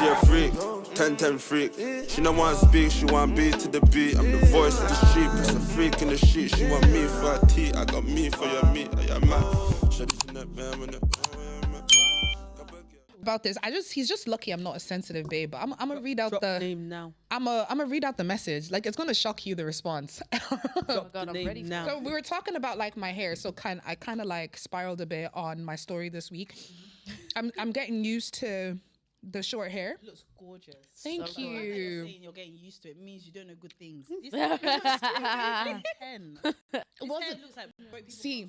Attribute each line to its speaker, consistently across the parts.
Speaker 1: She a freak, 10-10 freak. She don't want to speak, she want beat to the beat. I'm the voice of the street, it's a freak in the sheet. She want me for her tea, I got me for your meat. I am mad.
Speaker 2: About this, he's just lucky I'm not a sensitive babe. But I'm gonna read out the
Speaker 3: name now.
Speaker 2: I'm gonna read out the message. Like, it's gonna shock you, the response.
Speaker 3: God, I'm ready now.
Speaker 2: So we were talking about like my hair. So I kind of like spiraled a bit on my story this week. I'm getting used to the short hair.
Speaker 4: It looks gorgeous.
Speaker 2: Thank you.
Speaker 4: You're saying you're getting used to it means you don't know good things. This
Speaker 2: It
Speaker 4: wasn't. Looks like
Speaker 2: see.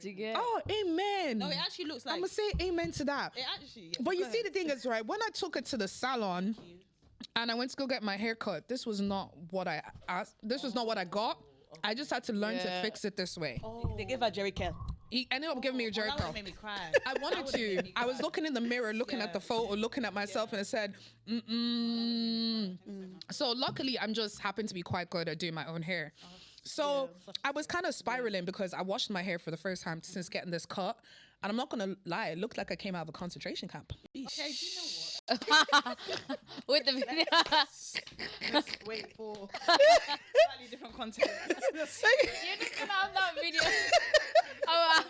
Speaker 3: Do you get?
Speaker 2: Oh, amen.
Speaker 4: No, it actually looks like.
Speaker 2: I'm gonna say amen to that.
Speaker 4: It actually. Yeah,
Speaker 2: But you see, the thing is, right? When I took it to the salon, and I went to go get my hair cut, this was not what I asked. This was not what I got. I just had to learn to fix it this way.
Speaker 4: Oh.
Speaker 3: They gave her Jerry Curl.
Speaker 2: He ended up giving me a jerry
Speaker 4: That
Speaker 2: curl.
Speaker 4: would made me cry.
Speaker 2: I wanted to. I was looking in the mirror, looking at the photo, looking at myself, and it said, So luckily, I'm just happen to be quite good at doing my own hair. So I was kind of spiraling because I washed my hair for the first time since getting this cut. And I'm not going to lie, it looked like I came out of a concentration camp.
Speaker 4: Okay, do you know what?
Speaker 3: With the video.
Speaker 4: Let's wait for slightly different content.
Speaker 3: You're just gonna have that video. Oh,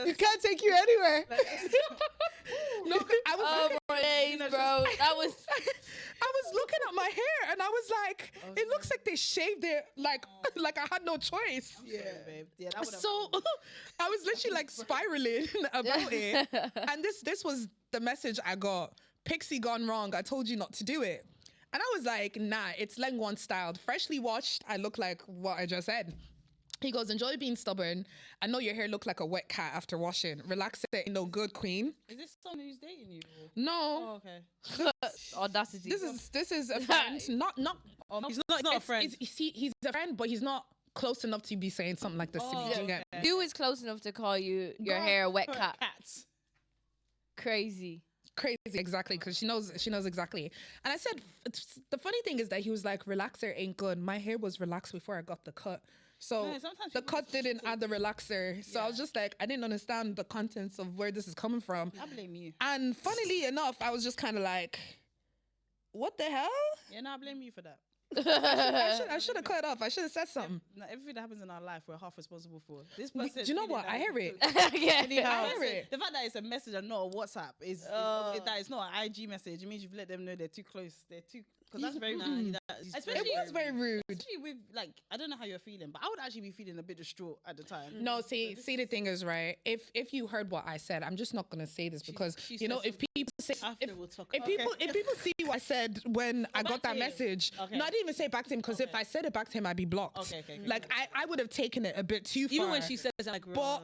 Speaker 2: You can't take you anywhere. No, I was
Speaker 3: oh
Speaker 2: looking,
Speaker 3: my days, bro. That was.
Speaker 2: I was looking at my hair and I was like, it looks like they shaved it like I had no choice.
Speaker 4: Yeah, babe. Yeah, that would've-
Speaker 2: So I was literally like spiraling about it. And this was the message I got. Pixie gone wrong. I told you not to do it. And I was like, nah, it's Lengwan styled. Freshly washed, I look like what I just said. He goes, enjoy being stubborn. I know your hair looked like a wet cat after washing. Relax it, ain't no good, queen.
Speaker 4: Is this someone who's dating you?
Speaker 2: No.
Speaker 4: Oh, okay.
Speaker 3: Audacity.
Speaker 2: This is a friend. Not
Speaker 3: He's not a friend.
Speaker 2: He's a friend, but he's not close enough to be saying something like this to me. Do you get me?
Speaker 3: Who is close enough to call your hair a wet cat?
Speaker 4: Cats.
Speaker 3: Crazy.
Speaker 2: Exactly, because she knows exactly. And I said, the funny thing is that he was like, relaxer ain't good. My hair was relaxed before I got the cut. So
Speaker 4: No, sometimes
Speaker 2: the
Speaker 4: people
Speaker 2: cut didn't add the relaxer. So I was just like, I didn't understand the contents of where this is coming from.
Speaker 4: I blame you.
Speaker 2: And funnily enough, I was just kind of like, what the hell?
Speaker 4: Yeah, no, I blame you for that.
Speaker 2: I should have cut off. I should have said something.
Speaker 4: No, everything that happens in our life, we're half responsible for. This person.
Speaker 2: Do you know what? I hear it.
Speaker 3: Yeah.
Speaker 2: I hear it.
Speaker 4: The fact that it's a message and not a WhatsApp is that it's not an IG message. It means you've let them know they're too close. They're too. Because that's very rude. Especially
Speaker 2: It was very rude.
Speaker 4: Especially with like, I don't know how you're feeling, but I would actually be feeling a bit distraught at the time.
Speaker 2: No, see, the thing is, right? If you heard what I said, I'm just not gonna say this because
Speaker 4: she
Speaker 2: you know,
Speaker 4: said
Speaker 2: if people say
Speaker 4: After we'll talk.
Speaker 2: if people see what I said when I got
Speaker 4: back
Speaker 2: that
Speaker 4: to him.
Speaker 2: message,
Speaker 4: Okay.
Speaker 2: no, I didn't even say it back to him because if I said it back to him, I'd be blocked.
Speaker 4: Okay.
Speaker 2: Like I would have taken it a bit too far.
Speaker 3: Even when she says like,
Speaker 2: But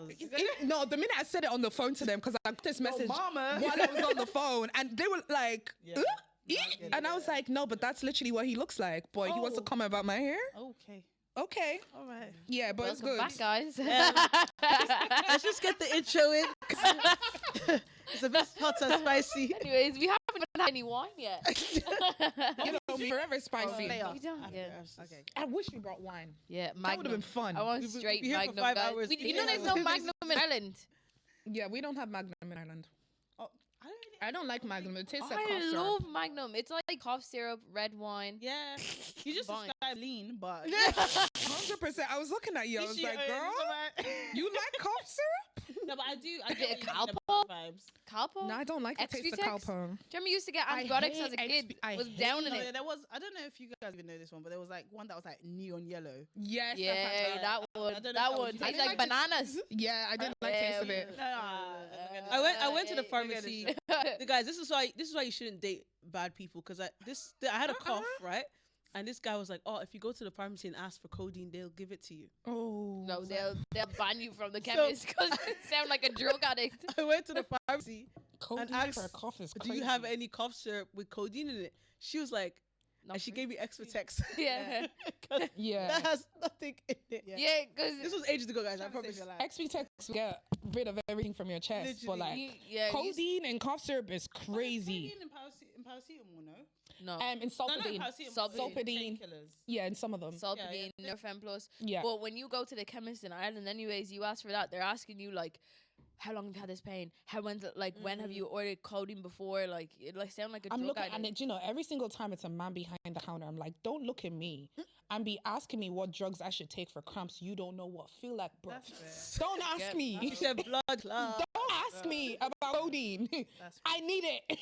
Speaker 2: no, the minute I said it on the phone to them, because I got this message
Speaker 4: mama.
Speaker 2: while I was on the phone, and they were like,
Speaker 4: Yeah.
Speaker 2: and I was like, no, but that's literally what he looks like. Boy, he wants to comment about my hair.
Speaker 4: Okay.
Speaker 2: Okay,
Speaker 4: All right.
Speaker 2: yeah, but it's
Speaker 3: welcome
Speaker 2: good.
Speaker 3: back, guys.
Speaker 4: Let's just get the intro in. It's a bit hot and spicy.
Speaker 3: Anyways, we haven't even had any wine yet.
Speaker 2: You know, forever spicy.
Speaker 3: We don't. Yeah.
Speaker 4: Okay.
Speaker 2: I wish we brought wine.
Speaker 3: Yeah,
Speaker 2: That would
Speaker 3: Magnum.
Speaker 2: have been fun.
Speaker 3: I want straight
Speaker 4: we here for
Speaker 3: Magnum,
Speaker 4: 5
Speaker 3: guys.
Speaker 4: hours.
Speaker 3: You know there's no Magnum in Ireland.
Speaker 2: Yeah, we don't have Magnum in Ireland.
Speaker 4: Oh, I don't really.
Speaker 2: I don't like Magnum. It tastes like
Speaker 3: I
Speaker 2: cough syrup.
Speaker 3: love Magnum. It's like cough syrup, red wine.
Speaker 4: Yeah. You just
Speaker 3: Fine.
Speaker 4: described lean, but.
Speaker 2: 100%. I was looking at you. I was like, girl, you like cough syrup?
Speaker 4: No, but I do. I
Speaker 3: Bit
Speaker 4: get
Speaker 3: of
Speaker 4: what you mean
Speaker 3: Calpol?
Speaker 4: about the vibes.
Speaker 3: Calpol?
Speaker 2: No, I don't like the taste of
Speaker 3: Exquitex?
Speaker 2: Calpol.
Speaker 3: Do you remember you used to get
Speaker 2: I
Speaker 3: antibiotics
Speaker 2: hate
Speaker 3: as a kid?
Speaker 2: I
Speaker 3: Was
Speaker 2: hate-
Speaker 3: down in
Speaker 4: No, yeah,
Speaker 3: it.
Speaker 4: there was. I don't know if you guys even know this one, but there was like one that was like neon yellow.
Speaker 2: Yes,
Speaker 3: Yeah, that one.
Speaker 4: don't know
Speaker 3: That
Speaker 4: if
Speaker 3: one
Speaker 4: I
Speaker 3: tastes
Speaker 4: was-
Speaker 3: like bananas.
Speaker 2: Yeah, I didn't like the taste of it.
Speaker 3: I
Speaker 5: I went to the
Speaker 3: yeah,
Speaker 5: pharmacy. The guys, this is why you shouldn't date bad people, because I had a cough, right? And this guy was like, "Oh, if you go to the pharmacy and ask for codeine, they'll give it to you."
Speaker 2: Oh.
Speaker 3: No, they'll ban you from the chemist because you sound like a drug addict.
Speaker 5: I went to the pharmacy
Speaker 2: Codeine
Speaker 5: and asked,
Speaker 2: for a cough is
Speaker 5: "Do
Speaker 2: crazy.
Speaker 5: you have any cough syrup with codeine in it?" She was like, and she gave me Exquitex.
Speaker 3: Yeah.
Speaker 5: 'Cause
Speaker 2: Yeah.
Speaker 5: that has nothing in it.
Speaker 3: Yeah, because
Speaker 5: This was ages ago, guys. I promise.
Speaker 2: Exquitex will get rid of everything from your chest, but
Speaker 5: Literally.
Speaker 2: like codeine and cough syrup is crazy.
Speaker 4: In paracetamol, no?
Speaker 3: no.
Speaker 2: And sulfidine. Sulfidine.
Speaker 4: Painkillers.
Speaker 2: Yeah, in some of them.
Speaker 3: Sulfidine,
Speaker 4: Yeah.
Speaker 3: Nurofen Plus.
Speaker 2: Yeah.
Speaker 3: But when you go to the chemist in Ireland, anyways, you ask for that, they're asking you like how long have you had this pain? When have you ordered codeine before? Like, it like sound like a
Speaker 2: I'm
Speaker 3: drug
Speaker 2: looking,
Speaker 3: addict.
Speaker 2: and you know, every single time it's a man behind the counter, I'm like, don't look at me and be asking me what drugs I should take for cramps. You don't know what feel like, bro. Don't ask me.
Speaker 5: She said blood clot.
Speaker 2: Don't ask me about codeine. I need it.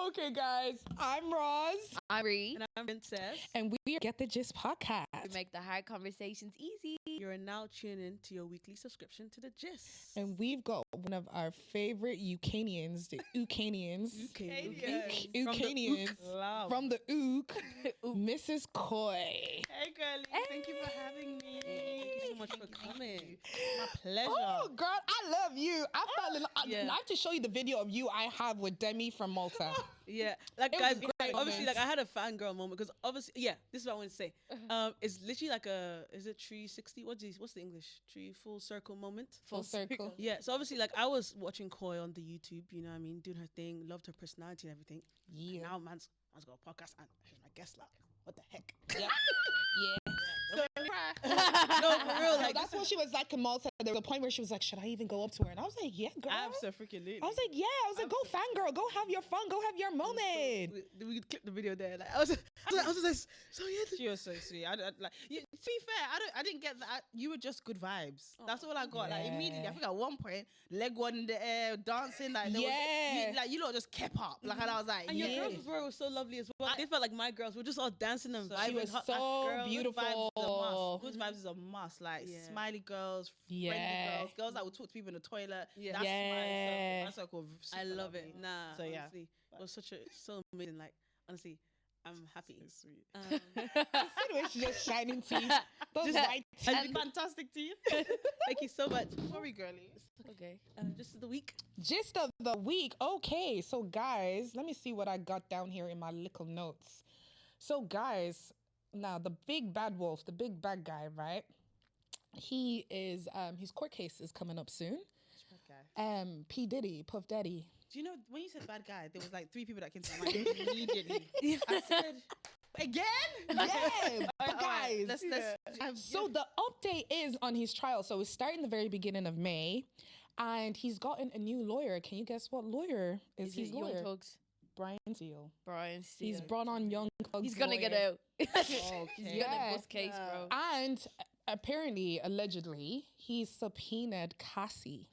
Speaker 2: Okay, guys, I'm Roz,
Speaker 3: I'm Ree.
Speaker 5: And I'm Princess.
Speaker 2: and we are Get the Gist podcast.
Speaker 3: We make the hard conversations easy.
Speaker 5: You're now tuning in to your weekly subscription to the Gist.
Speaker 2: And we've got one of our favorite Ukanians, the Ukanians. Ukanians from the Ook, Mrs. Coy.
Speaker 4: Hey, girlie. Thank you for having me.
Speaker 5: Thank you so much for coming.
Speaker 4: My pleasure.
Speaker 2: Oh, girl, I love you. I fell in love.
Speaker 5: Yeah.
Speaker 2: I have to show you the video of you I have with Demi from Malta.
Speaker 5: Yeah, like
Speaker 2: It
Speaker 5: guys,
Speaker 2: was great
Speaker 5: obviously,
Speaker 2: moments.
Speaker 5: like I had a fangirl moment because obviously, yeah, this is what I want to say. It's literally like is it 360? What's the English? Full circle moment?
Speaker 2: Full circle.
Speaker 5: Yeah, so obviously, like I was watching Koi on the YouTube, you know what I mean, doing her thing, loved her personality and everything.
Speaker 2: Yeah.
Speaker 5: Now man's got a podcast and here's my guest like, what the heck?
Speaker 2: Yeah.
Speaker 5: No, for real, like
Speaker 2: That's what she was like in Malta. There was a point where she was like, should I even go up to her? And I was like, yeah, girl.
Speaker 4: Absolutely.
Speaker 2: I was like, yeah. I was like, go fangirl. Go have your fun. Go have your moment.
Speaker 5: we could clip the video there. Like I was just like, so yeah.
Speaker 4: She was so sweet. Like, to be fair, I didn't get that. You were just good vibes. That's all I got. Like immediately, I think at one point, leg one in the air, dancing. Like, there was, you lot just kept up. Like, and I was like,
Speaker 5: And your girls as well were so lovely as well. They felt like my girls were just all dancing and vibing.
Speaker 2: She was
Speaker 5: Hot-
Speaker 2: so
Speaker 5: girl,
Speaker 2: beautiful.
Speaker 4: Good vibes is a must. Like
Speaker 5: Yeah.
Speaker 4: smiley girls,
Speaker 2: Yeah.
Speaker 4: friendly girls that would talk to people in the toilet.
Speaker 5: Yeah.
Speaker 4: That's
Speaker 2: Yeah.
Speaker 4: my circle.
Speaker 5: I love it. Nah,
Speaker 4: So, yeah.
Speaker 5: honestly, it was so amazing. Like honestly, I'm happy.
Speaker 4: Sweet.
Speaker 2: It's just shining teeth. Those
Speaker 5: Just-
Speaker 2: white teeth.
Speaker 4: And fantastic team.
Speaker 5: Thank you so much.
Speaker 4: Sorry, girlie.
Speaker 3: Okay.
Speaker 5: Just the week.
Speaker 2: Gist of the week. Okay, so guys, let me see what I got down here in my little notes. So guys, now the big bad wolf, the big bad guy, right? He is his court case is coming up soon.
Speaker 4: Bad guy.
Speaker 2: P. Diddy, Puff Daddy.
Speaker 4: Do you know when you said bad guy, there was like 3 people that came to my mind immediately. I said, again?
Speaker 2: Yeah, but guys.
Speaker 4: Let's
Speaker 2: So the update is on his trial. So it's starting the very beginning of May, and he's gotten a new lawyer. Can you guess what lawyer is
Speaker 3: Is
Speaker 2: his
Speaker 3: it Young
Speaker 2: lawyer?
Speaker 3: Thugs?
Speaker 2: Brian Steele.
Speaker 3: Brian Steele.
Speaker 2: He's brought on Young Thugs.
Speaker 3: He's gonna get
Speaker 2: lawyer.
Speaker 3: out. He's gonna
Speaker 2: Yeah.
Speaker 3: bust case, bro.
Speaker 2: And apparently, allegedly, he's subpoenaed Cassie.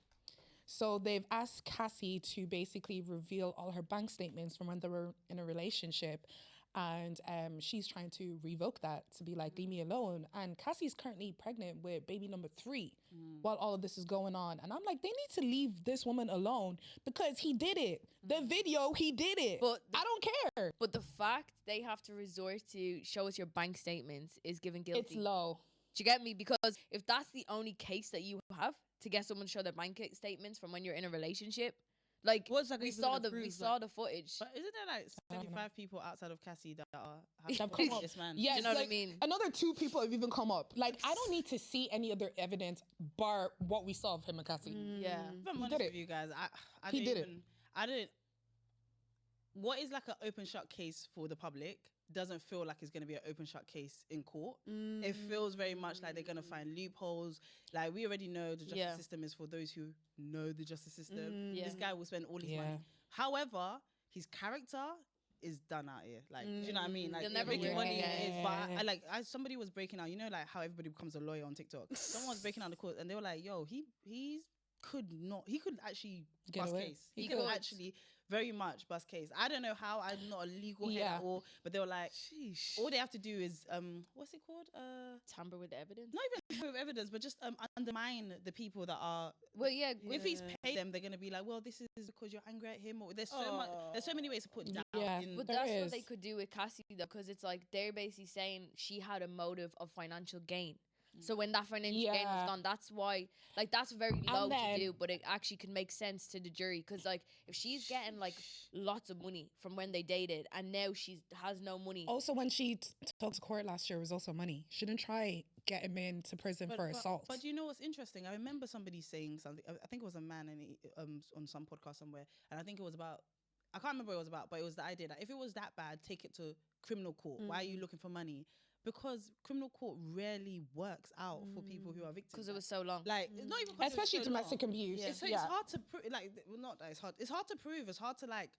Speaker 2: So they've asked Cassie to basically reveal all her bank statements from when they were in a relationship. And she's trying to revoke that to be like, leave me alone. And Cassie's currently pregnant with baby number 3 while all of this is going on. And I'm like, they need to leave this woman alone because he did it. The video, he did it.
Speaker 3: But
Speaker 2: I don't care.
Speaker 3: But the fact they have to resort to show us your bank statements is giving guilty.
Speaker 2: It's low.
Speaker 3: Do you get me? Because if that's the only case that you have to get someone to show their bank statements from when you're in a relationship, like
Speaker 5: What's like
Speaker 3: we
Speaker 5: even
Speaker 3: saw
Speaker 5: gonna
Speaker 3: the we
Speaker 5: prove,
Speaker 3: saw
Speaker 5: like-
Speaker 3: the footage.
Speaker 4: But isn't there like 75 people outside of Cassie that are
Speaker 2: Have
Speaker 4: have
Speaker 2: come up.
Speaker 4: this man?
Speaker 2: Yes,
Speaker 3: you know what I
Speaker 2: like,
Speaker 3: mean?
Speaker 2: Another 2 people have even come up. Like, I don't need to see any other evidence bar what we saw of him and Cassie.
Speaker 3: Yeah.
Speaker 4: If I'm
Speaker 2: He
Speaker 4: honest
Speaker 2: did
Speaker 4: with
Speaker 2: it.
Speaker 4: you guys, I
Speaker 2: He
Speaker 4: don't
Speaker 2: did it.
Speaker 4: even, I don't. What is like an open shut case for the public doesn't feel like it's going to be an open shut case in court. It feels very much like they're going to find loopholes. Like we already know the justice
Speaker 3: Yeah.
Speaker 4: system is for those who know the justice system.
Speaker 3: Yeah.
Speaker 4: This guy will spend all his
Speaker 2: Yeah.
Speaker 4: money. However, his character is done out here. Like, do you know what I mean? Like
Speaker 3: They'll never
Speaker 4: making
Speaker 3: win.
Speaker 4: money
Speaker 3: Yeah.
Speaker 4: is, but somebody was breaking out. You know, like how everybody becomes a lawyer on TikTok. Someone was breaking out the court, and they were like, "Yo, he could actually
Speaker 2: Get
Speaker 4: bust
Speaker 2: away.
Speaker 4: case.
Speaker 3: He
Speaker 4: He could
Speaker 3: could.
Speaker 4: actually very much bust case. I don't know how. I'm not a legal head
Speaker 2: Yeah.
Speaker 4: at all, but they were like,
Speaker 5: Sheesh.
Speaker 4: all they have to do is what's it called?
Speaker 3: Tamper with the evidence.
Speaker 4: Not even prove evidence, but just undermine the people that are.
Speaker 3: Well, yeah.
Speaker 4: If he's paid them, they're gonna be like, well, this is because you're angry at him. Or there's so many ways to put down.
Speaker 2: Yeah.
Speaker 4: in-
Speaker 3: But
Speaker 2: There
Speaker 3: that's
Speaker 2: is.
Speaker 3: what they could do with Cassie though, because it's like they're basically saying she had a motive of financial gain. So when that financial gain was
Speaker 2: Yeah.
Speaker 3: gone, that's why, like, that's very low
Speaker 2: then-
Speaker 3: to do, but it actually can make sense to the jury. Because, like, if she's getting, like, lots of money from when they dated and now she has no money.
Speaker 2: Also, when she talked to court last year, it was also money. Shouldn't try get him into prison for assault.
Speaker 4: But you know what's interesting? I remember somebody saying something. I think it was a man, and he, on some podcast somewhere, and I think it was about. I can't remember what it was about, but it was the idea that if it was that bad, take it to criminal court. Why are you looking for money? because criminal court rarely works out for people who are victims.
Speaker 3: Because it was so long.
Speaker 4: Like, not even 'cause it was
Speaker 2: Especially
Speaker 4: so long.
Speaker 2: domestic abuse.
Speaker 3: Yeah.
Speaker 4: So it's hard to prove. Like, well, not that it's hard. It's hard to prove. It's hard to like.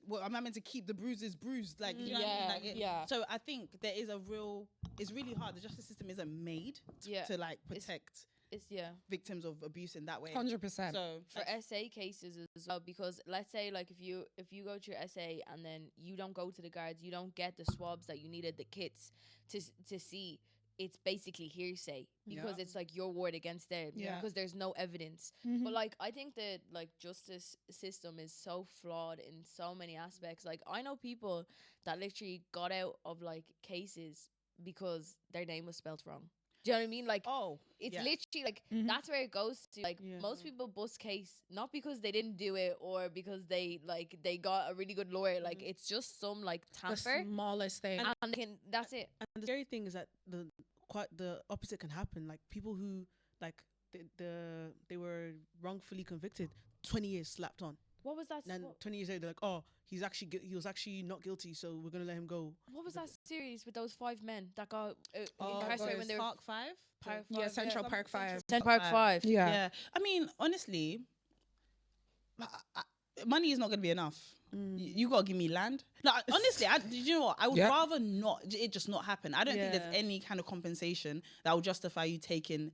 Speaker 4: Well, I'm not meant to keep the bruises bruised. Like, you know what I mean? Like,
Speaker 2: yeah.
Speaker 4: So I think there is a real. It's really hard. The justice system isn't made to like protect
Speaker 3: It's
Speaker 4: victims of abuse in that way.
Speaker 2: 100%.
Speaker 4: So
Speaker 3: for SA cases as well, because let's say like if you go to your SA and then you don't go to the guards, you don't get the swabs that you needed, the kits to see. It's basically hearsay because it's like your word against them because there's no evidence. But like I think that like justice system is so flawed in so many aspects. Like I know people that literally got out of like cases because their name was spelled wrong. Do you know what I mean? Like it's literally like that's where it goes to. Like most people bust case not because they didn't do it or because they got a really good lawyer. Like it's just some like tamper.
Speaker 2: The smallest thing.
Speaker 3: And that's it.
Speaker 5: And the scary thing is that the opposite can happen. Like people who like they were wrongfully convicted, 20 years slapped on.
Speaker 3: What was that?
Speaker 5: And 20 years later, they're like, oh, he was actually not guilty, so we're gonna let him go.
Speaker 3: What was that series with those 5 men that got
Speaker 4: Oh,
Speaker 3: incarcerated when they were
Speaker 4: Park 5?
Speaker 3: Park
Speaker 2: Yeah,
Speaker 3: Five,
Speaker 2: Central Park 5.
Speaker 3: Central Park 5.
Speaker 2: Yeah.
Speaker 4: I mean, honestly, money is not going to be enough. You got to give me land. Like, honestly, you know what? I would rather not, it just not happen. I don't think there's any kind of compensation that will justify you taking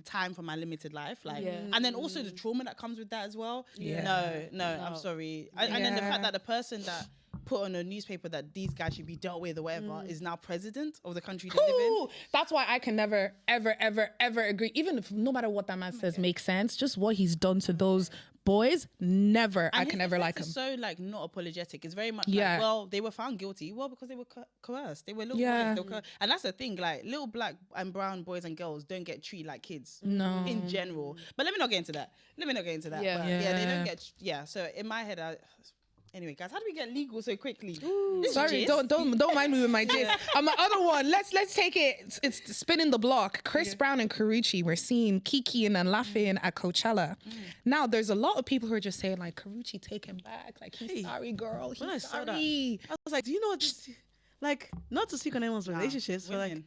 Speaker 4: time from my limited life. Like, and then also the trauma that comes with that as well. No, I'm sorry. And then the fact that the person that put on a newspaper that these guys should be dealt with or whatever is now president of the country they live in.
Speaker 2: That's why I can never, ever, ever, ever agree. Even if no matter what that man says makes sense, just what he's done to those boys, I can never like him.
Speaker 4: It's so like not apologetic. It's very much like, well, they were found guilty. Well, because they were coerced. They were little boys. They were and that's the thing. Like little black and brown boys and girls don't get treated like kids.
Speaker 2: No.
Speaker 4: In general. But let me not get into that. Yeah, they don't get. Yeah. So in my head, anyway, guys, how do we get legal so quickly?
Speaker 2: Sorry, don't mind me with my gist. My other one, let's take it. It's spinning the block. Chris Brown and Karrueche were seen kikiing and laughing at Coachella. Now there's a lot of people who are just saying like, Karrueche, take him back. Like he's sorry, girl.
Speaker 5: When I
Speaker 2: He's
Speaker 5: saw
Speaker 2: sorry.
Speaker 5: that, I was like, do you know what? Like, not to speak on anyone's relationships, but like,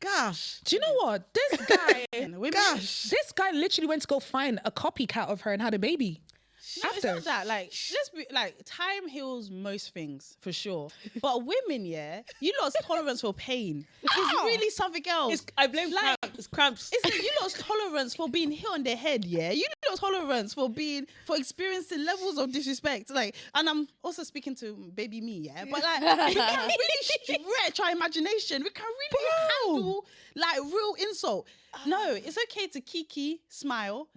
Speaker 5: gosh,
Speaker 2: Do you know what? This guy,
Speaker 5: gosh,
Speaker 2: this guy literally went to go find a copycat of her and had a baby.
Speaker 4: No, it's not that. Like, let's be like, time heals most things for sure. But women, you lot's tolerance for pain is really something else.
Speaker 5: I blame it's cramps.
Speaker 4: It's like you lot's tolerance for being hit on the head. You lot's tolerance for experiencing levels of disrespect. Like, and I'm also speaking to baby me. But like, we can really stretch our imagination. We can really handle like real insult. No, it's okay to kiki, smile,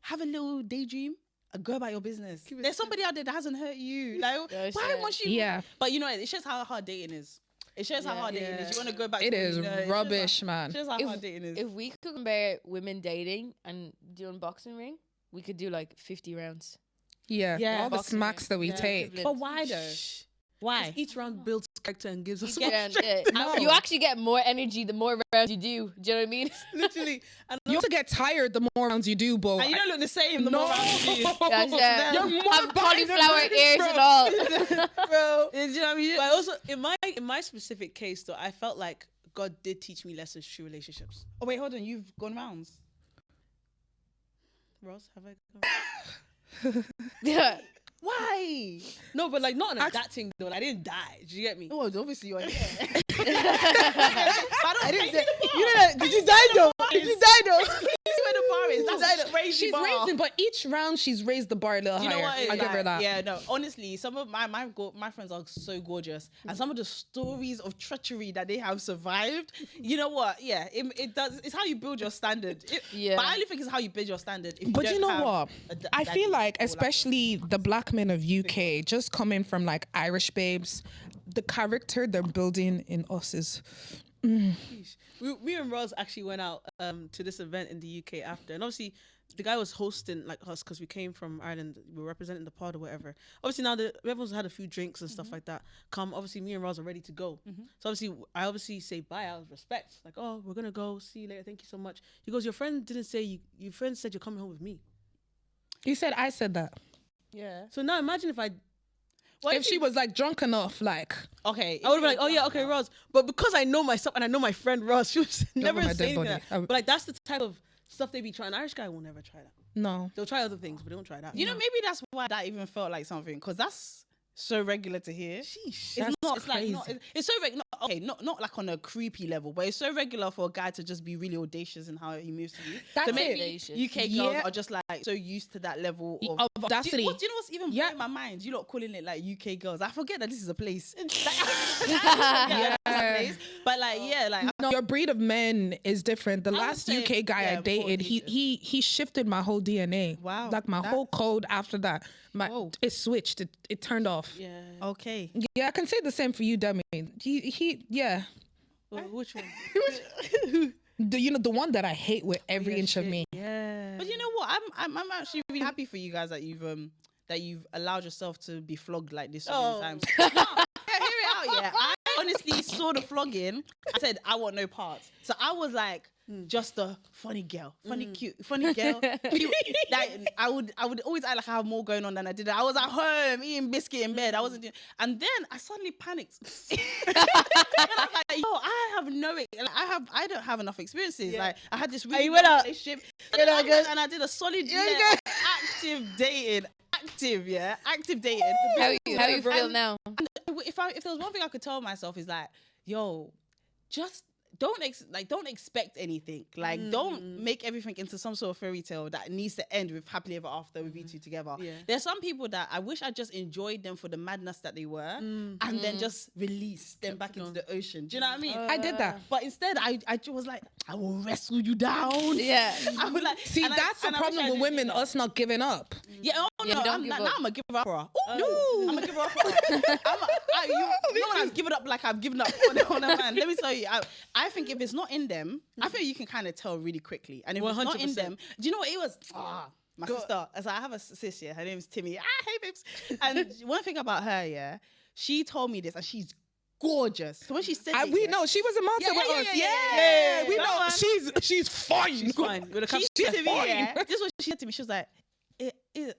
Speaker 4: have a little daydream. Go about your business. There's somebody out there that hasn't hurt you. Like, why must you?
Speaker 2: Yeah.
Speaker 4: But you know, it shows how hard dating is. It shows how hard dating is. You want to go back.
Speaker 2: It
Speaker 4: to
Speaker 2: is rubbish, man.
Speaker 4: It shows how hard dating is.
Speaker 3: If we could compare women dating and doing boxing ring, we could do like 50 rounds.
Speaker 2: Yeah. All the
Speaker 3: Boxing
Speaker 2: smacks that we take.
Speaker 4: But why though? Why?
Speaker 5: Each round builds character and gives us
Speaker 3: You actually get more energy the more rounds you do. Do you know what I mean?
Speaker 5: literally. And
Speaker 2: You also get tired the more rounds you do, but
Speaker 4: And you don't look the same. The more rounds you do.
Speaker 2: You're more
Speaker 3: Have
Speaker 2: body
Speaker 3: cauliflower
Speaker 2: than
Speaker 3: ears
Speaker 2: bro.
Speaker 3: and all.
Speaker 4: Bro, do you know what I mean?
Speaker 5: But also in my specific case though, I felt like God did teach me lessons through relationships.
Speaker 4: Oh wait, hold on. You've gone rounds.
Speaker 5: Ross, have I gone?
Speaker 3: Yeah.
Speaker 4: Why?
Speaker 5: No, but like not on that thing though. Like, I didn't die. Did you get me?
Speaker 4: Oh, obviously you're here.
Speaker 5: I didn't.
Speaker 4: Did you die though? Did you die though? This is where the bar is. That's a crazy
Speaker 2: She's
Speaker 4: bar.
Speaker 2: raising, but each round she's raised the bar a little
Speaker 4: Do you know
Speaker 2: higher.
Speaker 4: what?
Speaker 2: I give her that.
Speaker 4: Yeah, no. Honestly, some of my friends are so gorgeous, and some of the stories of treachery that they have survived. You know what? Yeah, it does. It's how you build your standard.
Speaker 3: Yeah.
Speaker 4: But I only think it's how you build your standard. If
Speaker 2: But
Speaker 4: don't
Speaker 2: you know
Speaker 4: have
Speaker 2: what? I feel like, especially the black men of UK, just coming from like Irish babes, the character they're building in us is.
Speaker 5: We and Roz actually went out to this event in the UK after, and obviously the guy was hosting like us because we came from Ireland. We were representing the pod or whatever. Obviously now everyone's had a few drinks and stuff like that. Obviously me and Roz are ready to go. So I obviously say bye out of respect. Like, oh, we're gonna go. See you later. Thank you so much. He goes, your friend didn't say you. Your friend said you're coming home with me.
Speaker 2: You said I said that.
Speaker 4: Yeah.
Speaker 5: So now imagine if I.
Speaker 2: if she was like drunk enough, like
Speaker 4: okay,
Speaker 5: I would be like, oh yeah, okay, Roz. But because I know myself and I know my friend Roz, she was never
Speaker 2: over my
Speaker 5: saying
Speaker 2: dead body.
Speaker 5: that. But like that's the type of stuff they be trying. Irish guy will never try that.
Speaker 2: no.
Speaker 5: They'll try other things, but they won't try that.
Speaker 4: you know, maybe that's why that even felt like something, because that's so regular to hear.
Speaker 5: Sheesh.
Speaker 2: That's
Speaker 4: It's like not,
Speaker 2: crazy.
Speaker 4: it's so regular. Okay, not like on a creepy level, but it's so regular for a guy to just be really audacious in how he moves to you.
Speaker 2: That's
Speaker 4: so maybe
Speaker 3: it.
Speaker 4: UK girls are just like so used to that level of
Speaker 2: Of
Speaker 4: Do
Speaker 2: audacity.
Speaker 4: you know what's even blowing my mind? You lot calling it like UK girls. I forget that this is a place. But like, yeah, like
Speaker 2: No, your breed of men is different. The
Speaker 4: would
Speaker 2: last
Speaker 4: say,
Speaker 2: UK guy I
Speaker 4: more
Speaker 2: dated, he shifted my whole DNA.
Speaker 4: Wow,
Speaker 2: Like my whole code after that.
Speaker 4: Whoa.
Speaker 2: It switched. It turned off.
Speaker 5: Yeah.
Speaker 4: okay.
Speaker 2: Yeah, I can say the same for you, Demi. Yeah.
Speaker 5: Which one?
Speaker 2: The one that I hate with every inch of me.
Speaker 5: Yeah.
Speaker 4: But you know what? I'm actually really happy for you guys that you've allowed yourself to be flogged like this so many times. No, hear it out, yeah. I honestly saw the flogging. I said I want no parts. So I was like, just a funny girl, funny girl. Cute. Like I would always act like I have more going on than I did. I was at home eating biscuit in bed. I wasn't doing, and then I suddenly panicked. And I was like, yo, I don't have enough experiences. Like I had this really
Speaker 5: you went
Speaker 4: long
Speaker 5: out.
Speaker 4: relationship, and I did a solid year of active dating. Active dating.
Speaker 3: How you feel now?
Speaker 4: If there was one thing I could tell myself is like, yo, just don't expect anything. Like don't make everything into some sort of fairy tale that needs to end with happily ever after with you two together.
Speaker 5: Yeah.
Speaker 4: There's some people that I wish I just enjoyed them for the madness that they were and then just release them back into the ocean. Do you know what I mean?
Speaker 2: I did that.
Speaker 4: But instead I was like, I will wrestle you down.
Speaker 3: Yeah.
Speaker 4: I would like
Speaker 2: See, that's the problem with women, us not giving up.
Speaker 4: yeah, oh
Speaker 3: Yeah,
Speaker 4: no,
Speaker 3: don't
Speaker 4: I'm
Speaker 3: give
Speaker 4: now
Speaker 3: up.
Speaker 4: I'm a give up. No, I'm a give up. No one has given up like I've given up on a man. Let me tell you, I think if it's not in them, I think you can kind of tell really quickly. And if it's not in
Speaker 5: 100%.
Speaker 4: them, do you know what it was? My sister. As I have a sis here, her name's Timmy. Hey babes. And one thing about her, yeah, she told me this, and she's gorgeous. So when she said,
Speaker 2: We know she was a monster with us. Yeah, we
Speaker 4: That
Speaker 2: know
Speaker 4: one.
Speaker 2: she's fine.
Speaker 5: She's fine. With a cup
Speaker 4: She
Speaker 5: of
Speaker 4: said to me,
Speaker 2: fine.
Speaker 4: yeah, this is what she said to me. She was like, what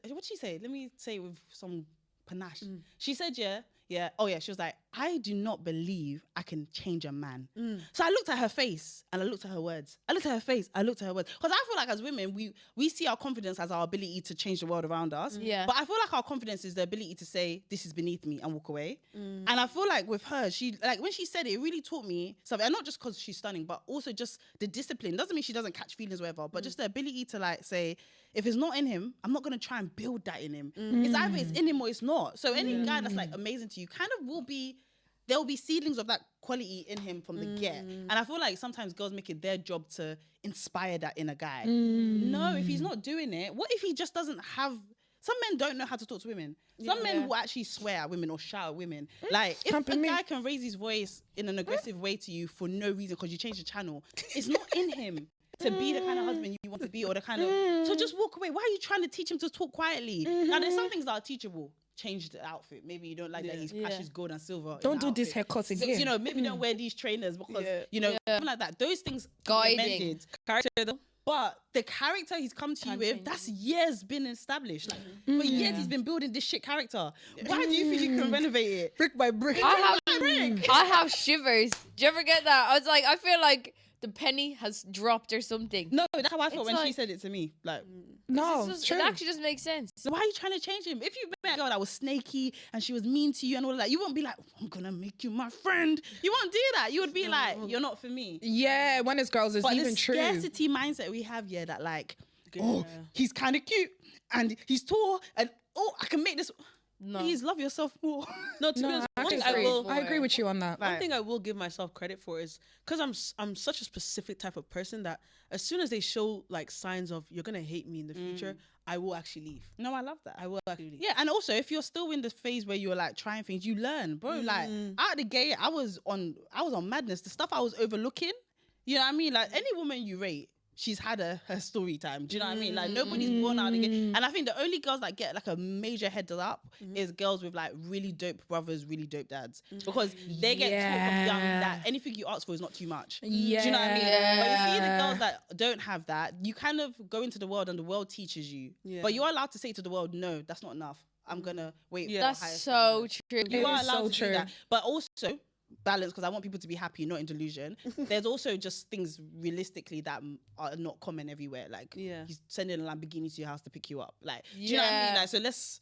Speaker 4: did she say? Let me say it with some panache. She said, she was like, I do not believe I can change a man. So I looked at her face and I looked at her words. I looked at her face, I looked at her words. Because I feel like as women, we see our confidence as our ability to change the world around us.
Speaker 3: Yeah.
Speaker 4: But I feel like our confidence is the ability to say, this is beneath me and walk away. And I feel like with her, she, like when she said it, it really taught me something. And not just because she's stunning, but also just the discipline. Doesn't mean she doesn't catch feelings or whatever, but just the ability to like say, if it's not in him, I'm not going to try and build that in him. It's either it's in him or it's not. So any guy that's like amazing to you kind of there will be seedlings of that quality in him from the get. And I feel like sometimes girls make it their job to inspire that in a guy. No, if he's not doing it, what if he just doesn't have... Some men don't know how to talk to women. Some men will actually swear at women or shout at women. Like, if a guy can raise his voice in an aggressive way to you for no reason because you changed the channel, it's not in him to be the kind of husband you want to be or the kind of... So just walk away. Why are you trying to teach him to talk quietly? Now, there's some things that are teachable. Change the outfit. Maybe you don't like that he's precious gold and silver.
Speaker 2: Don't do this haircut
Speaker 4: So,
Speaker 2: again.
Speaker 4: maybe don't wear these trainers because, something like that. Those things
Speaker 3: Guiding.
Speaker 4: can be amended.
Speaker 5: Character though.
Speaker 4: But the character he's come to you with, that's years been established. Like, for years he's been building this shit character. Why do you think you can renovate it?
Speaker 5: Brick by brick.
Speaker 3: I have shivers. Do you ever get that? I was like, I feel like the penny has dropped or something.
Speaker 4: No, that's how I felt
Speaker 3: It's
Speaker 4: when she
Speaker 3: like-
Speaker 4: said it to me. Like,
Speaker 2: No,
Speaker 3: It
Speaker 2: true.
Speaker 3: actually doesn't make sense.
Speaker 4: so why are you trying to change him? If you met a girl that was snaky and she was mean to you and all that, you won't be like, I'm gonna make you my friend. You won't do that. You would be like, you're not for me.
Speaker 2: Yeah, when it's girls, it's
Speaker 4: But
Speaker 2: even
Speaker 4: the
Speaker 2: true.
Speaker 4: scarcity mindset we have here that like, he's kind of cute and he's tall and I can make this.
Speaker 3: No.
Speaker 4: Please love yourself more.
Speaker 5: No, to be
Speaker 2: No,
Speaker 5: honest,
Speaker 2: I
Speaker 5: one thing
Speaker 2: agree.
Speaker 5: I will.
Speaker 2: I agree with you on that.
Speaker 5: One thing I will give myself credit for is because I'm such a specific type of person that as soon as they show like signs of you're gonna hate me in the future, I will actually leave.
Speaker 4: No, I love that.
Speaker 5: I will actually leave.
Speaker 4: Yeah, and also if you're still in the phase where you're like trying things, you learn, bro. Like out of the gate, I was on madness. The stuff I was overlooking, you know what I mean? Like any woman you rate, she's had her story time. Do you know what I mean? Like nobody's born out of the gate. And I think the only girls that get like a major head up is girls with like really dope brothers, really dope dads. Because they get taught from young that anything you ask for is not too much.
Speaker 2: Yeah.
Speaker 4: Do you know what I mean? But you see the girls that don't have that, you kind of go into the world and the world teaches you.
Speaker 5: Yeah.
Speaker 4: But you're allowed to say to the world, no, that's not enough. I'm gonna wait.
Speaker 5: Yeah.
Speaker 4: for
Speaker 3: That's
Speaker 4: higher
Speaker 3: so
Speaker 4: standards.
Speaker 3: true.
Speaker 4: You
Speaker 2: It
Speaker 4: are
Speaker 2: is
Speaker 4: allowed
Speaker 2: so
Speaker 4: to
Speaker 2: true.
Speaker 4: do that, but also balance, because I want people to be happy, not in delusion. There's also just things realistically that are not common everywhere. Like
Speaker 5: Yeah.
Speaker 4: he's sending a Lamborghini to your house to pick you up. Like, do you know what I mean?
Speaker 3: Yeah.
Speaker 4: Like, so let's.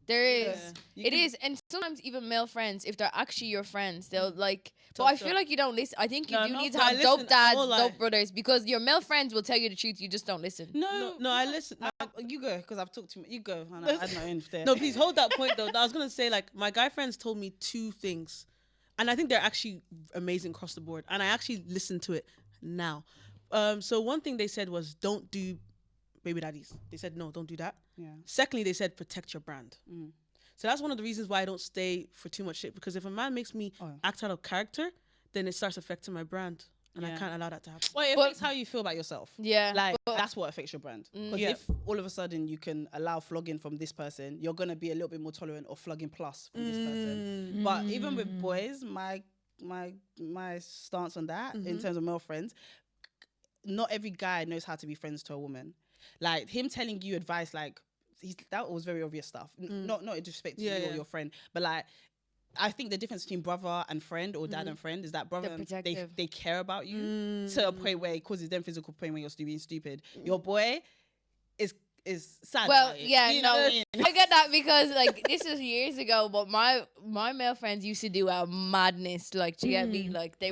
Speaker 3: There is.
Speaker 4: You
Speaker 3: It
Speaker 4: can-
Speaker 3: is. And sometimes even male friends, if they're actually your friends, they'll like, but
Speaker 5: Talk
Speaker 3: I feel
Speaker 5: shop.
Speaker 3: like you don't listen. I think you
Speaker 5: No,
Speaker 3: do
Speaker 5: no,
Speaker 3: need to
Speaker 5: but I
Speaker 3: have dope
Speaker 5: listen, I
Speaker 3: dads,
Speaker 5: won't lie.
Speaker 3: dope brothers, because your male friends will tell you the truth. You just don't listen.
Speaker 4: No,
Speaker 5: I listen.
Speaker 4: You go, because I've talked to you. You go. And I had my own there.
Speaker 5: No, please hold that point though. I was gonna say, like, my guy friends told me 2 things, and I think they're actually amazing across the board. And I actually listened to it now. So one thing they said was, don't do baby daddies. They said no, don't do that.
Speaker 4: Yeah.
Speaker 5: Secondly, they said protect your brand. So that's one of the reasons why I don't stay for too much shit, because if a man makes me act out of character, then it starts affecting my brand, and I
Speaker 4: Yeah.
Speaker 5: can't allow that to happen.
Speaker 4: Well, it
Speaker 3: But-
Speaker 4: affects how you feel about yourself.
Speaker 3: Yeah.
Speaker 4: Like, that's what affects your brand. Because
Speaker 5: Yeah.
Speaker 4: if all of a sudden you can allow flogging from this person, you're going to be a little bit more tolerant of flogging plus from this person. But even with boys, my stance on that, in terms of male friends, not every guy knows how to be friends to a woman. Like, him telling you advice, like, that was very obvious stuff. Not in disrespect to you or your friend, but like, I think the difference between brother and friend, or dad and friend, is that brother,
Speaker 3: protective.
Speaker 4: they care about you to a point where it causes them physical pain when you're being stupid. Your boy is sad.
Speaker 3: Well,
Speaker 4: about it.
Speaker 3: yeah,
Speaker 4: You know
Speaker 3: no,
Speaker 4: what I mean?
Speaker 3: I get that, because like this is years ago, but my male friends used to do a madness, like, to get me, like they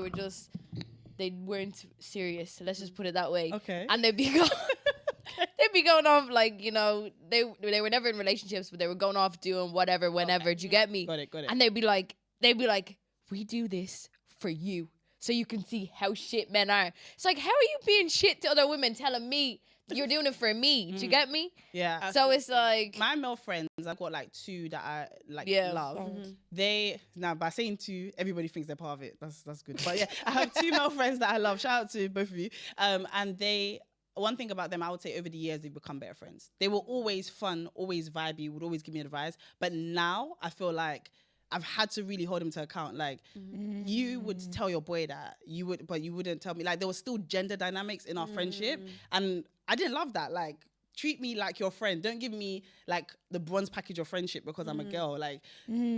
Speaker 3: weren't serious. Let's just put it that way.
Speaker 4: Okay.
Speaker 3: And they'd be going, they'd be going off, like, you know, they were never in relationships, but they were going off doing whatever, whenever. Do you get me?
Speaker 4: Got it.
Speaker 3: And they'd be like, we do this for you, so you can see how shit men are. It's like, how are you being shit to other women, telling me you're doing it for me? Do you get me?
Speaker 4: Yeah.
Speaker 3: So it's like,
Speaker 4: My male friends, I've got like 2 that I like
Speaker 3: Yeah.
Speaker 4: love. They now, by saying 2, everybody thinks they're part of it. That's good. But yeah, I have 2 male friends that I love. Shout out to both of you. And they, one thing about them, I would say over the years they've become better friends. They were always fun, always vibey, would always give me advice. But now I feel like I've had to really hold him to account. Like, you would tell your boy that but you wouldn't tell me. Like, there was still gender dynamics in our friendship, and I didn't love that. Like, treat me like your friend. Don't give me like the bronze package of friendship because I'm a girl. Like,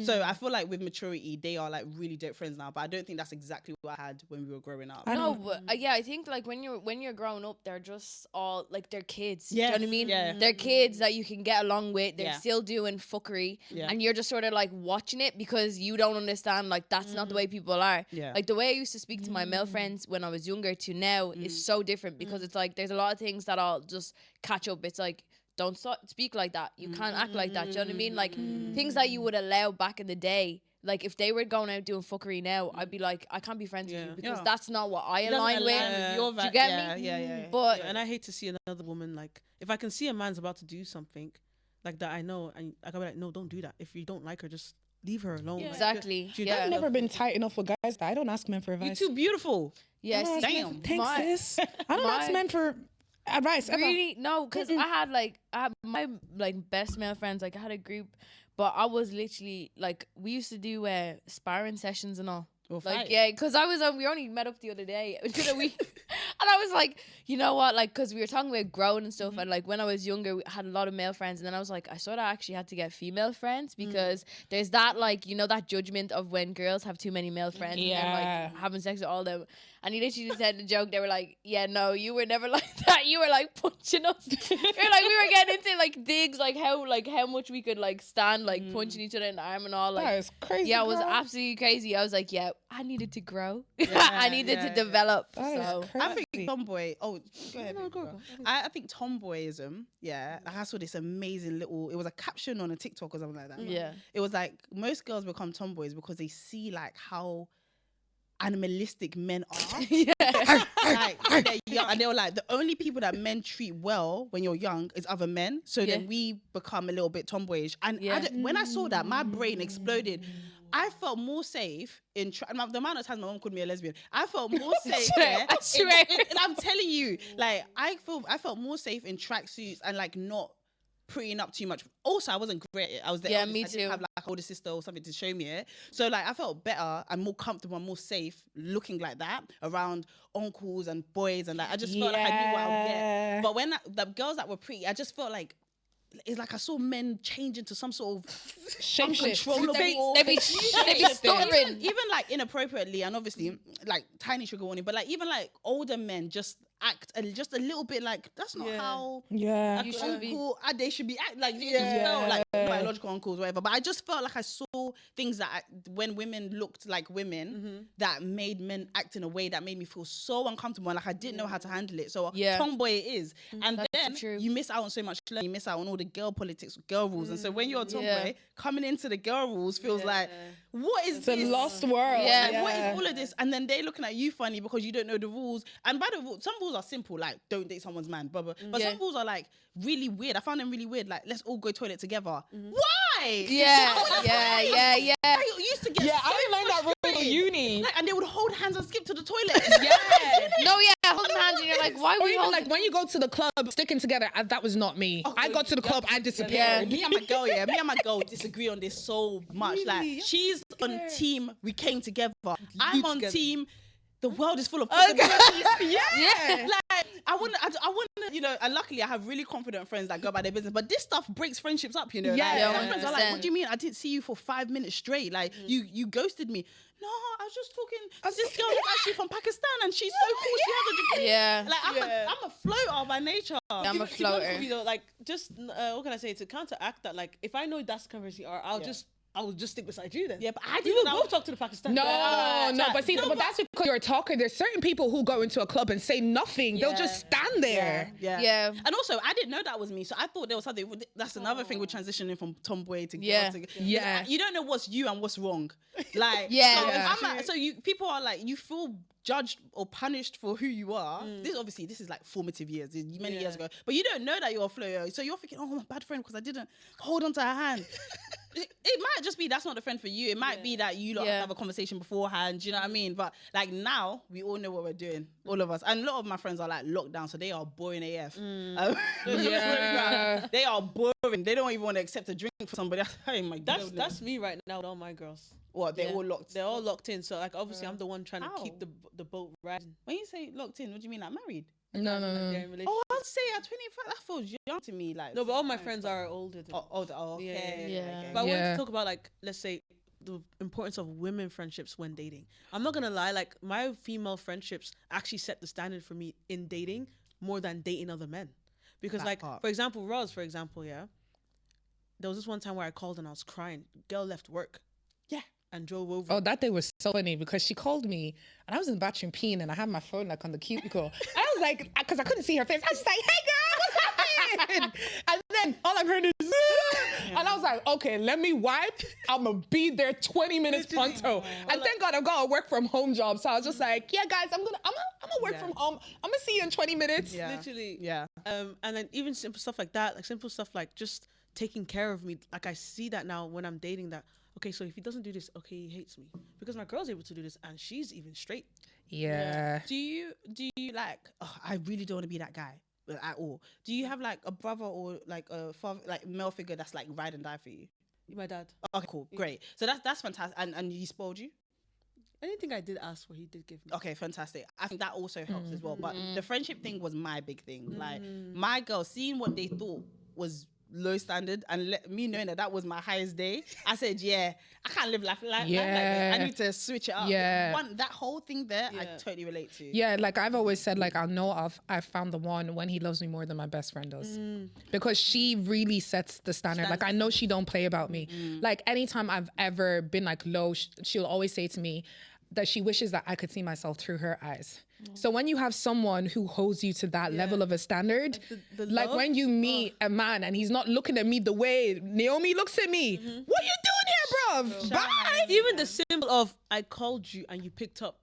Speaker 4: so I feel like with maturity, they are like really dope friends now. But I don't think that's exactly what I had when we were growing up.
Speaker 3: no, but yeah, I think like when you're growing up, they're just all like, they're kids. Do you know what I
Speaker 4: Yes,
Speaker 3: mean?
Speaker 4: yeah.
Speaker 3: They're kids that you can get along with. They're
Speaker 4: Yeah.
Speaker 3: still doing fuckery,
Speaker 4: Yeah.
Speaker 3: and you're just sort of like watching it because you don't understand. Like, that's not the way people are.
Speaker 4: Yeah.
Speaker 3: Like, the way I used to speak to my male friends when I was younger to now is so different, because it's like there's a lot of things that I'll just catch up. It's like, don't speak like that. You can't act like that. Do you know what I mean? Like, things that you would allow back in the day. Like, if they were going out doing fuckery now, I'd be like, I can't be friends with you, because
Speaker 4: Yeah.
Speaker 3: that's not what I
Speaker 4: It doesn't
Speaker 3: align with.
Speaker 4: align your
Speaker 3: Do you
Speaker 4: vi-
Speaker 3: get
Speaker 4: yeah,
Speaker 3: me?
Speaker 4: Yeah.
Speaker 3: But
Speaker 5: And I hate to see another woman, like, if I can see a man's about to do something like that, I know, and I gotta be like, no, don't do that. If you don't like her, just leave her alone. Like,
Speaker 3: exactly.
Speaker 5: she-
Speaker 3: Yeah.
Speaker 2: I've never been tight enough with guys that I don't ask men for
Speaker 4: You're
Speaker 2: advice.
Speaker 4: too beautiful.
Speaker 3: Yeah. see,
Speaker 4: Damn.
Speaker 2: Thanks,
Speaker 3: my-
Speaker 2: sis. I don't ask
Speaker 3: my-
Speaker 2: men for advice ever.
Speaker 3: Really? No, because I had my like best male friends. Like, I had a group, but I was literally like, we used to do sparring sessions and all.
Speaker 4: Or
Speaker 3: Like,
Speaker 4: fight.
Speaker 3: yeah, because I was we only met up the other day into the week, and I was like, you know what, like, because we were talking about growing and stuff, and like when I was younger, we had a lot of male friends, and then I was like, I sort of actually had to get female friends, because there's that, like, you know, that judgment of when girls have too many male friends, and
Speaker 2: Yeah.
Speaker 3: like having sex with all them. And he literally just said the joke. They were like, "Yeah, no, you were never like that. You were like punching us. We were getting into like digs, like how much we could like stand, like punching each other in the arm and all. Like,
Speaker 2: That is crazy.
Speaker 3: yeah, it was
Speaker 2: girl.
Speaker 3: absolutely crazy. I was like, yeah, I needed to grow. I needed to develop.
Speaker 2: That is
Speaker 3: So
Speaker 2: crazy.
Speaker 4: I think tomboy. Oh, go ahead.
Speaker 5: No,
Speaker 4: babe,
Speaker 5: go.
Speaker 4: girl. I think tomboyism. Yeah, like I saw this amazing little. It was a caption on a TikTok or something like that.
Speaker 3: yeah,
Speaker 4: It was like most girls become tomboys because they see like how animalistic men are. Like, they're young, and they were like, the only people that men treat well when you're young is other men. So
Speaker 3: Yeah.
Speaker 4: then we become a little bit tomboyish. And
Speaker 3: Yeah.
Speaker 4: when I saw that, my brain exploded. I felt more safe in the amount of times my mom called me a lesbian. I felt more safe.
Speaker 3: swear, I swear.
Speaker 4: And I'm telling you, like I felt more safe in tracksuits and like not prettying up too much. Also, I wasn't great at it. I was the
Speaker 3: Yeah,
Speaker 4: eldest.
Speaker 3: me
Speaker 4: I didn't
Speaker 3: too.
Speaker 4: have like an older sister or something to show me it. So like I felt better and more comfortable and more safe looking like that around uncles and boys, and like I just felt like I knew what I would
Speaker 2: Yeah.
Speaker 4: get. But when the girls that were pretty, I just felt like it's like I saw men change into some sort of
Speaker 2: Shapeshift.
Speaker 4: uncontrollable.
Speaker 3: They be stuttering.
Speaker 4: Even like inappropriately, and obviously like tiny trigger warning, but like even like older men just act just a little bit like that's not how
Speaker 2: Yeah.
Speaker 3: You should be.
Speaker 4: they should be act like. It just felt like biological uncles, whatever. But I just felt like I saw things that when women looked like women that made men act in a way that made me feel so uncomfortable, and like I didn't know how to handle it. So tomboy it is, and
Speaker 3: That's
Speaker 4: then
Speaker 3: true.
Speaker 4: you miss out on so much. You miss out on all the girl politics, girl rules, and so when you're a tomboy, coming into the girl rules feels like, what is
Speaker 2: It's a
Speaker 4: this?
Speaker 2: lost world.
Speaker 3: Yeah.
Speaker 4: Like, what is all of this? And then they looking at you funny because you don't know the rules. And by the rules, some rules are simple, like don't date someone's man, blah, blah. But some rules are like really weird. I found them really weird. Like, let's all go toilet together. Why?
Speaker 3: Yeah.
Speaker 4: I used to get
Speaker 2: I didn't learn that rule in uni.
Speaker 4: Like, and they would hold hands and skip to the toilet.
Speaker 3: No, holding hands, and you're like, why
Speaker 2: Or
Speaker 3: were you
Speaker 2: even
Speaker 3: holding?
Speaker 2: like when you go to the club sticking together, that was not me. I got to the club, I disappeared.
Speaker 4: Me and my girl disagree on this so much. Like, she's on team, we came together. I'm on team, the world is full of possibilities. Like, I want to, you know, and luckily I have really confident friends that go about their business, but this stuff breaks friendships up, you know.
Speaker 2: Yeah.
Speaker 4: Like,
Speaker 3: Yeah,
Speaker 4: my friends are like,
Speaker 3: 100%.
Speaker 4: what do you mean? I didn't see you for 5 minutes straight. Like, you ghosted me. No, I was just talking to this girl who's actually from Pakistan and she's so cool. She has a degree.
Speaker 3: Yeah.
Speaker 4: Like, I'm a floater by nature.
Speaker 3: I'm a
Speaker 5: To be honest
Speaker 3: floater.
Speaker 5: with you though, like just what can I say to counteract that? Like if I know that's the conversation, or I will just stick beside you then.
Speaker 4: Yeah, but I
Speaker 5: We will
Speaker 4: didn't
Speaker 5: both talk to the Pakistan.
Speaker 2: No,
Speaker 5: guy.
Speaker 2: but see, but that's because you're a talker. There's certain people who go into a club and say nothing. They'll just stand there.
Speaker 3: Yeah.
Speaker 4: And also, I didn't know that was me, so I thought there was something. That's another thing with transitioning from tomboy to girl.
Speaker 3: Yeah.
Speaker 2: Yeah.
Speaker 4: You don't know what's you and what's wrong. Like,
Speaker 3: Yeah.
Speaker 4: So,
Speaker 2: Yeah.
Speaker 4: people are like, you feel judged or punished for who you are. This is like formative years, many years ago. But you don't know that you're a flow. So you're thinking, oh, I'm a bad friend because I didn't hold on to her hand. It might just be that's not the friend for you. It might be that you lot have to have a conversation beforehand. Do you know what I mean? But like now, we all know what we're doing, all of us. And a lot of my friends are like locked down, so they are boring AF.
Speaker 2: Yeah.
Speaker 4: They are boring. They don't even want to accept a drink for somebody. Oh my God.
Speaker 5: That's me right now with all my girls.
Speaker 4: What, they're all locked.
Speaker 5: They're all locked in. So like obviously I'm the one trying to keep
Speaker 4: Ow.
Speaker 5: the boat riding.
Speaker 4: When you say locked in, what do you mean, like married?
Speaker 2: No.
Speaker 5: They're in relationship.
Speaker 4: Oh, I'd say at 25, that feels young to me. Like,
Speaker 5: No, but all my friends are older than
Speaker 4: okay.
Speaker 3: Yeah.
Speaker 4: Okay.
Speaker 5: But I wanted
Speaker 2: Yeah.
Speaker 5: to talk about like, let's say, the importance of women friendships when dating. I'm not gonna lie, like my female friendships actually set the standard for me in dating more than dating other men. Because
Speaker 4: That
Speaker 5: like,
Speaker 4: part.
Speaker 5: for example, Roz, for example, there was this one time where I called and I was crying. Girl left work.
Speaker 4: Yeah.
Speaker 5: And drove over.
Speaker 2: Oh, that day was so funny because she called me and I was in the bathroom peeing and I had my phone like on the cubicle. I was like, because I couldn't see her face. I was just like, hey girl, what's happening? And then all I'm hearing is, and I was like, okay, let me wipe. I'm going to be there 20 minutes pronto. And thank God I've got a work from home job. So I was just like, yeah, guys, I'm gonna work from home. I'm going to see you in 20 minutes.
Speaker 4: Yeah.
Speaker 5: Literally.
Speaker 4: Yeah.
Speaker 5: And then even simple stuff like that, like simple stuff like just taking care of me. Like I see that now when I'm dating that, okay, so if he doesn't do this, okay, he hates me. Because my girl's able to do this and she's even straight.
Speaker 2: Yeah.
Speaker 4: Do you like, oh, I really don't want to be that guy at all. Do you have like a brother or like a father, like male figure that's like ride and die for you?
Speaker 5: My dad.
Speaker 4: Okay, cool, great. So that's fantastic. And he spoiled you?
Speaker 5: Anything I did ask for, he did give me.
Speaker 4: Okay, fantastic. I think that also helps as well. But the friendship thing was my big thing. Like my girl, seeing what they thought was low standard and me knowing that was my highest day, I said, yeah, I can't live life like that. I need to switch it up.
Speaker 2: Yeah.
Speaker 4: That whole thing there, I totally relate to.
Speaker 2: Yeah, like I've always said, like I'll know I've found the one when he loves me more than my best friend does, because she really sets the standard. Like I know she don't play about me. Like anytime I've ever been like low, she'll always say to me that she wishes that I could see myself through her eyes. So when you have someone who holds you to that level of a standard, like when you meet a man and he's not looking at me the way Naomi looks at me, what you doing here, bruv? Bye.
Speaker 5: Even the symbol of I called you and you picked up.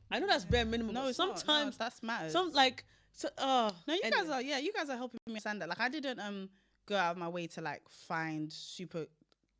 Speaker 5: I know that's bare minimum.
Speaker 4: No,
Speaker 5: but
Speaker 4: it's not.
Speaker 5: sometimes
Speaker 4: No, that's matters.
Speaker 5: some like so.
Speaker 4: No, you guys are helping me understand that. Like I didn't go out of my way to like find super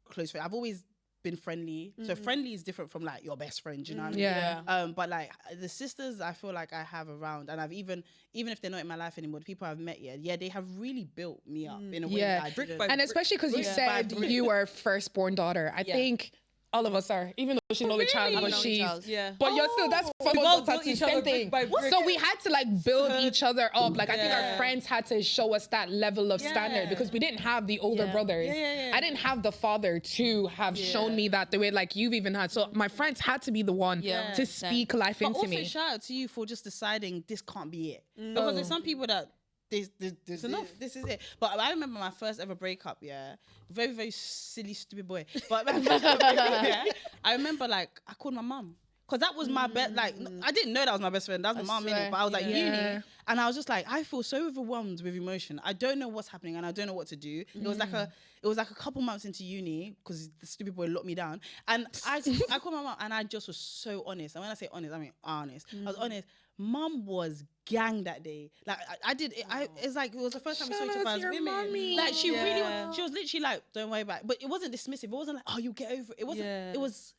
Speaker 4: close friends. I've always been friendly. So friendly is different from like your best friend, you know what I mean?
Speaker 2: Yeah.
Speaker 4: But like the sisters I feel like I have around, and I've even if they're not in my life anymore, the people I've met they have really built me up in a way
Speaker 2: Yeah.
Speaker 4: that I didn't.
Speaker 2: And especially because you said you were firstborn daughter. I think All of us are, even though she's an only child,
Speaker 3: I'm
Speaker 2: but
Speaker 3: an only
Speaker 2: she's.
Speaker 3: child.
Speaker 5: Yeah.
Speaker 2: But you're still, that's for
Speaker 5: We
Speaker 2: both
Speaker 5: all
Speaker 2: of us,
Speaker 5: built each
Speaker 2: same
Speaker 5: other
Speaker 2: thing.
Speaker 5: brick by brick.
Speaker 2: So we had to like build each other up. Like I think our
Speaker 5: Yeah.
Speaker 2: friends had to show us that level of standard because we didn't have the older
Speaker 3: Yeah.
Speaker 2: brothers.
Speaker 4: Yeah.
Speaker 2: I didn't have the father to have shown me that the way like you've even had. So my friends had to be the one
Speaker 3: Yeah.
Speaker 2: to
Speaker 3: 100%.
Speaker 2: speak life
Speaker 4: But
Speaker 2: into
Speaker 4: also
Speaker 2: me.
Speaker 4: shout out to you for just deciding this can't be it. Because there's some people that this
Speaker 5: enough.
Speaker 4: this is it. But I remember my first ever breakup, very, very silly, stupid boy. But I remember like I called my mum. Cause that was my best, like I didn't know that was my best friend. That was my mum,
Speaker 3: swear.
Speaker 4: innit? But I was like
Speaker 2: Yeah.
Speaker 4: uni, and I was just like, I feel so overwhelmed with emotion. I don't know what's happening, and I don't know what to do. It was like a couple months into uni, because the stupid boy locked me down, and I called my mum, and I just was so honest. And when I say honest, I mean honest. I was honest. Mum was gang that day. Like it's like it was the first time we saw each other as women. Like she really, she was literally like, don't worry about it. But it wasn't dismissive. It wasn't like, oh, you get over it. It wasn't.
Speaker 5: Yeah.
Speaker 4: It was.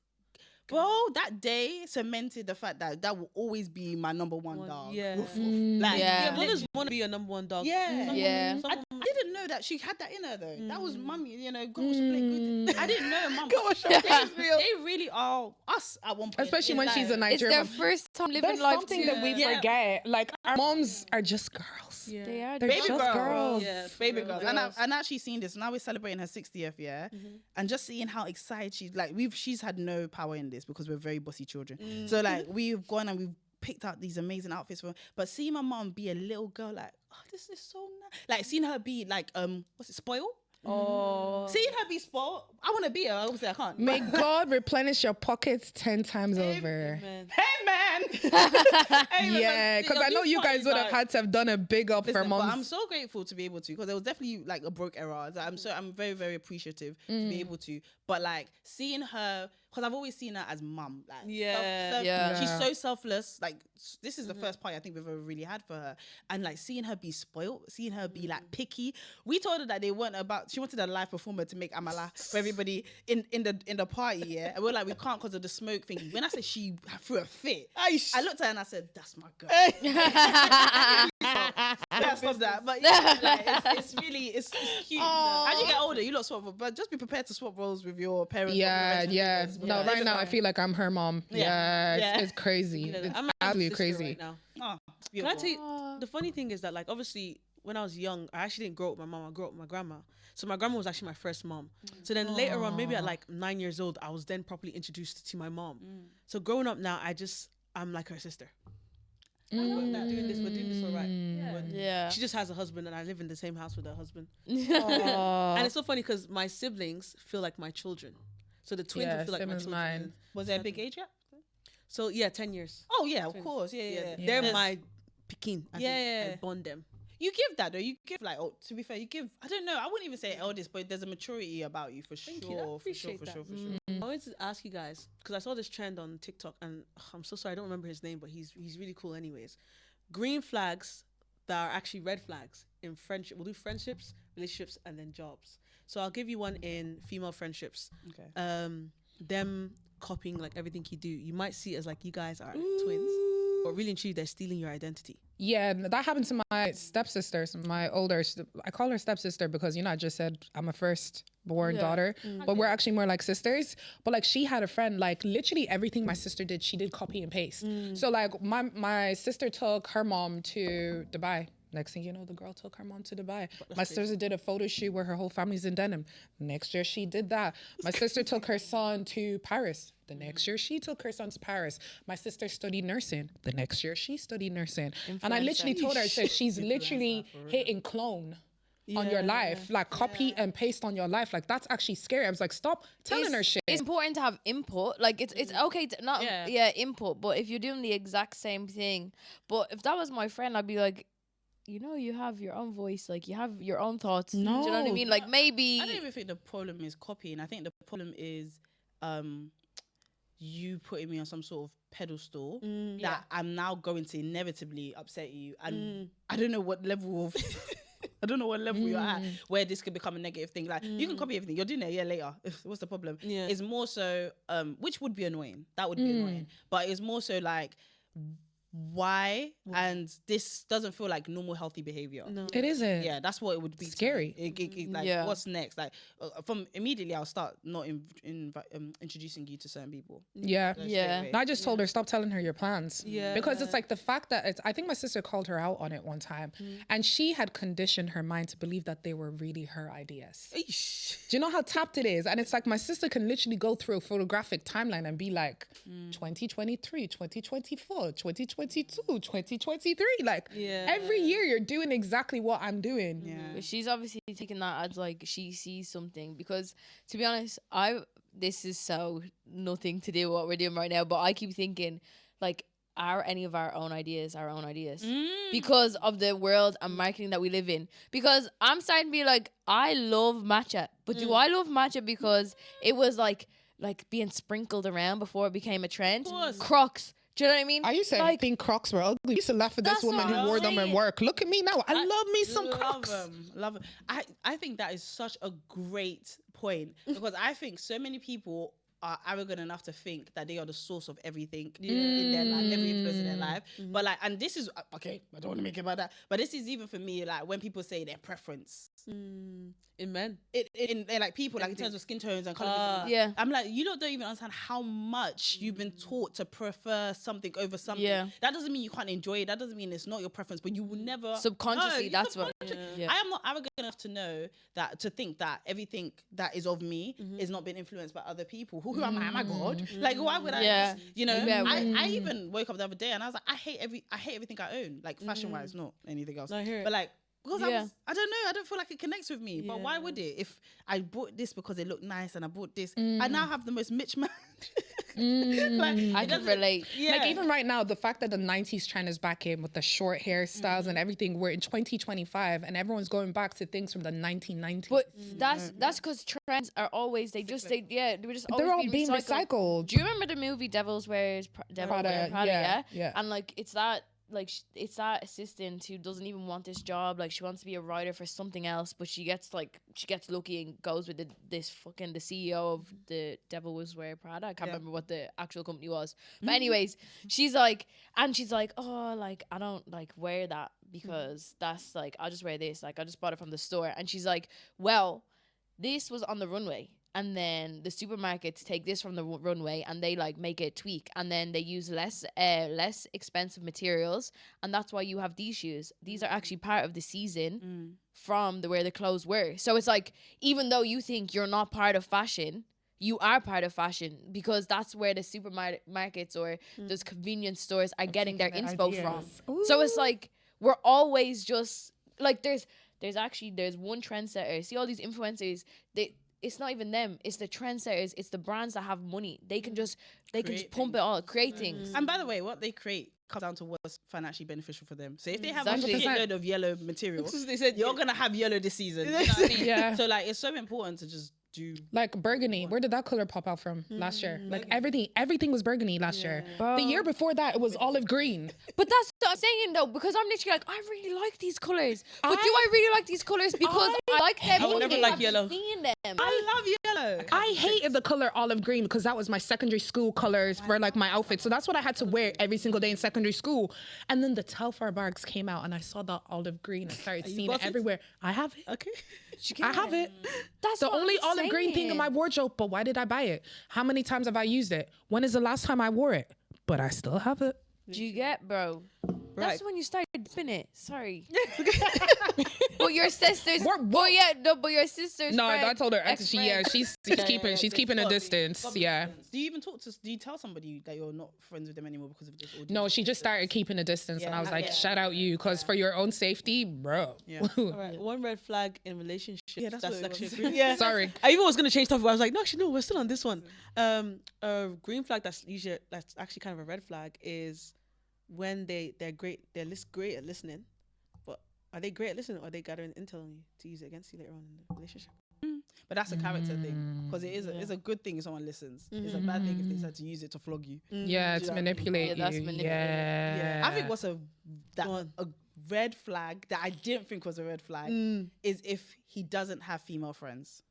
Speaker 4: Bro, that day cemented the fact that will always be my number one dog.
Speaker 5: Yeah.
Speaker 4: Like,
Speaker 3: Yeah.
Speaker 5: Mothers want to be your number one dog.
Speaker 4: Yeah.
Speaker 3: Yeah.
Speaker 4: I didn't know that she had that in her though. That was mummy, God was good. I didn't know mum. They really are us at one point.
Speaker 2: Especially
Speaker 4: in
Speaker 2: when she's a
Speaker 4: life.
Speaker 3: It's their
Speaker 2: Nigerian.
Speaker 3: first time living
Speaker 2: There's
Speaker 3: life
Speaker 2: something
Speaker 3: too.
Speaker 2: that we
Speaker 4: Yeah.
Speaker 2: forget. Like our moms are just girls.
Speaker 5: Yeah.
Speaker 3: They are.
Speaker 2: They're
Speaker 4: Baby
Speaker 2: just
Speaker 4: girls.
Speaker 2: girls.
Speaker 5: Yeah.
Speaker 4: Baby
Speaker 5: Forever
Speaker 4: girls.
Speaker 5: girls.
Speaker 4: And actually seen this. Now we're celebrating her 60th, and just seeing how excited she's had no power in this because we're very bossy children. So like we've gone and we've picked out these amazing outfits for her. But seeing my mom be a little girl, like, oh, this is so nice. Like seeing her be like, what's it, spoiled?
Speaker 3: Oh.
Speaker 4: Seeing her be spoiled, I want to be her. Obviously, I can't.
Speaker 2: May God replenish your pockets 10 times over.
Speaker 5: Man.
Speaker 4: Hey man.
Speaker 2: Yeah, because I know you guys would have had to have done a big up for
Speaker 4: Listen, but I'm
Speaker 2: moms.
Speaker 4: so grateful to be able to, because there was definitely like a broke era. I'm very, very appreciative to be able to. But like seeing her, because I've always seen her as mum. Like,
Speaker 5: Yeah.
Speaker 3: Yeah.
Speaker 4: she's so selfless. Like this is the first party I think we've ever really had for her, and like seeing her be spoiled, seeing her be like picky. We told her that they weren't about. She wanted a live performer to make amala for everybody in the party, and we're like, we can't because of the smoke thing. When I said she threw a fit, I looked at her and I said, that's my girl. Stop that. But yeah, like, it's really it's cute. As you get older, you lot swap, but just be prepared to swap roles with your parents.
Speaker 2: Yeah. No, right now I
Speaker 4: like
Speaker 2: feel like I'm her mom.
Speaker 4: Yeah.
Speaker 2: Yeah, it's crazy. It's
Speaker 5: I'm
Speaker 2: absolutely
Speaker 5: sister
Speaker 2: crazy.
Speaker 5: right now.
Speaker 4: oh, it's
Speaker 5: Can I
Speaker 4: beautiful.
Speaker 5: tell you, the funny thing is that, like, obviously, when I was young, I actually didn't grow up with my mom. I grew up with my grandma. So my grandma was actually my first mom. So then later on, maybe at like 9 years old, I was then properly introduced to my mom. So growing up now, I'm like her sister. We're doing this all right.
Speaker 3: Yeah.
Speaker 5: She just has a husband, and I live in the same house with her husband.
Speaker 2: Aw.
Speaker 5: And it's so funny because my siblings feel like my children. So the twins
Speaker 2: Yeah,
Speaker 5: will feel like
Speaker 2: same
Speaker 5: my
Speaker 2: as
Speaker 5: children.
Speaker 2: mine.
Speaker 4: Was there a big age gap?
Speaker 5: So yeah, 10 years.
Speaker 4: Oh yeah, of course. Yeah.
Speaker 5: They're
Speaker 2: Yeah.
Speaker 5: my Pekin.
Speaker 4: Yeah.
Speaker 5: I bond them.
Speaker 4: You give that though. You give like, to be fair, you give. I don't know. I wouldn't even say eldest, but there's a maturity about you for
Speaker 5: Thank
Speaker 4: sure.
Speaker 5: you. I
Speaker 4: For sure.
Speaker 5: appreciate
Speaker 4: For
Speaker 5: that.
Speaker 4: sure. For
Speaker 2: Mm.
Speaker 4: sure.
Speaker 5: I wanted to ask you guys because I saw this trend on TikTok, and I'm so sorry I don't remember his name, but he's really cool. Anyways, green flags that are actually red flags in friendship. We'll do friendships, relationships, and then jobs. So I'll give you one in female friendships.
Speaker 4: Okay.
Speaker 5: Them copying like everything you do. You might see it as like you guys are twins, but really and truly they're stealing your identity.
Speaker 2: Yeah, that happened to my stepsisters, my older. I call her stepsister because I just said I'm a first-born daughter, but we're actually more like sisters. But like she had a friend, like literally everything my sister did, she did copy and paste. So like my sister took her mom to Dubai. Next thing you know, the girl took her mom to Dubai. My sister did a photo shoot where her whole family's in denim. Next year, she did that. My sister took her son to Paris. The next year, she took her son to Paris. My sister studied nursing. The next year, she studied nursing. And I literally told her, I said, she's literally hitting clone on your life. Like, copy and paste on your life. Like, that's actually scary. I was like, stop telling her shit.
Speaker 3: It's important to have input. Like it's okay to not input, but if you're doing the exact same thing, but if that was my friend, I'd be like, you have your own voice, like you have your own thoughts.
Speaker 2: No.
Speaker 3: Do you know what I mean? Like maybe
Speaker 4: I don't even think the problem is copying. I think the problem is you putting me on some sort of pedestal that I'm now going to inevitably upset you, and I don't know what level of I don't know what level you're at where this could become a negative thing. Like you can copy everything, you're doing it a year later. What's the problem? It's more so which would be annoying. That would be annoying. But it's more so like why, and this doesn't feel like normal healthy behavior.
Speaker 5: No.
Speaker 2: It isn't.
Speaker 4: Yeah, that's what it would be. to
Speaker 2: Scary.
Speaker 4: me. Like,
Speaker 3: Yeah.
Speaker 4: what's next? Like, from immediately, I'll start not introducing you to certain people.
Speaker 2: Yeah.
Speaker 4: Straight
Speaker 3: Yeah.
Speaker 4: away.
Speaker 2: I just told her, stop telling her your plans.
Speaker 5: Yeah.
Speaker 2: Because it's like the fact that I think my sister called her out on it one time, and she had conditioned her mind to believe that they were really her ideas.
Speaker 4: Eesh.
Speaker 2: Do you know how tapped it is? And it's like my sister can literally go through a photographic timeline and be like 2023, 2024, 2022, 2023. Like
Speaker 5: Yeah.
Speaker 2: every year you're doing exactly what I'm doing.
Speaker 4: Yeah.
Speaker 3: But she's obviously taking that as like she sees something, because to be honest, this is so nothing to do with what we're doing right now, but I keep thinking, like, are any of our own ideas because of the world and marketing that we live in? Because I'm starting to be like, I love matcha, but do I love matcha because it was like being sprinkled around before it became a trend? Crocs. Do you know what I mean?
Speaker 2: I used to
Speaker 3: like,
Speaker 2: think Crocs were ugly. I used to laugh at this
Speaker 3: That's
Speaker 2: woman
Speaker 3: what
Speaker 2: who
Speaker 3: I'm
Speaker 2: wore them in
Speaker 3: saying.
Speaker 2: work. Look at me now. I love me some
Speaker 4: Love
Speaker 2: Crocs.
Speaker 4: them. I think that is such a great point, because I think so many people are arrogant enough to think that they are the source of everything in their life, every influence in their life. But like, and this is okay, I don't want to make it about that, but this is even for me, like, when people say their preference
Speaker 5: In men.
Speaker 4: in like people, like in terms of skin tones and color.
Speaker 3: yeah.
Speaker 4: I'm like, you don't even understand how much you've been taught to prefer something over something.
Speaker 3: Yeah.
Speaker 4: That doesn't mean you can't enjoy it. That doesn't mean it's not your preference, but you will never
Speaker 3: Subconsciously,
Speaker 4: No,
Speaker 3: that's what.
Speaker 4: subconsciously.
Speaker 3: Yeah.
Speaker 4: I am not arrogant enough to know that, to think that everything that is of me is not being influenced by other people. Who am I? Am I God? Like, why would I?
Speaker 3: Yeah.
Speaker 4: You know,
Speaker 3: Yeah.
Speaker 4: I even woke up the other day and I was like, I hate everything I own, like fashion wise, not anything else.
Speaker 5: I hear it.
Speaker 4: But like, because
Speaker 3: Yeah.
Speaker 4: I don't know, I don't feel like it connects with me. But why
Speaker 5: Yeah.
Speaker 4: would it? If I bought this because it looked nice and I bought this, I now have the most Mitch man. Like,
Speaker 3: I
Speaker 4: it
Speaker 3: can
Speaker 4: doesn't-
Speaker 3: relate.
Speaker 4: Yeah.
Speaker 2: Like even right now, the fact that the 90s trend is back in with the short hairstyles and everything, we're in 2025 and everyone's going back to things from the 1990s.
Speaker 3: But that's because trends are always they were just
Speaker 2: they're all
Speaker 3: always
Speaker 2: being recycled.
Speaker 3: Do you remember the movie Devil Wears Prada?
Speaker 2: yeah, yeah.
Speaker 3: And like it's that it's that assistant who doesn't even want this job. Like she wants to be a writer for something else, but she gets lucky and goes with the CEO of the Devil Wears Prada. I can't remember what the actual company was. But anyways, she's like, oh, like I don't like wear that because that's like I'll just wear this. Like I just bought it from the store. And she's like, well, this was on the runway. And then the supermarkets take this from the runway and they like make it tweak, and then they use less expensive materials, and that's why you have these shoes. These are actually part of the season from where the clothes were. So it's like, even though you think you're not part of fashion, you are part of fashion, because that's where the supermarkets or those convenience stores are getting their inspo from. So it's like we're always just like there's one trendsetter. See all these influencers, it's not even them. It's the trendsetters. It's the brands that have money. They can just pump it all, create things.
Speaker 4: And by the way, what they create comes down to what's financially beneficial for them. So if they have
Speaker 3: Exactly.
Speaker 4: a shitload of yellow material,
Speaker 5: They said
Speaker 4: you're gonna have yellow this season. You know what I mean?
Speaker 2: Yeah.
Speaker 4: So like, it's so important to just do.
Speaker 2: Like burgundy. Where did that color pop out from last year? Like everything was burgundy last year. The year before that, it was olive green.
Speaker 3: But that's what I'm saying though, because I'm literally like, I really like these colors. But do I really like these colors because I like them?
Speaker 5: I would never
Speaker 3: because
Speaker 5: like
Speaker 3: I've
Speaker 5: yellow.
Speaker 3: seen them.
Speaker 4: I love yellow.
Speaker 2: I hated the color olive green because that was my secondary school colors for like my outfit. So that's what I had to wear every single day in secondary school. And then the Telfar bags came out and I saw the olive green. I started seeing it
Speaker 4: bought it?
Speaker 2: everywhere. I have it.
Speaker 4: Okay.
Speaker 2: I have it.
Speaker 3: That's
Speaker 2: The
Speaker 3: what
Speaker 2: only
Speaker 3: I'm
Speaker 2: olive green thing in
Speaker 3: saying.
Speaker 2: my wardrobe. But why did I buy it? How many times have I used it? When is the last time I wore it? But I still have it.
Speaker 3: Do you get, bro? That's
Speaker 4: Right.
Speaker 3: when you start dipping it. Sorry. But your sisters.
Speaker 2: What-
Speaker 3: But your sisters.
Speaker 2: No,
Speaker 3: friend,
Speaker 2: I told her
Speaker 3: ex-friend.
Speaker 2: she's keeping a distance. Yeah.
Speaker 4: Do you even do you tell somebody that you're not friends with them anymore because of this audience?
Speaker 2: No, she just started keeping a distance, and I was like, "Shout out you, because for your own safety, bro."
Speaker 4: Yeah.
Speaker 5: All right, one red flag in relationships.
Speaker 4: Yeah, that's what it
Speaker 5: actually
Speaker 4: was.
Speaker 5: a green.
Speaker 4: Yeah.
Speaker 2: Sorry.
Speaker 5: I even was gonna change stuff, but I was like, no, actually, no, we're still on this one. A green flag that's actually kind of a red flag is when they're great at listening, but are they great at listening, or are they gathering intel on you to use it against you later on in the relationship?
Speaker 4: But that's a character thing, because it's a good thing if someone listens. It's a bad thing if they decide to use it to flog you.
Speaker 2: Yeah, to manipulate
Speaker 3: Yeah, that's
Speaker 2: you.
Speaker 3: manipulative.
Speaker 2: Yeah.
Speaker 4: I think what's a
Speaker 5: Go on.
Speaker 4: red flag that I didn't think was a red flag is if he doesn't have female friends.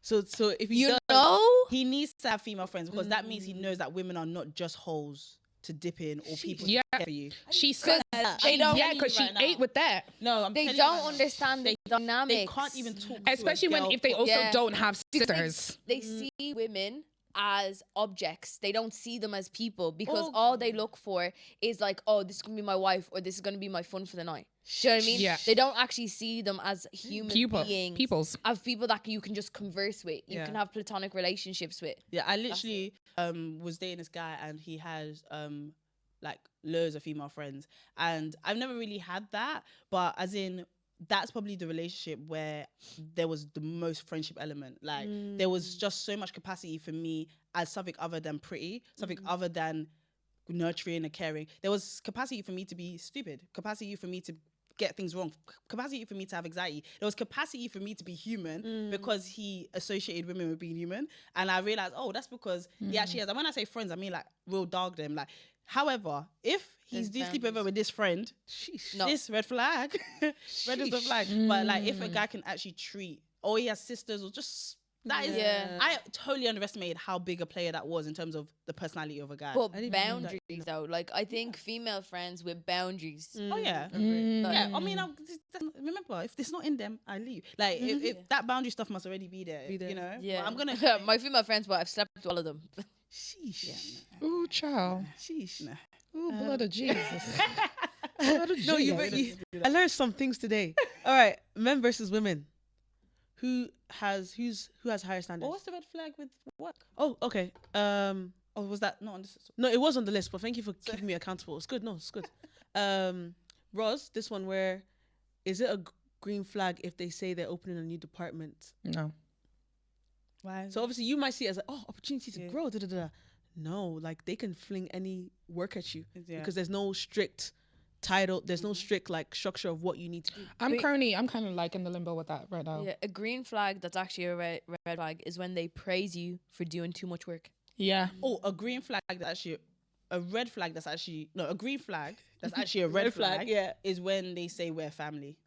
Speaker 5: So if
Speaker 3: You know?
Speaker 4: He needs to have female friends, because that means he knows that women are not just hoes. to dip in or people
Speaker 2: Yeah.
Speaker 4: to care for you.
Speaker 2: She said,
Speaker 3: They don't.
Speaker 2: yeah, because she
Speaker 4: right now.
Speaker 2: ate with that.
Speaker 4: No, I'm
Speaker 3: They
Speaker 4: telling you
Speaker 3: don't
Speaker 4: right now,
Speaker 3: understand the dynamics.
Speaker 4: They can't even talk to a
Speaker 2: Especially when
Speaker 4: girl
Speaker 2: if they
Speaker 4: for-
Speaker 2: also
Speaker 3: Yeah.
Speaker 2: don't have
Speaker 3: Because
Speaker 2: sisters.
Speaker 3: They see women as objects. They don't see them as people because
Speaker 4: Oh.
Speaker 3: all they look for is like, oh, this is gonna be my wife or this is gonna be my fun for the night. Do you know what I mean?
Speaker 2: Yeah.
Speaker 3: They don't actually see them as human beings.
Speaker 2: Peoples.
Speaker 3: As people that you can just converse with. You
Speaker 5: Yeah.
Speaker 3: can have platonic relationships with.
Speaker 4: Yeah, I literally was dating this guy and he has like loads of female friends, and I've never really had that, but as in that's probably the relationship where there was the most friendship element. Like there was just so much capacity for me as something other than pretty, something other than nurturing and caring. There was capacity for me to be stupid, capacity for me to get things wrong, capacity for me to have anxiety. There was capacity for me to be human because he associated women with being human. And I realized, oh, that's because he actually has. And when I say friends, I mean like real dog them. Like, however, if he's do sleep over with this friend,
Speaker 3: No.
Speaker 4: this red flag, red is the flag. But like, if a guy can actually treat, or he has sisters, or just that is.
Speaker 3: Yeah.
Speaker 4: I totally underestimated how big a player that was in terms of the personality of a guy.
Speaker 3: But
Speaker 5: didn't even know that,
Speaker 3: boundaries though. Like I think female friends with boundaries.
Speaker 4: Oh yeah,
Speaker 2: Mm.
Speaker 4: yeah. I mean, remember, if it's not in them, I leave. Like if that boundary stuff must already be there. You know.
Speaker 3: Yeah.
Speaker 4: But I'm gonna.
Speaker 3: My female friends, but I've slept with all of them.
Speaker 4: Sheesh.
Speaker 2: Ooh, child.
Speaker 4: Sheesh. Nah.
Speaker 2: Ooh, blood of Jesus. Blood of
Speaker 5: No,
Speaker 2: Jesus.
Speaker 5: I learned some things today. All right, men versus women. Who has higher standards?
Speaker 4: Well, what's the red flag with work?
Speaker 5: Oh, okay.
Speaker 4: Oh, was that not on this?
Speaker 5: No, it was on the list, but thank you for keeping me accountable. It's good. No, it's good. Roz, this one where is it a green flag if they say they're opening a new department?
Speaker 2: No.
Speaker 4: Why?
Speaker 5: So obviously you might see it as like, oh, opportunity to
Speaker 4: Yeah.
Speaker 5: grow. Da, da, da. No, like they can fling any work at you
Speaker 4: Yeah.
Speaker 5: because there's no strict title. There's no strict like structure of what you need to do.
Speaker 2: I'm kind of like in the limbo with that right now.
Speaker 3: Yeah, a green flag that's actually a red flag is when they praise you for doing too much work.
Speaker 2: Yeah.
Speaker 4: Oh, a green flag that's actually a red flag. That's actually no, a green flag that's actually a red flag.
Speaker 5: yeah.
Speaker 4: Is when they say we're family.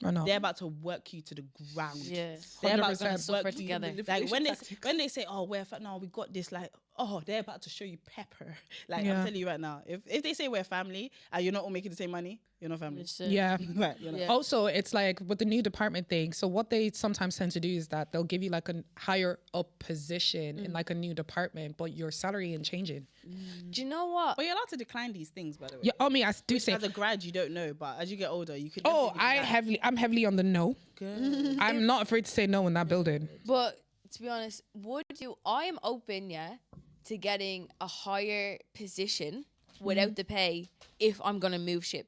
Speaker 2: I know.
Speaker 4: They're about to work you to the ground.
Speaker 3: Yeah.
Speaker 4: They're about
Speaker 2: 100%.
Speaker 4: to
Speaker 3: Suffer
Speaker 4: work you
Speaker 3: together.
Speaker 4: Like when they say, "Oh, no, we got this." Like, oh, they're about to show you pepper. Like
Speaker 2: Yeah.
Speaker 4: I'm telling you right now, if they say we're family and you're not all making the same money, you're not family.
Speaker 2: Yeah.
Speaker 4: Right. You're not.
Speaker 3: Yeah.
Speaker 2: Also, it's like with the new department thing. So what they sometimes tend to do is that they'll give you like a higher up position in like a new department, but your salary ain't changing.
Speaker 3: Do you know what?
Speaker 4: But you're allowed to decline these things, by the way.
Speaker 2: Yeah. I mean, I do say.
Speaker 4: As a grad, you don't know, but as you get older, you could.
Speaker 2: Oh,
Speaker 4: definitely
Speaker 2: I'm heavily on the no.
Speaker 4: decline.
Speaker 2: I'm not afraid to say no in that building.
Speaker 3: But to be honest, I am open, to getting a higher position without the pay if I'm gonna move ship.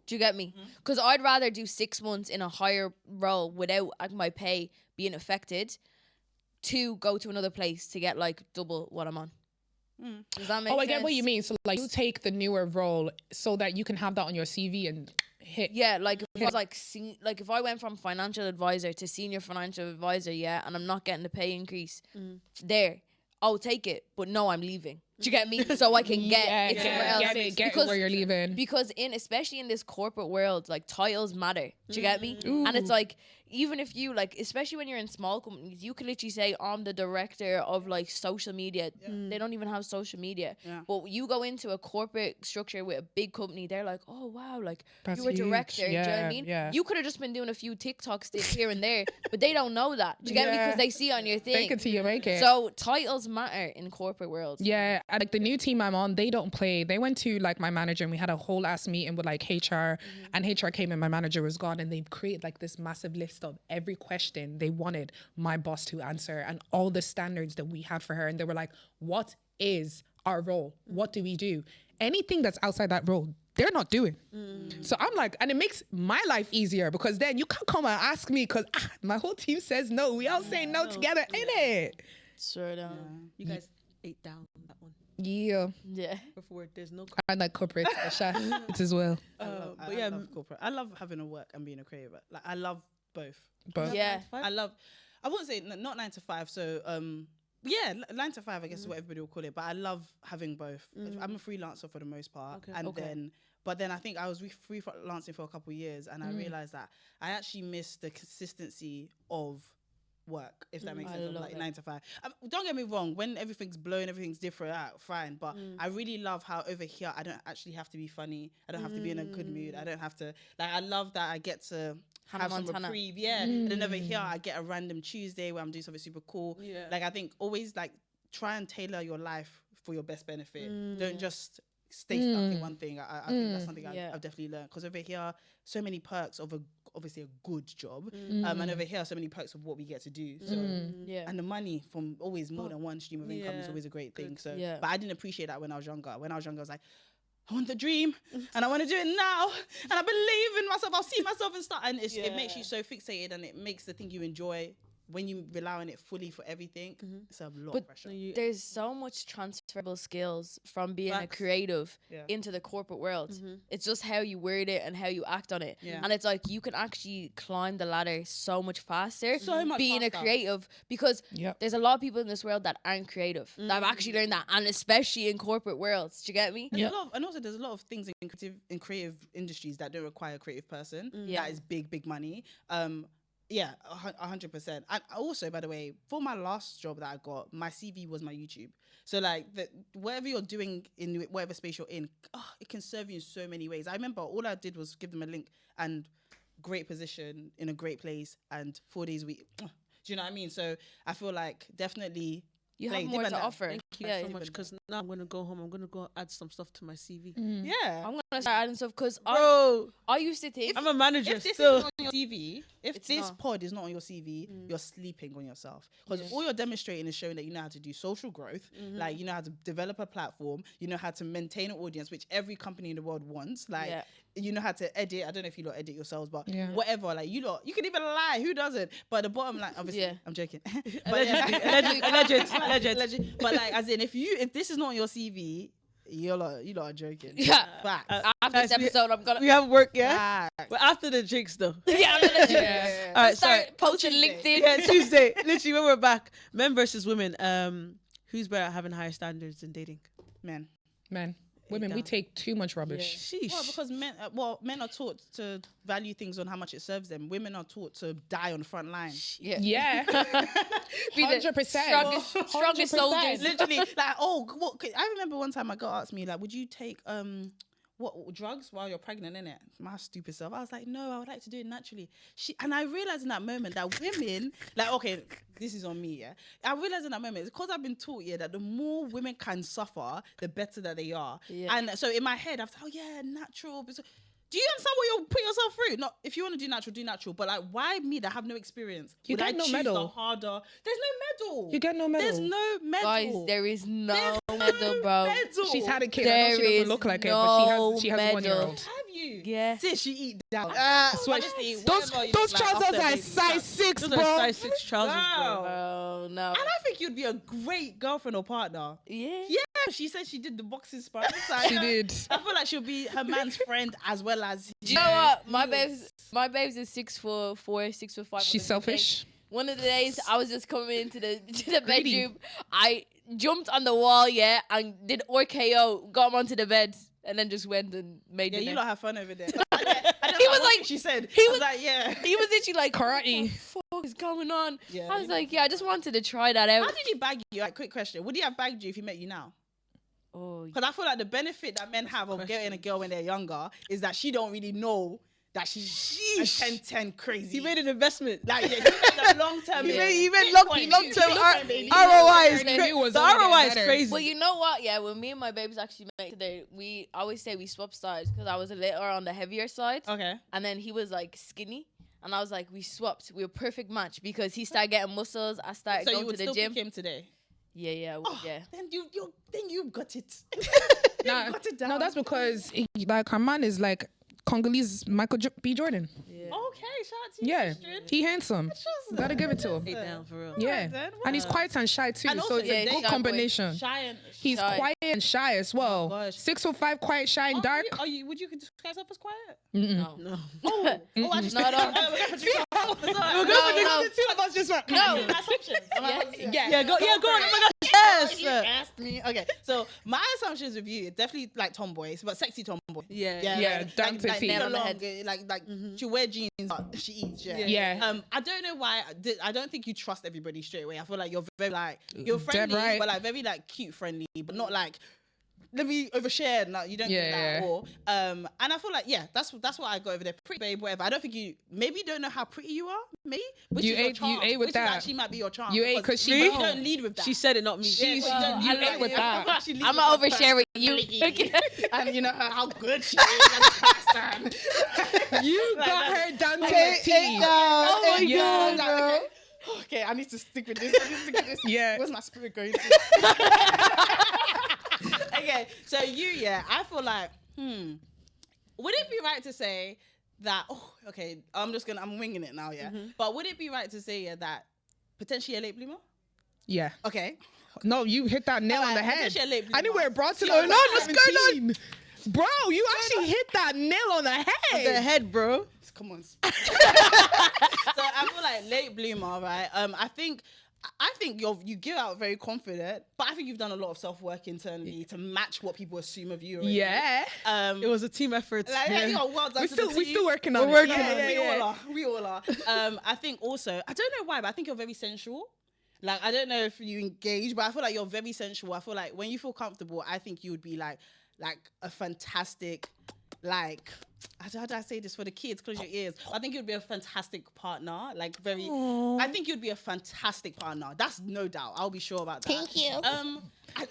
Speaker 3: Do you get me? Because I'd rather do 6 months in a higher role without my pay being affected to go to another place to get like double what I'm on. Does that make sense?
Speaker 2: I get what you mean. So like you take the newer role so that you can have that on your CV and hit.
Speaker 3: Yeah, like if I was like, if I went from financial advisor to senior financial advisor, and I'm not getting the pay increase, there, I'll take it. But no, I'm leaving. Do you get me? So I can get it somewhere else.
Speaker 2: Get it where you're leaving.
Speaker 3: Because especially in this corporate world, like titles matter. Do you get me? And it's like, even if you like, especially when you're in small companies, you can literally say, I'm the director of like social media. They don't even have social media.
Speaker 4: Yeah.
Speaker 3: But you go into a corporate structure with a big company, they're like, oh wow, like
Speaker 2: That's
Speaker 3: you were
Speaker 2: huge.
Speaker 3: director. Do you know what I
Speaker 2: Yeah,
Speaker 3: mean?
Speaker 2: yeah.
Speaker 3: You could have just been doing a few TikTok sticks here and there, but they don't know that. Do you get me?
Speaker 2: Yeah.
Speaker 3: Because they see on your thing.
Speaker 2: Fake it till you make it.
Speaker 3: So titles matter in corporate world.
Speaker 2: Yeah, and, like the new team I'm on, they don't play. They went to like my manager and we had a whole ass meeting with like HR, and HR came and my manager was gone, and they created like this massive list of every question they wanted my boss to answer and all the standards that we had for her, and they were like, what is our role? What do we do? Anything that's outside that role, they're not doing. So I'm like, and it makes my life easier because then you can't come and ask me because my whole team says no. We all say no together, innit?
Speaker 3: Sure down.
Speaker 5: You guys ate down that one.
Speaker 2: Yeah.
Speaker 3: Yeah.
Speaker 5: Before there's no.
Speaker 2: I like corporate it as well.
Speaker 5: But yeah,
Speaker 4: I love corporate. I love having a work and being a creator. Like I love both.
Speaker 2: But
Speaker 3: Yeah.
Speaker 4: I wouldn't say not 9 to 5. So 9 to 5, I guess is what everybody will call it. But I love having both. I'm a freelancer for the most part,
Speaker 5: Okay.
Speaker 4: and then I think I was freelancing for a couple of years, and I realized that I actually miss the consistency of work, if that makes
Speaker 3: I
Speaker 4: sense, of
Speaker 3: love
Speaker 4: like
Speaker 3: it.
Speaker 4: 9 to 5. Don't get me wrong, when everything's blown, everything's different, fine. But I really love how over here I don't actually have to be funny. I don't have to be in a good mood. I don't have to like. I love that I get to
Speaker 3: Hannah
Speaker 4: have some
Speaker 3: Montana.
Speaker 4: reprieve. Yeah, and then over here I get a random Tuesday where I'm doing something super cool.
Speaker 5: Yeah.
Speaker 4: Like I think always like try and tailor your life for your best benefit. Don't just stay stuck in one thing. I think that's something
Speaker 3: Yeah.
Speaker 4: I've definitely learned, because over here so many perks of obviously a good job, and over here so many perks of what we get to do. So
Speaker 3: Yeah.
Speaker 4: and the money from always more than one stream of income is
Speaker 5: Yeah.
Speaker 4: always a great thing. So
Speaker 3: Yeah.
Speaker 4: but I didn't appreciate that when I was younger. When I was younger I was like, I want the dream and I want to do it now and I believe in myself. I'll see myself and stuff, and it makes you so fixated, and it makes the thing you enjoy, when you rely on it fully for everything, it's a lot of pressure.
Speaker 3: There's so much transferable skills from being a
Speaker 5: Facts.
Speaker 3: creative
Speaker 4: Yeah.
Speaker 3: into the corporate world. It's just how you word it and how you act on it.
Speaker 4: Yeah.
Speaker 3: And it's like you can actually climb the ladder so much faster
Speaker 4: So much
Speaker 3: being a
Speaker 4: faster.
Speaker 3: creative, because
Speaker 2: Yep.
Speaker 3: there's a lot of people in this world that aren't creative. That have actually learned that, and especially in corporate worlds. Do you get me?
Speaker 4: And, and also there's a lot of things in creative industries that don't require a creative person.
Speaker 3: Yeah.
Speaker 4: That is big money. Yeah, 100%. And also, by the way, for my last job that I got, my CV was my YouTube. So like, whatever you're doing in whatever space you're in, it can serve you in so many ways. I remember all I did was give them a link and great position in a great place and 4 days a week. Do you know what I mean? So I feel like definitely
Speaker 3: You
Speaker 4: play,
Speaker 3: have more
Speaker 4: dip
Speaker 3: to
Speaker 4: and
Speaker 3: offer.
Speaker 5: Thank you
Speaker 3: Yeah.
Speaker 5: so much, because now I'm gonna go home. I'm gonna go add some stuff to my CV.
Speaker 4: Yeah.
Speaker 3: I'm gonna start adding stuff because
Speaker 5: Bro,
Speaker 3: I used to think
Speaker 5: I'm a manager
Speaker 4: If this
Speaker 5: still.
Speaker 4: is on your CV, if
Speaker 3: It's
Speaker 4: this
Speaker 3: not.
Speaker 4: pod is not on your CV, you're sleeping on yourself. Because all you're demonstrating is showing that you know how to do social growth, like you know how to develop a platform, you know how to maintain an audience, which every company in the world wants. Like
Speaker 3: Yeah.
Speaker 4: you know how to edit. I don't know if you lot edit yourselves, but
Speaker 2: Yeah.
Speaker 4: whatever. Like you can even lie. Who doesn't? But the bottom line, obviously,
Speaker 3: Yeah.
Speaker 4: I'm joking. But alleged. But like, as in, if this is not on your CV, you lot are joking.
Speaker 3: Yeah.
Speaker 4: Facts.
Speaker 3: after
Speaker 5: Guys,
Speaker 3: this episode, I'm gonna
Speaker 5: We have work, yeah?
Speaker 4: Facts.
Speaker 5: But after the drinks, though.
Speaker 3: yeah, I'm gonna
Speaker 2: Yeah.
Speaker 5: All right,
Speaker 3: start
Speaker 5: sorry.
Speaker 3: posting
Speaker 4: Tuesday.
Speaker 3: LinkedIn.
Speaker 5: Yeah, Tuesday. Literally, when we're back. Men versus women. Who's better at having higher standards in dating?
Speaker 4: Man.
Speaker 2: Man, women, we
Speaker 5: down.
Speaker 2: take too much rubbish.
Speaker 5: Sheesh.
Speaker 4: Well, because men are taught to value things on how much it serves them. Women are taught to die on the front line.
Speaker 3: Yeah.
Speaker 2: Yeah.
Speaker 3: Be the
Speaker 2: 100%.
Speaker 3: strongest soldiers.
Speaker 4: Literally, like, I remember one time my girl asked me, like, would you take what drugs while you're pregnant, innit? My stupid self. I was like, no, I would like to do it naturally. And I realized in that moment that women, like, okay, this is on me, yeah. I realized in that moment, it's because I've been taught, yeah, that the more women can suffer, the better that they are.
Speaker 3: Yeah.
Speaker 4: And so in my head, I was like, oh yeah, natural. Do you understand what you're putting yourself through? Not if you want to do natural, do natural. But like, why me that have no experience?
Speaker 2: You
Speaker 4: Would I
Speaker 2: get no
Speaker 4: choose
Speaker 2: medal.
Speaker 4: the harder? There's no medal.
Speaker 2: You get no medal.
Speaker 4: There's no medal.
Speaker 3: Guys, there is no
Speaker 4: There's
Speaker 3: medal, bro.
Speaker 4: medal.
Speaker 2: She's had a kid. I know
Speaker 3: There
Speaker 2: she doesn't
Speaker 3: is
Speaker 2: look like it, but
Speaker 3: no
Speaker 2: she has a
Speaker 3: medal.
Speaker 2: 1-year-old.
Speaker 4: Have you?
Speaker 3: Yeah.
Speaker 4: Sis, she eat down.
Speaker 2: swear-
Speaker 4: Honestly,
Speaker 2: Those
Speaker 4: whatever you
Speaker 2: those
Speaker 4: look like
Speaker 2: trousers
Speaker 4: after
Speaker 2: are
Speaker 4: baby,
Speaker 2: size 6,
Speaker 5: Those
Speaker 2: bro.
Speaker 5: are size 6 trousers, bro.
Speaker 3: Bro, no.
Speaker 4: And I think you'd be a great girlfriend or partner.
Speaker 3: Yeah.
Speaker 4: Yeah, she said she did the boxing sparring.
Speaker 2: She did.
Speaker 4: I feel like she'll be her man's friend as well as.
Speaker 3: Do you know what? My babes is 6'4", 6'5".
Speaker 2: She's selfish.
Speaker 3: One of the days I was just coming into the bedroom, I jumped on the wall, yeah, and did RKO, got him onto the bed, and then just went and made
Speaker 4: Yeah,
Speaker 3: dinner.
Speaker 4: you lot have fun over there.
Speaker 3: He was like-
Speaker 4: she said.
Speaker 3: he
Speaker 4: I
Speaker 3: was-
Speaker 4: like, yeah.
Speaker 3: He was literally like,
Speaker 2: Karate.
Speaker 3: What the fuck is going on?
Speaker 4: Yeah,
Speaker 3: I was
Speaker 4: you-
Speaker 3: like, yeah, I just wanted to try that out.
Speaker 4: How did he bag you? Like, quick question. Would he have bagged you if he met you now?
Speaker 3: Oh,
Speaker 4: Because I feel like the benefit that men have of getting a girl when they're younger is that she don't really know that she's a 10-10 crazy.
Speaker 5: He made an investment.
Speaker 4: like, yeah, the long term.
Speaker 5: He
Speaker 4: Yeah.
Speaker 5: made long-term ROI is
Speaker 2: And he was
Speaker 5: the
Speaker 2: only
Speaker 5: ROI
Speaker 2: getting
Speaker 5: is
Speaker 2: better.
Speaker 5: crazy.
Speaker 3: Well, you know what? Yeah, when me and my babes actually met today, we always say we swap sides because I was a little on the heavier side,
Speaker 4: Okay.
Speaker 3: and then he was like skinny, and I was like, we swapped. We were a perfect match because he started getting muscles. I started
Speaker 4: So you
Speaker 3: going
Speaker 4: would
Speaker 3: to the
Speaker 4: still
Speaker 3: gym.
Speaker 4: pick him today?
Speaker 3: Yeah.
Speaker 4: Then you got it.
Speaker 2: Nah,
Speaker 4: got it down.
Speaker 2: no, that's because like her man is like Congolese Michael B. Jordan.
Speaker 4: Okay, shout out to you.
Speaker 2: Yeah,
Speaker 4: sister.
Speaker 2: he handsome. Gotta give it to him.
Speaker 5: Lay down for real.
Speaker 2: Yeah,
Speaker 4: then,
Speaker 2: and he's quiet and shy too,
Speaker 4: And
Speaker 2: so
Speaker 4: also
Speaker 2: it's
Speaker 3: yeah,
Speaker 2: a
Speaker 3: shy
Speaker 2: good
Speaker 3: boy.
Speaker 2: combination.
Speaker 4: Shy and
Speaker 2: He's
Speaker 3: Shy.
Speaker 2: quiet and shy as well.
Speaker 4: gosh.
Speaker 2: 6'5", quiet, shy, and dark.
Speaker 4: Would you describe yourself as quiet?
Speaker 3: No.
Speaker 5: No.
Speaker 4: Oh, I just
Speaker 3: Not at all.
Speaker 2: We're
Speaker 3: No, no.
Speaker 2: the two of us just went.
Speaker 3: No.
Speaker 4: Assumptions.
Speaker 3: Yeah.
Speaker 2: Yeah.
Speaker 5: Yeah, go on. Oh my God.
Speaker 4: If you asked me. Okay, so my assumptions with you, definitely like tomboys, but sexy tomboy.
Speaker 2: Yeah, damn
Speaker 4: like
Speaker 2: petite.
Speaker 3: Nail on the
Speaker 4: long,
Speaker 3: head.
Speaker 4: like she wear jeans, but she eats.
Speaker 2: Yeah.
Speaker 4: I don't know why. I don't think you trust everybody straight away. I feel like you're very like you're friendly,
Speaker 2: right.
Speaker 4: but like very like cute friendly, but not like. Let me overshare. No, you don't get that.
Speaker 2: Yeah.
Speaker 4: Or and I feel like that's what I got over there. Pretty babe, whatever. I don't think you don't know how pretty you are. Maybe which
Speaker 2: You
Speaker 4: is your
Speaker 2: ate-
Speaker 4: charm,
Speaker 2: you ate with
Speaker 4: which
Speaker 2: that.
Speaker 4: actually might be your charm.
Speaker 2: You ate 'cause she
Speaker 4: you
Speaker 2: don't.
Speaker 4: don't lead with that.
Speaker 5: She said it, not me.
Speaker 2: She-
Speaker 4: Yeah,
Speaker 2: you ate with that.
Speaker 3: I'm gonna overshare with you.
Speaker 4: And you know how good she is as a person.
Speaker 2: You
Speaker 4: Like
Speaker 2: got
Speaker 4: that.
Speaker 2: her down to
Speaker 4: Okay,
Speaker 2: a T.
Speaker 4: oh my
Speaker 2: Yeah.
Speaker 4: god, okay, I need to stick with this.
Speaker 2: Yeah.
Speaker 4: Where's my spirit going to? Okay, so I feel like, would it be right to say that, I'm winging it now, but would it be right to say that potentially a late bloomer?
Speaker 2: Yeah.
Speaker 4: Okay.
Speaker 2: No, you hit that nail on the
Speaker 4: Alright,
Speaker 2: head.
Speaker 4: potentially a late
Speaker 2: I knew
Speaker 4: bloomer.
Speaker 2: where it brought to
Speaker 4: She
Speaker 2: the
Speaker 4: was like
Speaker 2: what's going on? Bro, you actually hit that nail on the head.
Speaker 5: The head, bro.
Speaker 4: Come on. So I feel like late bloomer, right? I think you give out very confident, but I think you've done a lot of self-work internally to match what people assume of you already.
Speaker 2: Yeah.
Speaker 5: It was a team effort.
Speaker 4: Like,
Speaker 2: Yeah.
Speaker 4: you know, well done
Speaker 2: We
Speaker 4: to the
Speaker 2: still
Speaker 4: team.
Speaker 2: working on
Speaker 5: We're
Speaker 2: it.
Speaker 5: working on
Speaker 2: Yeah,
Speaker 4: We all are. I think also, I don't know why, but I think you're very sensual. Like, I don't know if you engage, but I feel like you're very sensual. I feel like when you feel comfortable, I think you would be like a fantastic, like, how do I say this for the kids? Close your ears. I think you'd be a fantastic partner. Like, I think you'd be a fantastic partner. That's no doubt. I'll be sure about that.
Speaker 3: Thank you.
Speaker 4: I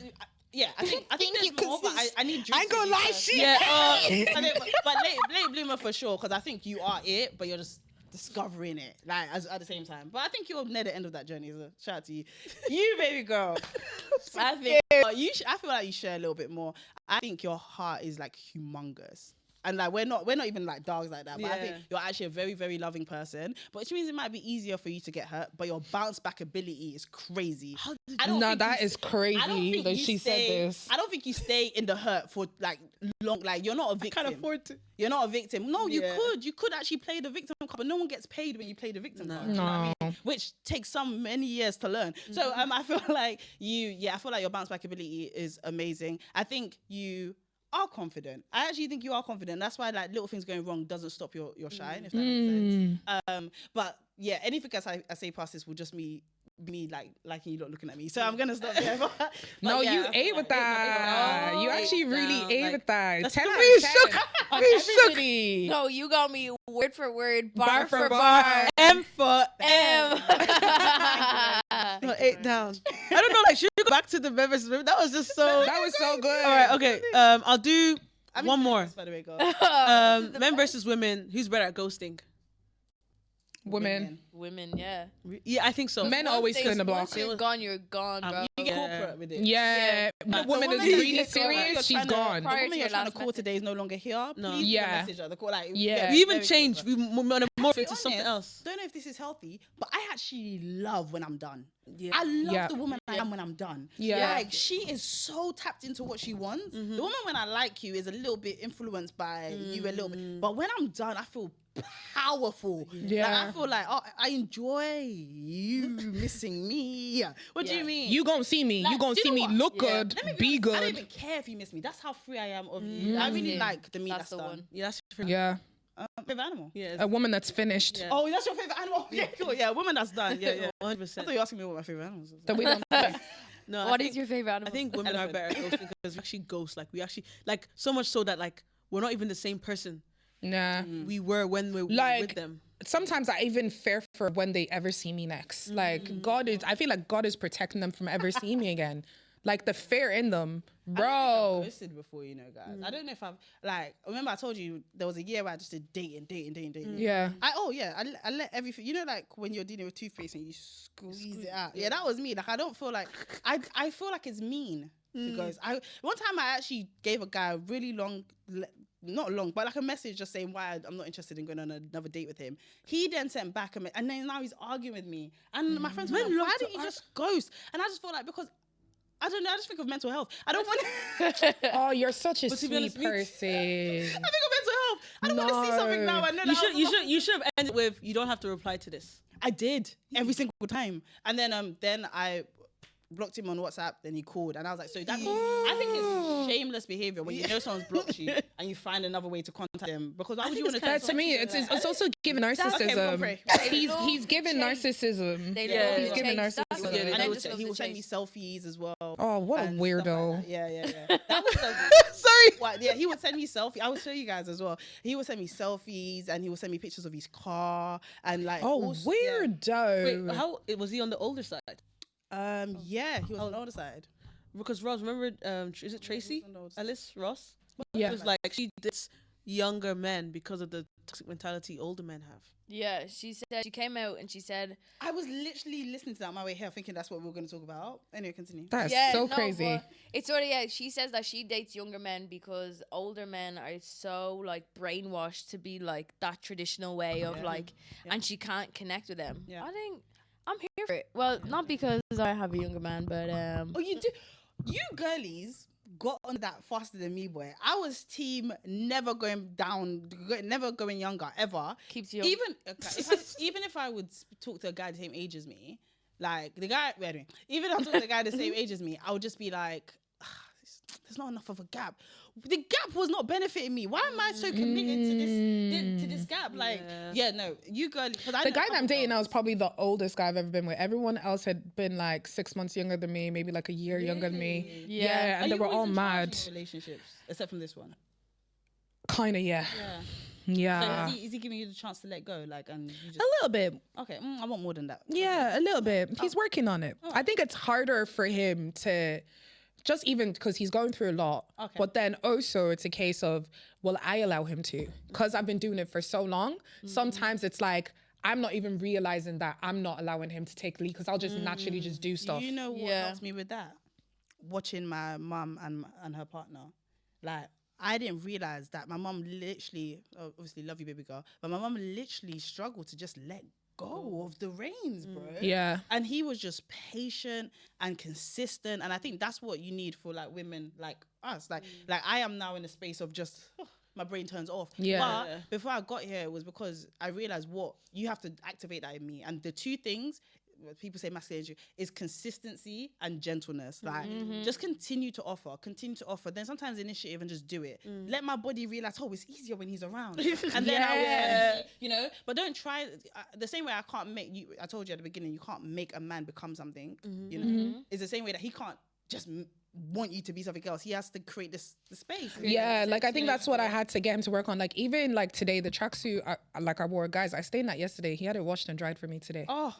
Speaker 4: think there's more, but I need drinks.
Speaker 2: I ain't gonna lie,
Speaker 4: first.
Speaker 2: shit.
Speaker 4: Yeah, but late bloomer for sure, because I think you are it, but you're just discovering it, like at the same time. But I think you're near the end of that journey. So shout out to you, baby girl. I think I feel like you share a little bit more. I think your heart is like humongous. And like we're not even like dogs like that, but I think you're actually a very, very loving person. But which means it might be easier for you to get hurt, but your bounce back ability is crazy.
Speaker 2: That is crazy
Speaker 4: I don't think
Speaker 2: that
Speaker 4: you
Speaker 2: she said this.
Speaker 4: I don't think you stay in the hurt for like long. Like you're not a victim.
Speaker 5: Can't afford to.
Speaker 4: You're not a victim. No, you
Speaker 5: Yeah.
Speaker 4: could. You could actually play the victim card, but no one gets paid when you play the victim card. You know what I mean? Which takes many years to learn. So I feel like I feel like your bounce back ability is amazing. I think you are confident. I actually think you are confident. That's why like little things going wrong doesn't stop your shine, if that makes sense. But yeah, anything else I say past this will just me like liking you not looking at me. So I'm gonna stop there. But
Speaker 2: No,
Speaker 4: yeah,
Speaker 2: you
Speaker 4: I feel
Speaker 2: ate with that.
Speaker 4: Oh,
Speaker 2: You actually really ate
Speaker 5: Like,
Speaker 2: with that.
Speaker 5: that's
Speaker 2: 10
Speaker 5: the
Speaker 2: out
Speaker 5: way
Speaker 2: of 10 on everybody.
Speaker 3: No, you got me word for word, bar
Speaker 2: for
Speaker 3: for
Speaker 2: bar.
Speaker 3: bar.
Speaker 5: M for
Speaker 3: M.
Speaker 5: no, 8 down. I don't know, like, should we go back to the men versus women? That was just so.
Speaker 2: That was so good.
Speaker 5: All right, okay. I'll do one more.
Speaker 4: By the way, go.
Speaker 5: Men versus women. Who's better at ghosting?
Speaker 2: Women.
Speaker 3: Women, yeah.
Speaker 5: Yeah, I think so.
Speaker 2: Men always
Speaker 3: Once
Speaker 2: fill in the block.
Speaker 3: Once you're gone, you're gone, bro.
Speaker 4: You get
Speaker 5: Yeah.
Speaker 4: corporate with it.
Speaker 2: Yeah. The woman is
Speaker 4: woman that
Speaker 2: really
Speaker 4: you call,
Speaker 2: serious,
Speaker 4: you're
Speaker 2: she's
Speaker 4: trying to-
Speaker 2: gone.
Speaker 4: The
Speaker 3: Prior
Speaker 4: woman
Speaker 3: to
Speaker 4: you're
Speaker 3: your
Speaker 4: trying to
Speaker 3: last
Speaker 4: call
Speaker 3: message.
Speaker 4: today is no longer here.
Speaker 5: No.
Speaker 4: Please
Speaker 2: Yeah.
Speaker 4: message her. The call, like,
Speaker 2: Yeah.
Speaker 5: We even
Speaker 4: very
Speaker 5: changed.
Speaker 4: corporate.
Speaker 5: We morphed
Speaker 4: To be
Speaker 5: into something
Speaker 4: honest,
Speaker 5: else.
Speaker 4: Don't know if this is healthy, but I actually love when I'm done.
Speaker 5: Yeah.
Speaker 4: I love
Speaker 2: Yeah.
Speaker 4: the woman I am when I'm done.
Speaker 2: Yeah.
Speaker 4: Like she is so tapped into what she wants. The woman when I like you is a little bit influenced by you a little bit. But when I'm done, I feel powerful.
Speaker 2: Yeah.
Speaker 4: Like, I feel like I enjoy you missing me. What do you mean?
Speaker 2: You gonna see me. You
Speaker 4: Like,
Speaker 2: gonna
Speaker 4: do you
Speaker 2: see
Speaker 4: know
Speaker 2: me
Speaker 4: what?
Speaker 2: look
Speaker 3: Yeah.
Speaker 2: good,
Speaker 4: Let me
Speaker 2: be
Speaker 4: honest, I don't
Speaker 2: good.
Speaker 4: even care if you miss me. That's how free I am of you. I really like the me
Speaker 3: That's
Speaker 4: that's
Speaker 3: the
Speaker 4: done.
Speaker 3: one.
Speaker 5: Yeah, that's
Speaker 2: Yeah.
Speaker 4: Favorite animal.
Speaker 5: yeah.
Speaker 2: A woman that's finished.
Speaker 5: Yeah.
Speaker 4: Oh, that's your favorite animal? Yeah, cool. Yeah, woman that's done. Yeah, yeah.
Speaker 5: 100%.
Speaker 4: I thought you were asking me what my favorite animals is.
Speaker 2: That we don't
Speaker 5: No,
Speaker 3: What is your favorite animal?
Speaker 5: I think women are better at ghosting because we actually ghost. Like we actually like so much so that like we're not even the same person
Speaker 2: Nah.
Speaker 5: we were when we were
Speaker 2: Like,
Speaker 5: with them.
Speaker 2: Sometimes I even fear for when they ever see me next. Like I feel like God is protecting them from ever seeing me again. Like the fear in them,
Speaker 4: I've
Speaker 2: bro.
Speaker 4: ghosted before, you know, guys. I don't know if I've remember I told you there was a year where I just did dating.
Speaker 2: Yeah.
Speaker 4: I let everything, you know, like when you're dealing with toothpaste and you squeeze it out. Yeah, that was me. Like I don't feel like I feel like it's mean to ghost. One time I actually gave a guy a really long, not long, but like a message just saying why I'm not interested in going on another date with him. He then sent back and then now he's arguing with me. And my friends were like, why didn't you just ghost? And I just feel like because I don't know. I just think of mental health. I don't want.
Speaker 2: Oh, you're such a
Speaker 5: to be
Speaker 2: sweet
Speaker 5: honest, me-
Speaker 2: person.
Speaker 4: I think of mental health. I don't want to see something now. I know
Speaker 5: You should have ended with you don't have to reply to this.
Speaker 4: I did every single time, and then I blocked him on WhatsApp, then he called, and I was like, so that I think it's shameless behavior when you know someone's blocked you and you find another way to contact them, because why would you want to?
Speaker 2: That to me, it's also given narcissism. He's given narcissism. He's given narcissism.
Speaker 4: And he will send me selfies as well.
Speaker 2: Oh, what a
Speaker 4: and
Speaker 2: weirdo!
Speaker 4: stuff like that. Yeah. That was
Speaker 2: Sorry.
Speaker 4: What, yeah, he would send me selfies. I will show you guys as well. He would send me selfies, and he would send me pictures of his car, and like.
Speaker 2: Oh, weirdo!
Speaker 5: Wait, how was he on the older side?
Speaker 4: Yeah, he was on the older side.
Speaker 5: Because Ross, remember, is it Tracy? Alice Ross?
Speaker 2: Yeah.
Speaker 5: It was like she dates younger men because of the toxic mentality older men have.
Speaker 3: Yeah, she said, she came out and she said,
Speaker 4: I was literally listening to that on my way here, thinking that's what we were going to talk about. Anyway, continue.
Speaker 2: That's
Speaker 3: yeah,
Speaker 2: so
Speaker 3: no,
Speaker 2: crazy.
Speaker 3: but it's sort of, yeah, she says that she dates younger men because older men are so like brainwashed to be like that traditional way of like, and she can't connect with them.
Speaker 4: Yeah.
Speaker 3: I think I'm here for it. Well, not because I have a younger man, but
Speaker 4: Oh, you do? You girlies got on that faster than me, boy. I was team never going down, never going younger ever.
Speaker 3: keeps you
Speaker 4: Even if I would talk to a guy the same age as me, like the guy, anyway, even if I talk to the guy the same age as me, I would just be like, there's not enough of a gap. The gap was not benefiting me. Why am I so committed to this gap? Like, no, you girl.
Speaker 2: The guy that I'm dating now is probably the oldest guy I've ever been with. Everyone else had been like 6 months younger than me, maybe like a year younger than me. Yeah, and they were all mad.
Speaker 4: Relationships, except from this one.
Speaker 2: Kinda, yeah. Yeah.
Speaker 4: So is he giving you the chance to let go? Like, and you just,
Speaker 2: A little bit.
Speaker 4: okay, I want more than that.
Speaker 2: Yeah, a little bit. He's working on it. I think it's harder for him to just even because he's going through a lot.
Speaker 4: Okay.
Speaker 2: But then also it's a case of, will I allow him to? Because I've been doing it for so long. Sometimes it's like, I'm not even realizing that I'm not allowing him to take the lead because I'll just naturally just do stuff.
Speaker 4: You know what helps me with that? Watching my mum and her partner. Like, I didn't realize that my mum literally, obviously love you, baby girl, but my mum literally struggled to just let go of the reins, bro.
Speaker 2: Yeah.
Speaker 4: And he was just patient and consistent. And I think that's what you need for like women like us. Like I am now in a space of just, my brain turns off.
Speaker 2: Yeah.
Speaker 4: But before I got here, it was because I realized what you have to activate that in me. And the two things, people say masculine energy, is consistency and gentleness. Like, just continue to offer. Then sometimes initiative and just do it. Let my body realize, oh, it's easier when he's around. And then I will, you know, but don't try, the same way I can't make you, I told you at the beginning, you can't make a man become something, you know, it's the same way that he can't just want you to be something else. He has to create the space.
Speaker 2: Yeah, like I think that's what I had to get him to work on. Like even like today, the tracksuit I wore, guys, I stayed in that yesterday. He had it washed and dried for me today.
Speaker 4: Oh.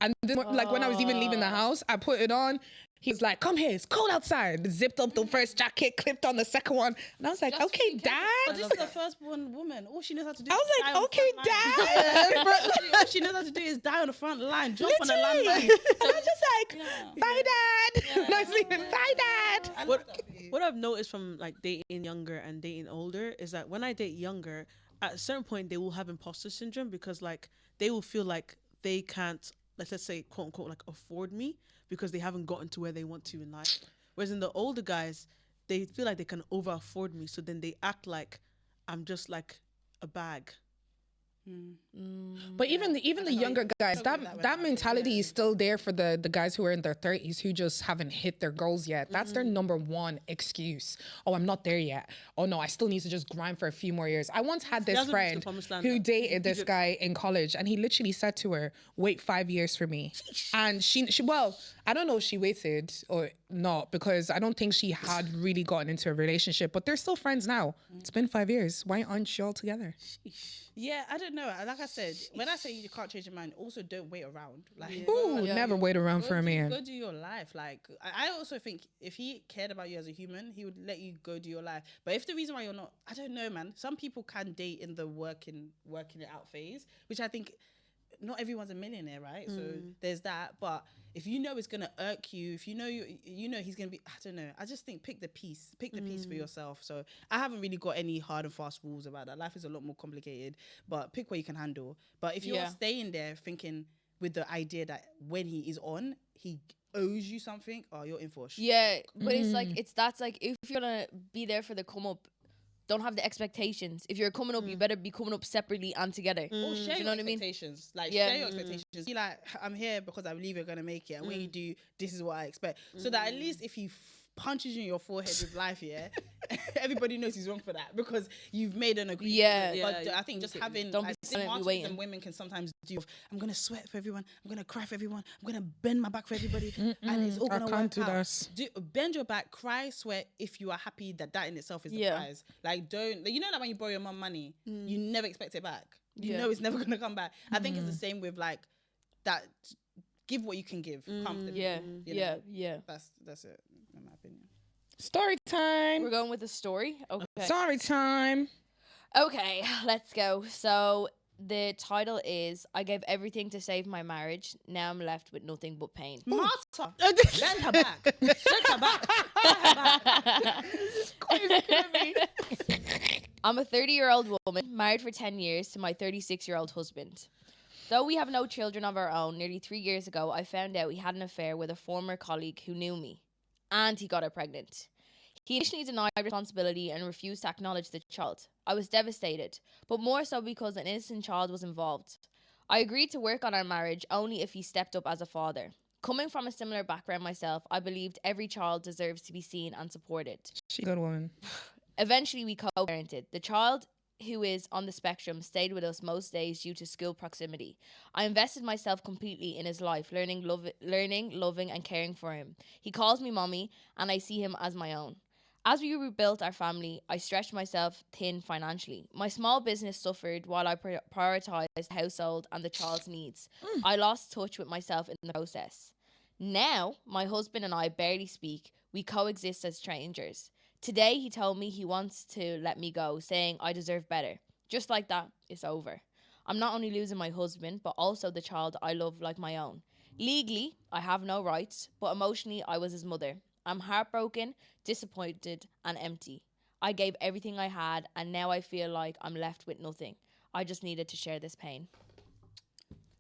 Speaker 2: And then, like when I was even leaving the house, I put it on. He was like, come here, it's cold outside. Zipped up the first jacket, clipped on the second one. And I was like,
Speaker 4: Just
Speaker 2: okay,
Speaker 4: be
Speaker 2: Dad.
Speaker 4: careful. This is the first born woman. All she knows how to do
Speaker 2: I
Speaker 4: is
Speaker 2: was
Speaker 4: die
Speaker 2: like,
Speaker 4: on the
Speaker 2: okay,
Speaker 4: front line.
Speaker 2: Dad.
Speaker 4: All she knows how to do is die on the front line, jump on the
Speaker 2: Literally.
Speaker 4: landmine.
Speaker 2: And I was just like, bye, Dad. And I was leaving, bye, Dad.
Speaker 5: What I've noticed from like dating younger and dating older is that when I date younger, at a certain point they will have imposter syndrome because like they will feel like they can't, like, let's say, quote unquote, like afford me because they haven't gotten to where they want to in life. Whereas in the older guys, they feel like they can over afford me, so then they act like I'm just like a bag.
Speaker 2: But even the younger guys, that mentality is still there for the guys who are in their 30s who just haven't hit their goals yet. That's their number one excuse. Oh, I'm not there yet. Oh no, I still need to just grind for a few more years. I once had this friend who dated this guy in college, and he literally said to her, wait 5 years for me. And she well, I don't know if she waited or not, because I don't think she had really gotten into a relationship, but they're still friends now. It's been 5 years. Why aren't you all together?
Speaker 4: Yeah, I don't know. Like I said, when I say you can't change your mind, also don't wait around. Like,
Speaker 2: Never wait around for a man.
Speaker 4: Go do your life. Like, I also think if he cared about you as a human, he would let you go do your life. But if the reason why you're not, I don't know, man. Some people can date in the working it out phase, which I think not everyone's a millionaire, right? So there's that. But if you know it's gonna irk you, if you know he's gonna be, I don't know. I just think pick the peace for yourself. So I haven't really got any hard and fast rules about that. Life is a lot more complicated, but pick what you can handle. But if you're staying there thinking with the idea that when he is on, he owes you something, oh, you're in for a shit.
Speaker 3: Yeah, but it's like that's like if you're gonna be there for the come up, don't have the expectations. If you're coming up, you better be coming up separately and together.
Speaker 4: Or share
Speaker 3: Do you know
Speaker 4: your
Speaker 3: what I mean?
Speaker 4: expectations. Like,
Speaker 3: Yeah.
Speaker 4: share your expectations. Be like, I'm here because I believe you're going to make it. And when you do, this is what I expect. So that at least if he punches you in your forehead with life, yeah, everybody knows he's wrong for that because you've made an agreement.
Speaker 3: Yeah.
Speaker 4: But
Speaker 5: Yeah,
Speaker 4: I think just having,
Speaker 3: Don't be
Speaker 4: I think
Speaker 3: silently
Speaker 4: martyrs
Speaker 3: waiting.
Speaker 4: and women can sometimes do, I'm going to sweat for everyone. I'm going to cry for everyone. I'm going to bend my back for everybody. And it's all
Speaker 2: I
Speaker 4: going to
Speaker 2: can't
Speaker 4: work
Speaker 2: do
Speaker 4: out.
Speaker 2: this.
Speaker 4: Bend your back, cry, sweat if you are happy that in itself is the
Speaker 3: Yeah.
Speaker 4: prize. Like, don't, you know that when you borrow your mum money, you never expect it back. You
Speaker 3: Yeah.
Speaker 4: know it's never going to come back. I think it's the same with like that. Give what you can give comfortably.
Speaker 3: Yeah,
Speaker 4: you
Speaker 3: yeah,
Speaker 4: know?
Speaker 3: yeah.
Speaker 4: That's it, in my opinion.
Speaker 2: Story time.
Speaker 3: We're going with a story. Okay.
Speaker 2: Story time.
Speaker 3: Okay, let's go. So the title is I gave everything to save my marriage. Now I'm left with nothing but pain.
Speaker 4: Martha, bend her back. Shake her back.
Speaker 3: I'm a 30-year-old woman, married for 10 years to my 36-year-old husband. Though we have no children of our own, nearly 3 years ago, I found out he had an affair with a former colleague who knew me. And he got her pregnant. He initially denied responsibility and refused to acknowledge the child. I was devastated, but more so because an innocent child was involved. I agreed to work on our marriage only if he stepped up as a father. Coming from a similar background myself, I believed every child deserves to be seen and supported.
Speaker 2: She's a good woman.
Speaker 3: Eventually, we co-parented. The child, who is on the spectrum, stayed with us most days due to school proximity. I invested myself completely in his life, learning, loving, and caring for him. He calls me mommy, and I see him as my own. As we rebuilt our family, I stretched myself thin financially. My small business suffered while I prioritized the household and the child's needs. I lost touch with myself in the process. Now, my husband and I barely speak. We coexist as strangers. Today, he told me he wants to let me go, saying I deserve better. Just like that, it's over. I'm not only losing my husband, but also the child I love like my own. Legally, I have no rights, but emotionally, I was his mother. I'm heartbroken, disappointed, and empty. I gave everything I had, and now I feel like I'm left with nothing. I just needed to share this pain.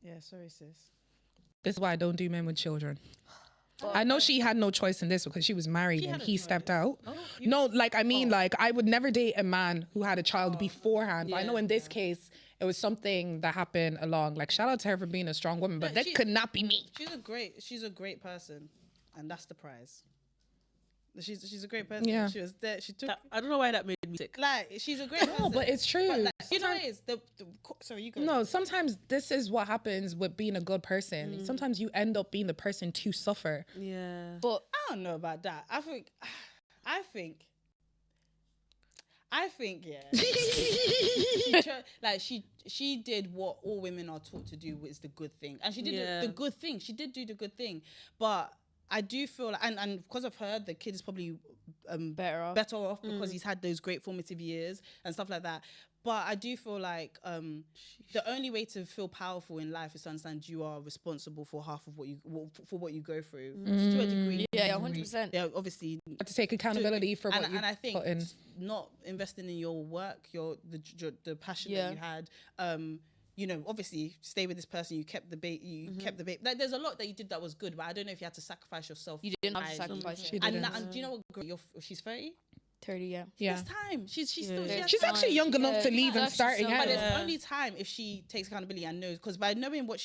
Speaker 4: Yeah, sorry, sis.
Speaker 2: This is why I don't do men with children. I know she had no choice in this because she was married and he stepped out. No, like, I mean, like, I would never date a man who had a child beforehand. But I know in this case, it was something that happened along. Like, shout out to her for being a strong woman, but that could not be me.
Speaker 4: She's a great person, and that's the prize. She's a great person.
Speaker 2: Yeah.
Speaker 4: She was there. She took.
Speaker 5: I don't know why that made me sick.
Speaker 4: Like, she's a great person.
Speaker 2: No, but it's true.
Speaker 4: But, like, you know what it is? Sorry, you go.
Speaker 2: No, sometimes this is what happens with being a good person. Sometimes you end up being the person to suffer.
Speaker 5: Yeah.
Speaker 3: But
Speaker 4: I don't know about that. I think, yeah. She did what all women are taught to do, which is the good thing, and she did the good thing. She did do the good thing, but I do feel like, and because of her, the kid is probably
Speaker 3: better off.
Speaker 4: because he's had those great formative years and stuff like that. But I do feel like the only way to feel powerful in life is to understand you are responsible for half of what you go through to a degree.
Speaker 3: Yeah, 100%.
Speaker 4: Yeah, obviously.
Speaker 2: To take accountability for what you
Speaker 4: and I think
Speaker 2: put in.
Speaker 4: not investing in your work, the passion that you had. You know, obviously, stay with this person. You kept the bait. Kept the bait. Like, there's a lot that you did that was good, but I don't know if you had to sacrifice yourself.
Speaker 3: You didn't have to sacrifice it.
Speaker 2: She
Speaker 4: And,
Speaker 2: didn't.
Speaker 4: and do you know what? She's 30.
Speaker 3: 30, yeah.
Speaker 2: Yeah.
Speaker 4: There's time. She's still.
Speaker 2: She's actually young enough to leave and
Speaker 3: actually
Speaker 2: start
Speaker 3: so
Speaker 2: again.
Speaker 4: But there's only time if she takes accountability and knows, because by knowing what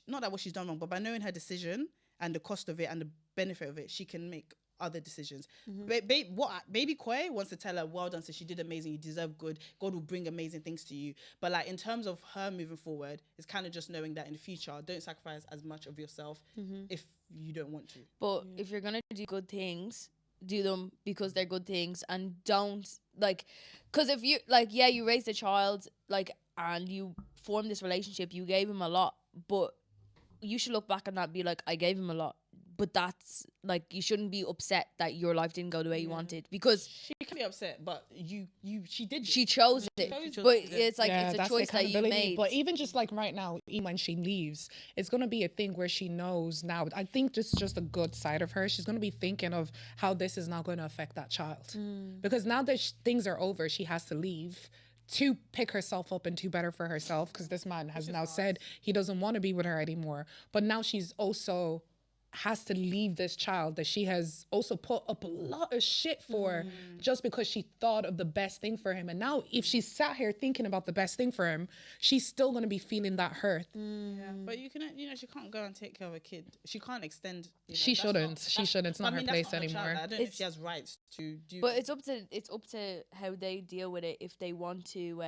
Speaker 4: not that what she's done wrong, but by knowing her decision and the cost of it and the benefit of it, she can make other decisions. Baby Koi wants to tell her, well done, so she did amazing, you deserve good, God will bring amazing things to you. But like, in terms of her moving forward, it's kind of just knowing that in the future, don't sacrifice as much of yourself if you don't want to.
Speaker 3: But if you're gonna do good things, do them because they're good things, and don't because if you you raised a child and you formed this relationship, you gave him a lot, but you should look back on that and be like, I gave him a lot. But that's you shouldn't be upset that your life didn't go the way you wanted, because
Speaker 4: She can be upset, but she did.
Speaker 3: she chose it. But it's it's a
Speaker 2: that's
Speaker 3: choice that you
Speaker 2: accountability.
Speaker 3: made.
Speaker 2: But even just right now, even when she leaves, it's going to be a thing where she knows now. I think this is just a good side of her. She's going to be thinking of how this is now going to affect that child. Because now that things are over, she has to leave to pick herself up and do better for herself, because this man has now said he doesn't want to be with her anymore. But now she's also has to leave this child that she has also put up a lot of shit for just because she thought of the best thing for him. And now if she's sat here thinking about the best thing for him, she's still going to be feeling that hurt.
Speaker 4: Yeah, but you can, she can't go and take care of a kid. She can't extend.
Speaker 2: She shouldn't. She shouldn't. It's not her place anymore.
Speaker 4: I don't know if she has rights to do.
Speaker 3: But it's up to how they deal with it if they want to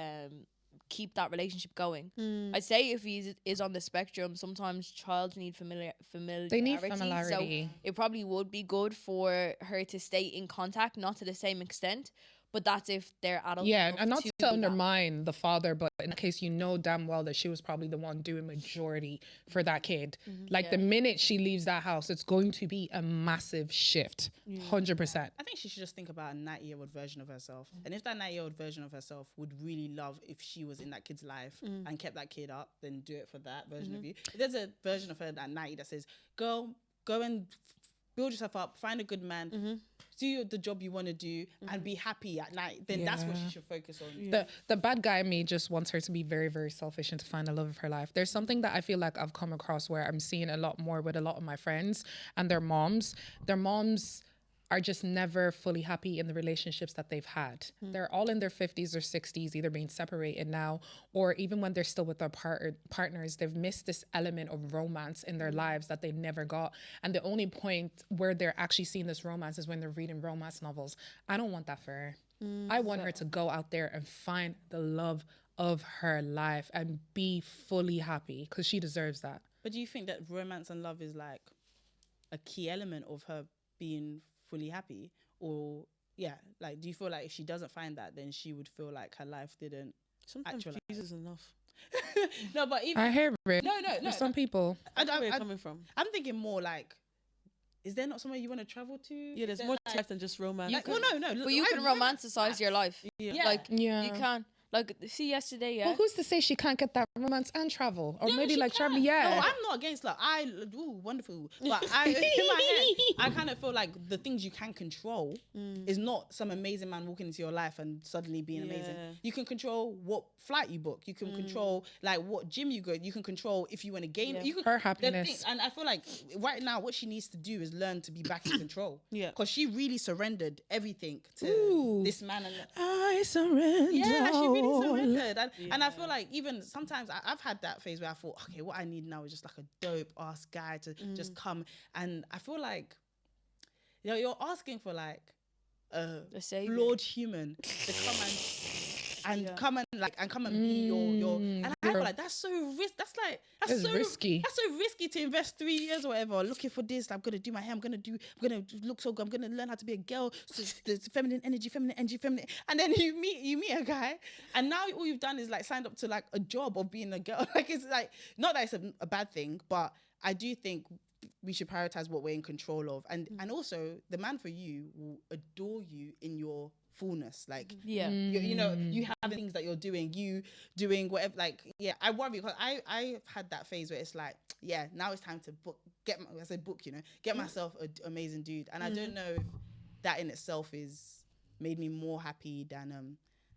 Speaker 3: keep that relationship going. I'd say if he is on the spectrum, sometimes childs need familiarity.
Speaker 2: They need familiarity.
Speaker 3: So it probably would be good for her to stay in contact, not to the same extent. But that's if they're adults.
Speaker 2: Yeah,
Speaker 3: enough
Speaker 2: and not
Speaker 3: do
Speaker 2: to
Speaker 3: that.
Speaker 2: undermine the father, but in that case, you know damn well that she was probably the one doing majority for that kid. Like the minute she leaves that house, it's going to be a massive shift, 100%.
Speaker 4: I think she should just think about a 90-year-old version of herself. And if that 90-year-old version of herself would really love if she was in that kid's life and kept that kid up, then do it for that version of you. If there's a version of her at 90 that says, girl, go and build yourself up, find a good man, do the job you want to do and be happy at night, then that's what she should focus on.
Speaker 2: The bad guy in me just wants her to be very, very selfish and to find the love of her life. There's something that I feel like I've come across where I'm seeing a lot more with a lot of my friends and their moms. Their moms are just never fully happy in the relationships that they've had. They're all in their 50s or 60s, either being separated now, or even when they're still with their partners, they've missed this element of romance in their lives that they never got. And the only point where they're actually seeing this romance is when they're reading romance novels. I don't want that for her. I want her to go out there and find the love of her life and be fully happy, because she deserves that.
Speaker 4: But do you think that romance and love is like a key element of her being fully happy? Or like, do you feel like if she doesn't find that, then she would feel like her life didn't
Speaker 5: Sometimes
Speaker 4: actualize?
Speaker 5: Jesus is enough.
Speaker 4: No, but even
Speaker 2: I hear it.
Speaker 4: no.
Speaker 2: For some people.
Speaker 5: I know where you're coming from.
Speaker 4: I'm thinking more like, is there not somewhere you want to travel to?
Speaker 5: Yeah, there's
Speaker 4: Is
Speaker 5: more
Speaker 4: there,
Speaker 5: to life than just romance.
Speaker 4: like, well, no.
Speaker 3: But you can romanticize your life.
Speaker 4: Yeah.
Speaker 3: Like
Speaker 2: Yeah.
Speaker 3: you can. Like see yesterday,
Speaker 2: Well, who's to say she can't get that romance and travel? Or
Speaker 4: Yeah,
Speaker 2: maybe
Speaker 4: she
Speaker 2: like travel,
Speaker 4: can.
Speaker 2: yeah.
Speaker 4: No, I'm not against love. Wonderful. But in my head, I kind of feel like the things you can control is not some amazing man walking into your life and suddenly being amazing.
Speaker 5: Yeah.
Speaker 4: You can control what flight you book. You can control like what gym you go. You can control if you want to gain. You can,
Speaker 2: Her
Speaker 4: the
Speaker 2: happiness.
Speaker 4: thing- and I feel like right now what she needs to do is learn to be back in control.
Speaker 5: Yeah.
Speaker 4: Because she really surrendered everything to this man. And
Speaker 2: I surrender.
Speaker 4: yeah, she really surrendered. And I feel like even sometimes I've had that phase where I thought, okay, what I need now is just like a dope ass guy to just come. And I feel like, you're asking for like a
Speaker 3: savior.
Speaker 4: flawed human to come and come and be your and I feel like that's so
Speaker 2: It's risky.
Speaker 4: That's so risky to invest 3 years or whatever looking for this. I'm gonna do my hair. I'm gonna look so good. I'm gonna learn how to be a girl. So the feminine energy, and then you meet a guy, and now all you've done is like signed up to like a job of being a girl. Like it's like not that it's a bad thing, but I do think we should prioritize what we're in control of, and also the man for you will adore you in your fullness. Like you have things that you're doing, you doing whatever. Like I worry because I've had that phase where it's like now it's time to get myself an amazing dude, and I don't know if that in itself is made me more happy than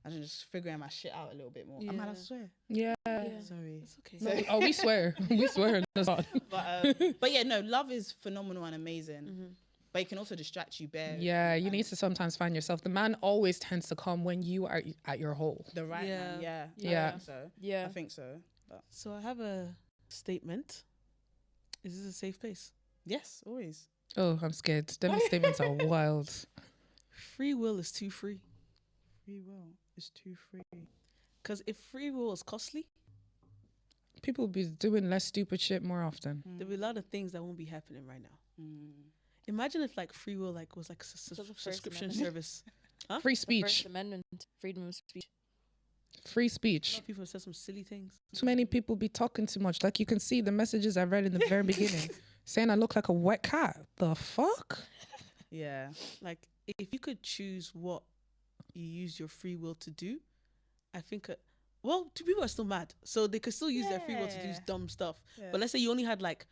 Speaker 4: I'm just figuring my shit out a little bit more. I might swear.
Speaker 2: Yeah.
Speaker 4: Sorry.
Speaker 5: It's okay.
Speaker 2: No, we swear. We swear. That's all.
Speaker 4: But yeah, no, love is phenomenal and amazing. But it can also distract you bare.
Speaker 2: Yeah, you need to sometimes find yourself. The man always tends to come when you are at your hole.
Speaker 4: The right man,
Speaker 2: Yeah.
Speaker 4: I think so.
Speaker 3: Yeah.
Speaker 4: I think so. But
Speaker 5: So I have a statement. Is this a safe place?
Speaker 4: yes, always.
Speaker 2: Oh, I'm scared. Them statements are wild.
Speaker 5: Free will is too free.
Speaker 4: Free will is too free.
Speaker 5: Because if free will is costly,
Speaker 2: People will be doing less stupid shit more often.
Speaker 5: there'll be a lot of things that won't be happening right now. Imagine if like free will like was like a
Speaker 3: the First
Speaker 5: subscription
Speaker 3: Amendment.
Speaker 5: service.
Speaker 2: Free
Speaker 3: First
Speaker 2: speech.
Speaker 3: Amendment, freedom of speech.
Speaker 2: Free
Speaker 5: A
Speaker 2: speech.
Speaker 5: lot of people said some silly things.
Speaker 2: Too many people be talking too much. Like you can see the messages I read in the very beginning saying I look like a wet cat. The fuck?
Speaker 4: Yeah.
Speaker 5: Like if you could choose what you use your free will to do, I think two people are still mad, so they could still use their free will to do
Speaker 4: Yeah.
Speaker 5: dumb stuff. But let's say you only had like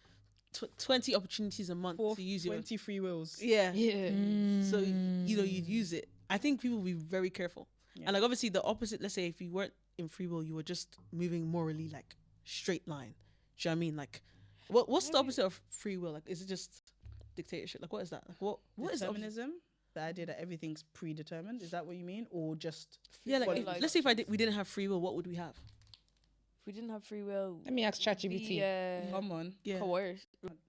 Speaker 5: 20 opportunities a month to use your
Speaker 4: 20 free wills.
Speaker 5: yeah. So
Speaker 2: Mm.
Speaker 5: you'd use it. I think people will be very careful.
Speaker 4: Yeah.
Speaker 5: And like obviously the opposite, let's say if you weren't in free will, you were just moving morally like straight line. Do you know what I mean? Like what's the opposite of free will? Like is it just dictatorship? Like, what is that? Like, what is
Speaker 4: determinism? The idea that everything's predetermined. Is that what you mean, or just
Speaker 5: Yeah, like,
Speaker 3: Like-
Speaker 5: let's say if we didn't have free will, what would we have?
Speaker 3: If we didn't have free will,
Speaker 2: Let me ask ChatGPT.
Speaker 3: be
Speaker 4: come on?
Speaker 5: Yeah,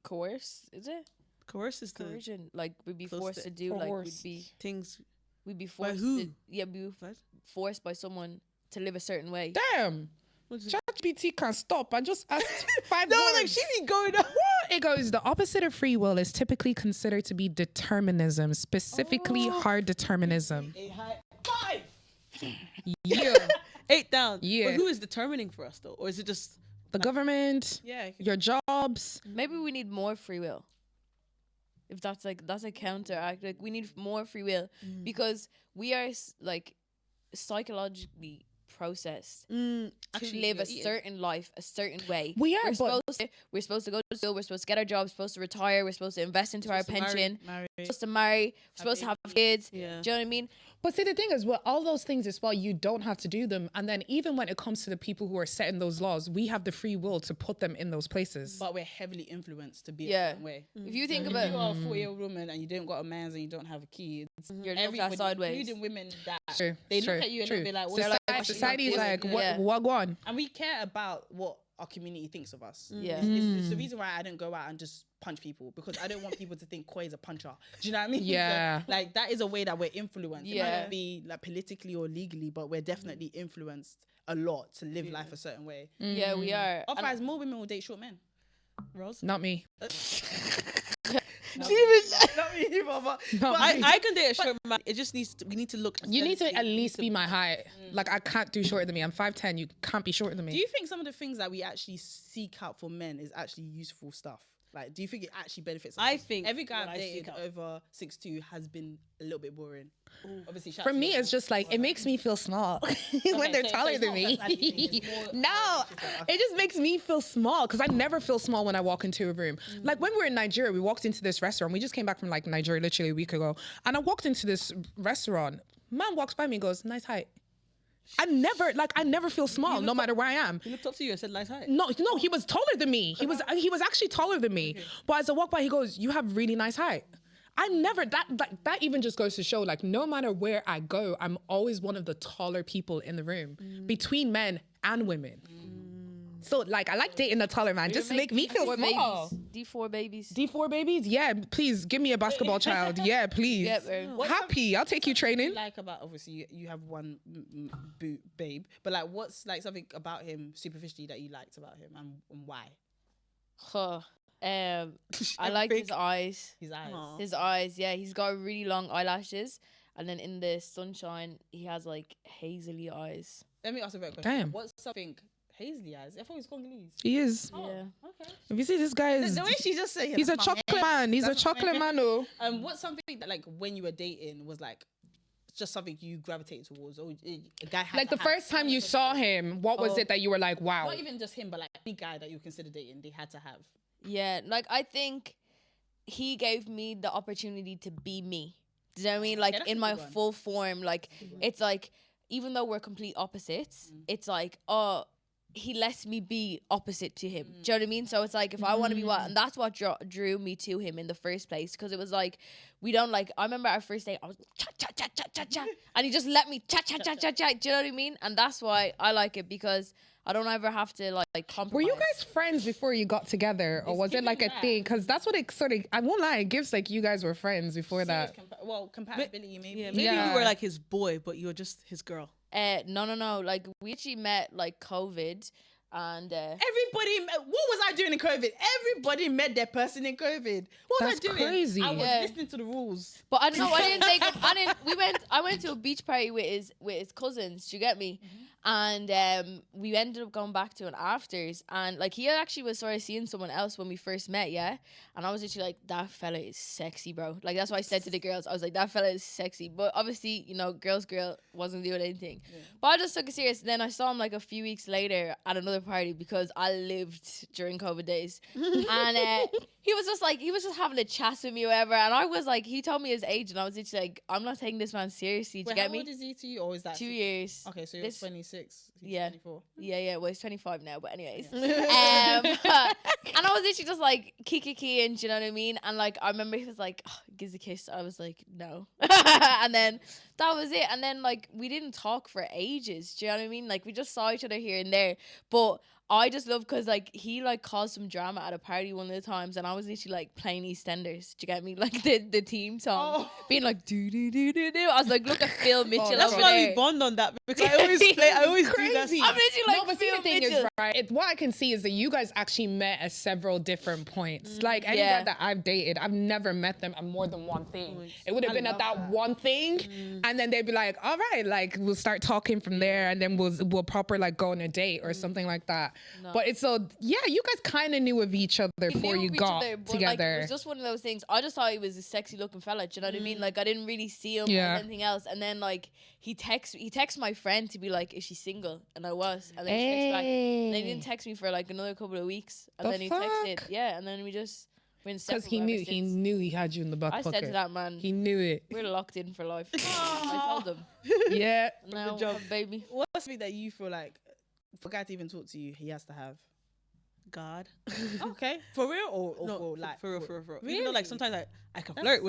Speaker 3: coerce, is it?
Speaker 5: coerce is the
Speaker 3: Coercion. Like we'd be
Speaker 5: Close
Speaker 3: forced
Speaker 5: to
Speaker 3: to do like
Speaker 2: coerced.
Speaker 5: things.
Speaker 3: we'd be
Speaker 5: By
Speaker 3: forced
Speaker 5: who?
Speaker 3: to, yeah, be
Speaker 5: What?
Speaker 3: forced by someone to live a certain way.
Speaker 2: Damn.
Speaker 5: What is it?
Speaker 2: ChatGPT can't stop. I just asked 5
Speaker 5: No,
Speaker 2: words.
Speaker 5: like she be going on.
Speaker 2: It goes, the opposite of free will is typically considered to be determinism, specifically hard determinism.
Speaker 4: Five.
Speaker 2: Yeah.
Speaker 5: 8 down.
Speaker 2: Yeah.
Speaker 5: But who is determining for us though, or is it just
Speaker 2: The government,
Speaker 4: Yeah.
Speaker 2: your jobs.
Speaker 3: Maybe we need more free will. If that's a counteract, like we need more free will because we are like psychologically processed to live a certain life a certain way.
Speaker 2: We are,
Speaker 3: We're supposed to go to school, we're supposed to get our jobs, we're supposed to retire, we're supposed to invest into our pension,
Speaker 4: Marry.
Speaker 3: we're supposed to marry, we're supposed to have kids.
Speaker 5: Yeah.
Speaker 3: Do you know what I mean?
Speaker 2: But see, the thing is, well, all those things as well, you don't have to do them. And then even when it comes to the people who are setting those laws, we have the free will to put them in those places.
Speaker 4: But we're heavily influenced to be
Speaker 3: Yeah.
Speaker 4: a certain way.
Speaker 3: If you think
Speaker 4: If
Speaker 3: about
Speaker 4: you are a 40-year-old woman and you don't got a man's and you don't have kids,
Speaker 3: you're looked at sideways.
Speaker 4: including women that
Speaker 2: True,
Speaker 4: they
Speaker 2: true,
Speaker 4: look at you and
Speaker 2: true.
Speaker 4: they'll be like,
Speaker 3: They're
Speaker 4: "What's
Speaker 3: like,
Speaker 4: up?"
Speaker 2: Society's like,
Speaker 3: Yeah.
Speaker 2: what on?
Speaker 4: And we care about what our community thinks of us.
Speaker 3: Yeah.
Speaker 4: It's the reason why I didn't go out and just punch people, because I don't want people to think Koi is a puncher. Do you know what I mean?
Speaker 2: Yeah.
Speaker 4: So, like that is a way that we're influenced. It might
Speaker 3: Yeah.
Speaker 4: not be like politically or legally, but we're definitely influenced a lot to live life a certain way.
Speaker 3: Yeah, we are. And
Speaker 4: Otherwise, more women will date short men.
Speaker 5: Rose?
Speaker 2: Not me.
Speaker 4: Not me, Mama.
Speaker 2: Not me.
Speaker 5: I can date a short man. It just needs to, we need to look.
Speaker 2: You need to
Speaker 5: aesthetically,
Speaker 2: at
Speaker 5: we need
Speaker 2: least
Speaker 5: to-
Speaker 2: be my height. Like, I can't do shorter than me. I'm 5'10". You can't be shorter than me.
Speaker 4: Do you think some of the things that we actually seek out for men is actually useful stuff? Like, do you think it actually benefits us?
Speaker 5: I think
Speaker 4: every guy
Speaker 5: what
Speaker 4: I've
Speaker 5: I seek
Speaker 4: dated
Speaker 5: out-
Speaker 4: over 6'2" has been a little bit boring. Obviously, shout
Speaker 2: For
Speaker 4: out to
Speaker 2: me,
Speaker 4: you.
Speaker 2: it's just like, it makes me feel small when they're
Speaker 4: so
Speaker 2: taller
Speaker 4: it's
Speaker 2: than
Speaker 4: not
Speaker 2: me.
Speaker 4: personality thing, it's more
Speaker 2: No, it just makes me feel small because I never feel small when I walk into a room. Like when we were in Nigeria, we walked into this restaurant. We just came back from like Nigeria literally a week ago. And I walked into this restaurant. Man walks by me and goes, nice height. I never feel small no matter where I am.
Speaker 5: He looked up to you and said, "Nice height."
Speaker 2: No, he was taller than me. He was actually taller than me. But as I walk by, he goes, "You have really nice height." I never that even just goes to show, like, no matter where I go, I'm always one of the taller people in the room between men and women. So like, I like dating a taller man just to make me feel small.
Speaker 3: D4 babies.
Speaker 2: D4 babies, yeah, please give me a basketball child, yeah, please.
Speaker 3: Yeah, bro.
Speaker 2: Happy, I'll take you training.
Speaker 4: Like about, obviously you have one babe, but like what's like something about him superficially that you liked about him and why?
Speaker 3: Huh. I like his eyes.
Speaker 4: His eyes.
Speaker 3: His eyes, yeah. He's got really long eyelashes, and then in the sunshine, he has like hazily eyes.
Speaker 4: Let me ask a better question.
Speaker 2: Damn.
Speaker 4: What's something hazily eyes? I thought he was Congolese.
Speaker 2: He is.
Speaker 3: Yeah.
Speaker 4: Okay.
Speaker 2: If you see this guy is,
Speaker 4: The way she just said,
Speaker 2: he's a chocolate man. He's a chocolate man, oh.
Speaker 4: What's something that like when you were dating was like just something you gravitated towards, or a guy had
Speaker 2: Like
Speaker 4: to
Speaker 2: the
Speaker 4: have?
Speaker 2: first time you saw him, what was it that you were like, wow?
Speaker 4: Not even just him, but like any guy that you consider dating, they had to have.
Speaker 3: Yeah, like I think he gave me the opportunity to be me. Do you know what I mean? Like
Speaker 4: that's a
Speaker 3: in my
Speaker 4: good one.
Speaker 3: full form. Like it's like even though we're complete opposites, it's like he lets me be opposite to him. Do you know what I mean? So it's like if I want to be what, and that's what drew me to him in the first place, because it was like we don't like. I remember our first date, I was chat chat chat chat chat chat, and he just let me chat chat chat chat chat. Do you know what I mean? And that's why I like it, because I don't ever have to like compromise.
Speaker 2: Were you guys friends before you got together, or was it like a thing? Because that's what it sort of, I won't lie, it gives like you guys were friends before that.
Speaker 4: Compatibility maybe.
Speaker 5: Yeah, maybe
Speaker 2: Yeah.
Speaker 5: you were like his boy, but you were just his girl.
Speaker 3: No. Like we actually met like COVID, and
Speaker 4: Everybody, what was I doing in COVID? Everybody met their person in COVID. What was
Speaker 2: That's
Speaker 4: I doing?
Speaker 2: crazy.
Speaker 4: I was
Speaker 3: Yeah.
Speaker 4: listening to the rules.
Speaker 3: but I didn't take him. I went to a beach party with his cousins. Do you get me? And we ended up going back to an afters, and like he actually was sort of seeing someone else when we first met, yeah. And I was literally like, that fella is sexy, bro. Like that's what I said to the girls. I was like, that fella is sexy. But obviously, you know, girl wasn't doing anything. But I just took it serious. Then I saw him like a few weeks later at another party, because I lived during COVID days, and he was just having a chat with me or whatever. And I was like, he told me his age, and I was literally like, I'm not taking this man seriously. Do you
Speaker 4: Wait,
Speaker 3: get
Speaker 4: how
Speaker 3: me?
Speaker 4: old is he to you, or is that
Speaker 3: 2 years.
Speaker 4: Okay, so you're
Speaker 3: This-
Speaker 4: 26. 26. He's
Speaker 3: Yeah.
Speaker 4: 24.
Speaker 3: Yeah. Well, he's 25 now, but anyways. And I was literally just like kiki, and do you know what I mean? And like I remember he was like, oh, gives a kiss. I was like, no. And then that was it. And then like we didn't talk for ages. Do you know what I mean? Like we just saw each other here and there. But I just love because like he like caused some drama at a party one of the times, and I was literally like playing EastEnders. Do you get me? Like the team song, being like do do do do do. I was like, look at Phil Mitchell.
Speaker 5: That's
Speaker 3: over
Speaker 5: why
Speaker 3: there.
Speaker 5: we bond on that because I always do that.
Speaker 2: Crazy.
Speaker 3: I'm literally like,
Speaker 2: No, but see,
Speaker 3: Phil
Speaker 2: the thing
Speaker 3: Mitchell.
Speaker 2: is, right, what I can see is that you guys actually met at several different points. Like any
Speaker 3: Yeah.
Speaker 2: guy that I've dated, I've never met them at more than one thing. It would have been at that one thing, and then they'd be like, all right, like we'll start talking from there, and then we'll proper like go on a date or something like that. But it's so, yeah, you guys kind of knew of each other before
Speaker 3: knew
Speaker 2: you
Speaker 3: of each
Speaker 2: got
Speaker 3: other, but, like,
Speaker 2: together.
Speaker 3: it was just one of those things. I just thought he was a sexy looking fella. Do you know what I mean? Like I didn't really see him
Speaker 2: Yeah.
Speaker 3: or anything else. And then like he texts my friend to be like, is she single? And I was. And then she texts back. And then he didn't text me for like another couple of weeks. And
Speaker 2: The
Speaker 3: then he
Speaker 2: fuck?
Speaker 3: texted. Yeah. And then we just went
Speaker 2: Because he knew he had you in the back
Speaker 3: I
Speaker 2: pocket.
Speaker 3: said to that man,
Speaker 2: He knew it.
Speaker 3: we're locked in for life. I told him.
Speaker 2: Yeah.
Speaker 3: No, baby.
Speaker 4: What's something that you feel like for a guy to even talk to you, he has to have?
Speaker 5: God.
Speaker 4: Okay, for real or
Speaker 5: No,
Speaker 4: for like
Speaker 5: for real. Even though
Speaker 4: Really?
Speaker 5: like sometimes I can flirt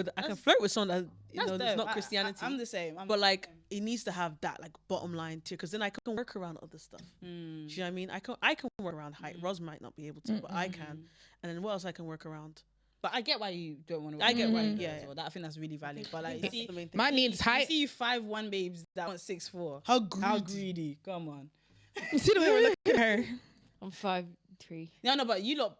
Speaker 5: with someone that you know that's
Speaker 4: dope.
Speaker 5: not Christianity.
Speaker 4: I'm the same.
Speaker 5: but like it needs to have that like bottom line tier because then I can work around other stuff. Do you know what I mean? I can work around height. Roz might not be able to, but I can. And then what else I can work around?
Speaker 4: But I get why you don't want to.
Speaker 5: I get why,
Speaker 4: yeah.
Speaker 5: yeah.
Speaker 4: So that, I think that's really valid. But like,
Speaker 5: That's
Speaker 4: you see,
Speaker 5: the main thing.
Speaker 2: Mine needs
Speaker 4: you
Speaker 2: height.
Speaker 4: see you 5'1" babes that want 6'4".
Speaker 5: How
Speaker 4: How
Speaker 5: greedy.
Speaker 4: greedy? Come on.
Speaker 2: You see the way we're looking at her.
Speaker 3: I'm 5'3".
Speaker 4: No, but you lot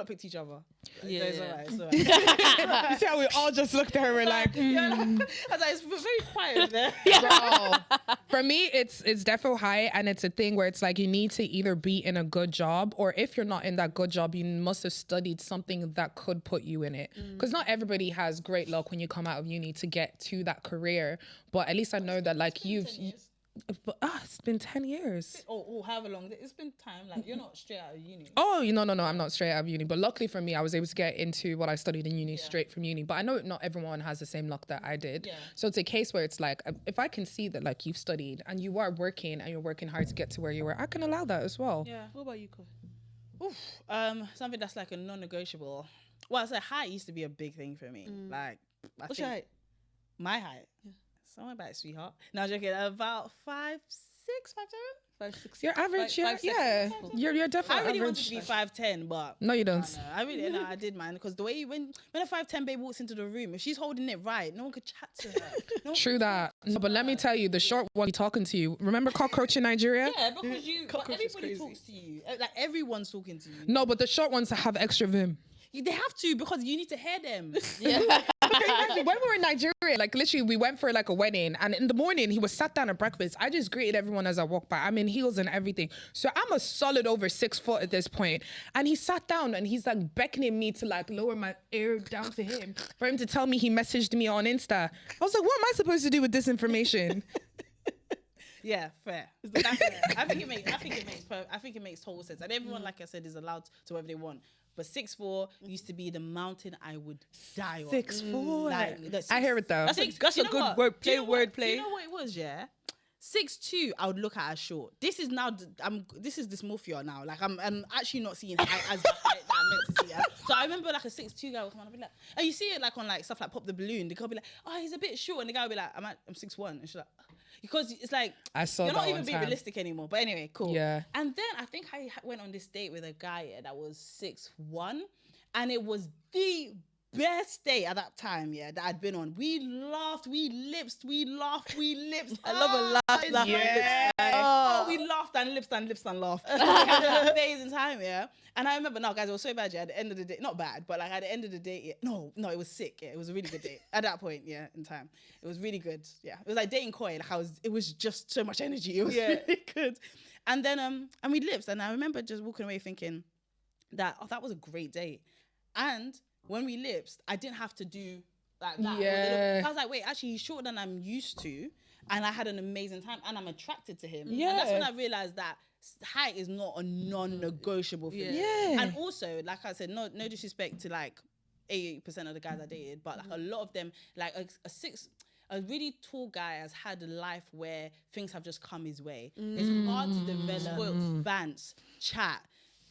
Speaker 4: picked each other.
Speaker 5: Yeah.
Speaker 4: So it's alright. It's alright.
Speaker 2: You see how we all just looked at her, we're like,
Speaker 4: Yeah, I was like, it's very quiet there.
Speaker 2: Bro. For me, it's definitely high, and it's a thing where it's like you need to either be in a good job, or if you're not in that good job, you must have studied something that could put you in it. Because not everybody has great luck when you come out of uni to get to that career. But at least I know that like but, it's been 10 years.
Speaker 4: Oh, however long. It's been time. Like, you're not straight out of uni.
Speaker 2: Oh, no, I'm not straight out of uni. But luckily for me, I was able to get into what I studied in uni straight from uni. But I know not everyone has the same luck that I did.
Speaker 4: Yeah.
Speaker 2: So it's a case where it's like, if I can see that like you've studied and you are working and you're working hard to get to where you were, I can allow that as well.
Speaker 4: Yeah.
Speaker 5: What about you, Ko?
Speaker 4: Something that's like a non-negotiable. Well, I say height used to be a big thing for me. Like, I
Speaker 5: What's
Speaker 4: think
Speaker 5: your height?
Speaker 4: my height. Somewhere about it, sweetheart. No, I'm joking. About 5'6", 5'7".
Speaker 5: 5'6".
Speaker 2: You're average, yeah.
Speaker 5: 5'6".
Speaker 2: Yeah. You're
Speaker 4: I
Speaker 2: definitely
Speaker 4: really wanted
Speaker 2: average.
Speaker 4: to be 5'10", but
Speaker 2: No, you don't.
Speaker 4: I really, no, I did, man. Because the way when a 5'10" babe walks into the room, if she's holding it right, no one could chat to her. No one
Speaker 2: True that. No, but let me tell you, the short one talking to you. Remember Cockroach in Nigeria?
Speaker 4: Yeah, because you, but
Speaker 5: Cockroach is
Speaker 4: everybody
Speaker 5: crazy.
Speaker 4: talks to you. Like everyone's talking to you.
Speaker 2: No, but the short ones have extra vim.
Speaker 4: They have to because you need to hear them.
Speaker 3: Yeah.
Speaker 2: When we were in Nigeria, like literally we went for like a wedding, and in the morning he was sat down at breakfast. I just greeted everyone as I walked by. I'm in heels and everything. So I'm a solid over 6 foot at this point. And he sat down and he's like beckoning me to like lower my ear down to him for him to tell me he messaged me on Insta. I was like, what am I supposed to do with this information?
Speaker 4: Yeah, fair. That's fair. I think it makes total sense. And everyone, like I said, is allowed to whatever they want. But 6'4" used to be the mountain I would die on.
Speaker 2: 6'4".
Speaker 4: Like,
Speaker 2: I hear it though.
Speaker 5: That's
Speaker 4: Do
Speaker 5: a
Speaker 4: you know
Speaker 5: good
Speaker 4: what?
Speaker 5: word
Speaker 4: Do you
Speaker 5: play.
Speaker 4: know what? Do you know what it was? Yeah, 6'2", I would look at as short. This is now this is dysmorphia now. Like I'm actually not seeing height as the height that I'm meant to see. So I remember like a 6'2" guy would come on and be like, and you see it like on like stuff like Pop the Balloon. The girl be like, oh, he's a bit short, and the guy would be like, I'm 6'1", and she's like, because it's like
Speaker 2: I saw
Speaker 4: you're
Speaker 2: that
Speaker 4: not even
Speaker 2: one
Speaker 4: being
Speaker 2: time.
Speaker 4: realistic anymore. But anyway, cool.
Speaker 2: Yeah.
Speaker 4: And then I think I went on this date with a guy that was 6'1", and it was the best date at that time, that I'd been on. We laughed, we lipsed.
Speaker 5: I love a laugh.
Speaker 2: Yeah.
Speaker 4: Oh, we laughed and lipsed and laughed. We had an amazing time, And I remember, guys, it was so bad, at the end of the day, not bad, but like at the end of the day, no, it was sick, it was a really good date. At that point, in time. It was really good, It was like dating Koi, it was just so much energy. It was really good. And then, and we lipsed, and I remember just walking away thinking that, that was a great date. And when we lipsed, I didn't have to do like that.
Speaker 2: Yeah.
Speaker 4: I was like, wait, actually, he's shorter than I'm used to. And I had an amazing time, and I'm attracted to him.
Speaker 2: Yeah.
Speaker 4: And that's when I realized that height is not a non-negotiable for me.
Speaker 2: Yeah.
Speaker 4: And also, like I said, no disrespect to like 80% of the guys I dated, but like a lot of them, like a really tall guy has had a life where things have just come his way. It's hard to develop bants, chat,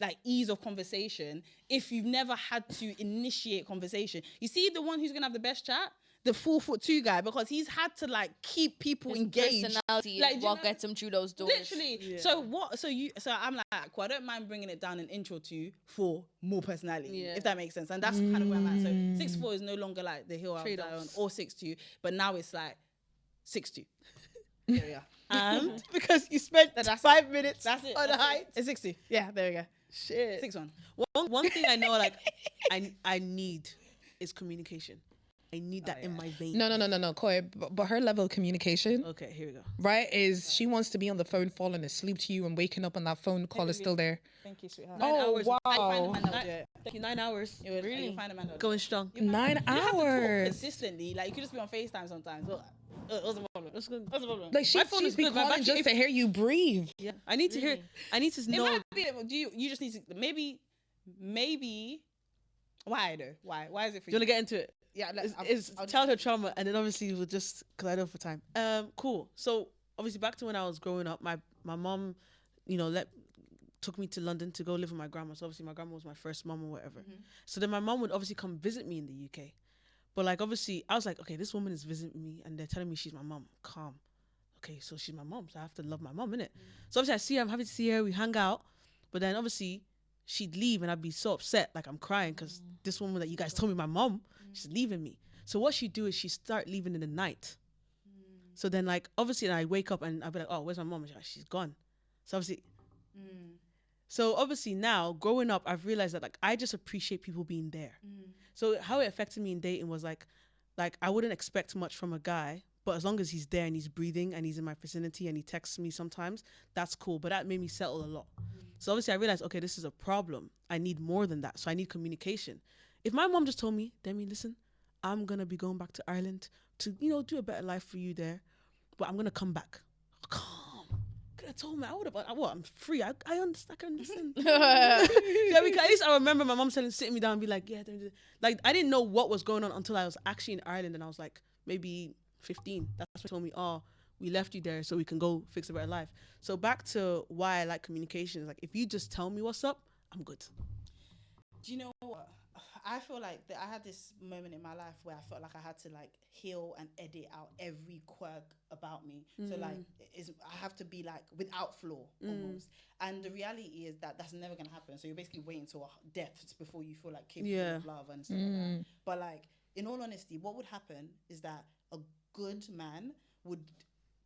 Speaker 4: like ease of conversation if you've never had to initiate conversation. You see the one who's gonna have the best chat? The 4'2" guy, because he's had to like keep people
Speaker 3: His
Speaker 4: engaged.
Speaker 3: personality
Speaker 4: Like,
Speaker 3: is what gets him through those doors.
Speaker 4: Literally. Yeah. So I'm like, well, I don't mind bringing it down an inch or two for more personality, if that makes sense. And that's kind of where I'm at. So 6'4" is no longer like the hill I'll die on, or 6'2", but now it's like 6'2". There we go.
Speaker 5: And because you spent 5 minutes
Speaker 4: That's it.
Speaker 5: on the height.
Speaker 4: It's 60. Yeah, there we go.
Speaker 5: Shit.
Speaker 4: 6'1".
Speaker 5: One thing I know, like, I need is communication. I need that in my veins.
Speaker 2: No, Koi. But her level of communication,
Speaker 5: Okay, here we go.
Speaker 2: right, is she wants to be on the phone falling asleep to you and waking up and that phone call is still there.
Speaker 4: Thank you, sweetheart.
Speaker 2: Oh,
Speaker 5: hours.
Speaker 2: wow.
Speaker 5: Thank you. 9 hours.
Speaker 4: Really? You find a man that'll do
Speaker 5: Going
Speaker 4: it.
Speaker 5: strong.
Speaker 2: 9
Speaker 4: You have to talk
Speaker 2: hours.
Speaker 4: consistently. Like, you could just be on FaceTime sometimes. What's the problem?
Speaker 5: That's good.
Speaker 4: What's the problem?
Speaker 2: Like,
Speaker 5: My phone
Speaker 2: she's
Speaker 5: is
Speaker 2: be
Speaker 5: good. My
Speaker 2: calling
Speaker 5: battery-
Speaker 2: just to hear you breathe.
Speaker 5: Yeah. I need to hear. I need to
Speaker 4: It
Speaker 5: know.
Speaker 4: might be, you just need to, maybe, why though? Why is it for
Speaker 5: Do you want to get into it?
Speaker 4: Yeah,
Speaker 5: It's childhood trauma, and then obviously we'll just collide over time. Cool. So obviously back to when I was growing up, my mom, took me to London to go live with my grandma. So obviously my grandma was my first mom or whatever. So then my mom would obviously come visit me in the UK. But like obviously I was like, okay, this woman is visiting me and they're telling me she's my mom. Calm. Okay, so she's my mom, so I have to love my mom, innit? So obviously I see her, I'm happy to see her, we hang out. But then obviously she'd leave and I'd be so upset, like I'm crying because this woman that you guys told me my mom, she's leaving me. So what she'd do is she'd start leaving in the night. So then like obviously I'd wake up and I'd be like, oh, where's my mom? And she's like, she's gone. So obviously now growing up, I've realized that like I just appreciate people being there. So how it affected me in dating was like I wouldn't expect much from a guy, but as long as he's there and he's breathing and he's in my vicinity and he texts me sometimes, that's cool. But that made me settle a lot. So obviously I realized, okay, this is a problem. I need more than that. So I need communication. If my mom just told me, Demi, listen, I'm going to be going back to Ireland to, do a better life for you there, but I'm going to come back. Calm. Could have told me, I would have, I'm free. I understand. I can understand. Yeah, because at least I remember my mom sitting me down and be like, yeah, like I didn't know what was going on until I was actually in Ireland and I was like, maybe 15. That's what told me, oh, we left you there so we can go fix a better life. So back to why I like communication is like, if you just tell me what's up, I'm good.
Speaker 4: Do you know what? I feel like that I had this moment in my life where I felt like I had to like heal and edit out every quirk about me. So like I have to be like without flaw almost. And the reality is that that's never gonna happen. So you're basically waiting till death before you feel like capable of love and stuff like that. But like in all honesty, what would happen is that a good man would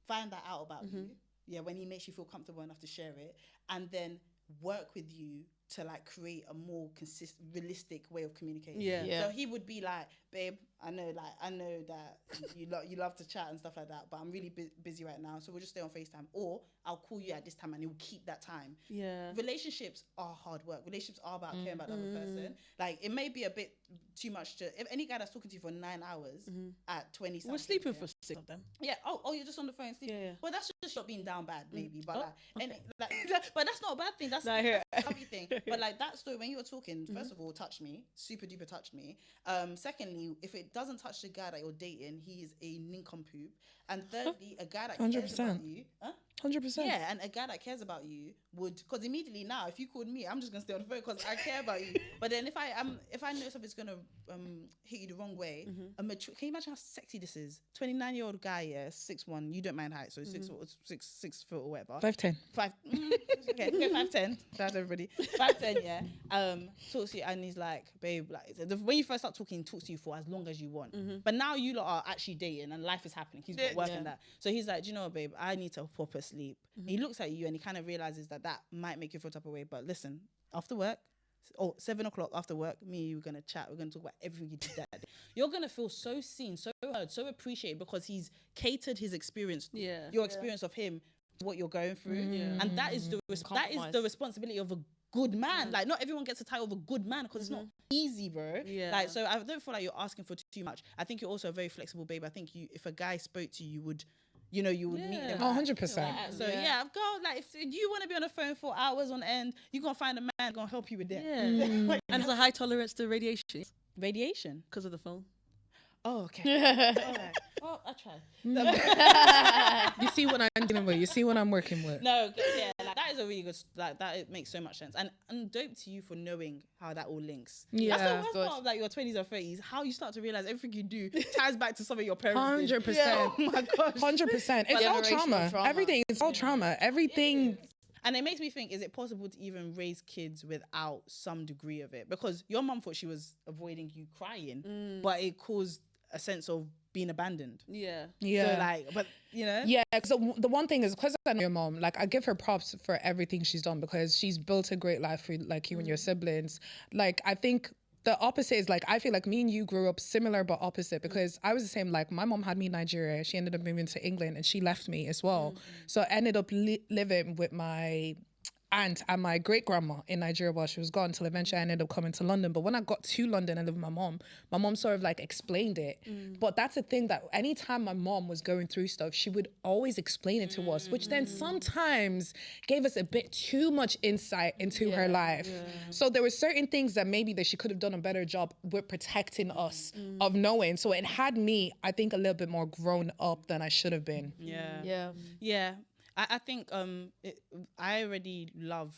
Speaker 4: find that out about you. Yeah, when he makes you feel comfortable enough to share it, and then work with you to like create a more realistic way of communicating.
Speaker 5: Yeah.
Speaker 4: So he would be like, babe, I know that you love to chat and stuff like that, but I'm really busy right now, so we'll just stay on FaceTime, or I'll call you at this time and he'll keep that time.
Speaker 5: Yeah.
Speaker 4: Relationships are hard work. Relationships are about caring about the other person. Like it may be a bit too much if any guy that's talking to you for 9 hours at 20 something.
Speaker 5: We're sleeping for 6 of them.
Speaker 4: Yeah. Oh, you're just on the phone sleeping.
Speaker 5: Yeah.
Speaker 4: Well, that's just not being down bad, maybe. But
Speaker 5: okay.
Speaker 4: but that's not a bad thing. That's
Speaker 5: No, I hear
Speaker 4: a happy thing. But like that story when you were talking, first of all, touched me, super duper touched me. Secondly, if it doesn't touch the guy that you're dating, he is a nincompoop. And thirdly, a guy that cares
Speaker 2: 100%.
Speaker 4: about you,
Speaker 2: 100%.
Speaker 4: yeah, and a guy that cares about you would, because immediately now, if you called me, I'm just gonna stay on the phone because I care about you. But then if I know something's gonna hit you the wrong way, a mature, can you imagine how sexy this is? 29-year-old guy, yeah, 6'1", you don't mind height, so 6 foot or whatever.
Speaker 2: 5'10".
Speaker 4: Okay, 5'10". That's everybody. 5'10", yeah. Talks to you and he's like, babe, like when you first start talking, he talks to you for as long as you want. But now you lot are actually dating and life is happening. He's got work and that. So he's like, do you know what, babe? I need to proper sleep. He looks at you and he kind of realizes that might make you feel type of way. But listen, after work, 7 o'clock after work, me and you, we're gonna chat. We're gonna talk about everything you did that day. You're gonna feel so seen, so heard, so appreciated because he's catered his experience, your experience of him, what you're going through, and that is the responsibility of a good man. Like not everyone gets the title of a good man because it's not easy, bro. Like so, I don't feel like you're asking for too much. I think you're also a very flexible babe. I think if a guy spoke to you, you would meet them.
Speaker 2: 100%.
Speaker 4: So girl, like if you want to be on the phone for hours on end, you gonna find a man gonna help you with that.
Speaker 5: And there's a high tolerance to radiation.
Speaker 4: Radiation
Speaker 5: Because of the phone.
Speaker 4: Oh, okay. All right. Well, I try.
Speaker 2: You see what I'm dealing with. You see what I'm working with.
Speaker 4: No, yeah, like that is a really good. Like that, it makes so much sense, and dope to you for knowing how that all links.
Speaker 2: Yeah.
Speaker 4: That's the worst part of like your 20s or 30s. How you start to realize everything you do ties back to some of your parents.
Speaker 2: 100%.
Speaker 4: Yeah, oh my gosh.
Speaker 2: 100%. It's all
Speaker 3: Generational
Speaker 2: trauma. Everything is all trauma. Everything.
Speaker 4: And it makes me think: is it possible to even raise kids without some degree of it? Because your mum thought she was avoiding you crying, but it caused a sense of being abandoned.
Speaker 5: Yeah.
Speaker 2: Yeah.
Speaker 4: So like, but you know.
Speaker 2: Yeah, because the one thing is, because I know your mom, like I give her props for everything she's done because she's built a great life for like you and your siblings. Like I think the opposite is like, I feel like me and you grew up similar but opposite because I was the same. Like my mom had me in Nigeria. She ended up moving to England and she left me as well. So I ended up living with my aunt and my great grandma in Nigeria while she was gone, till eventually I ended up coming to London. But when I got to London and lived with my mom sort of like explained it. But that's a thing that anytime my mom was going through stuff, she would always explain it to us, which then sometimes gave us a bit too much insight into her life. So there were certain things that maybe that she could have done a better job with protecting us of knowing. So it had me, I think, a little bit more grown up than I should have been.
Speaker 4: Yeah. I think I already love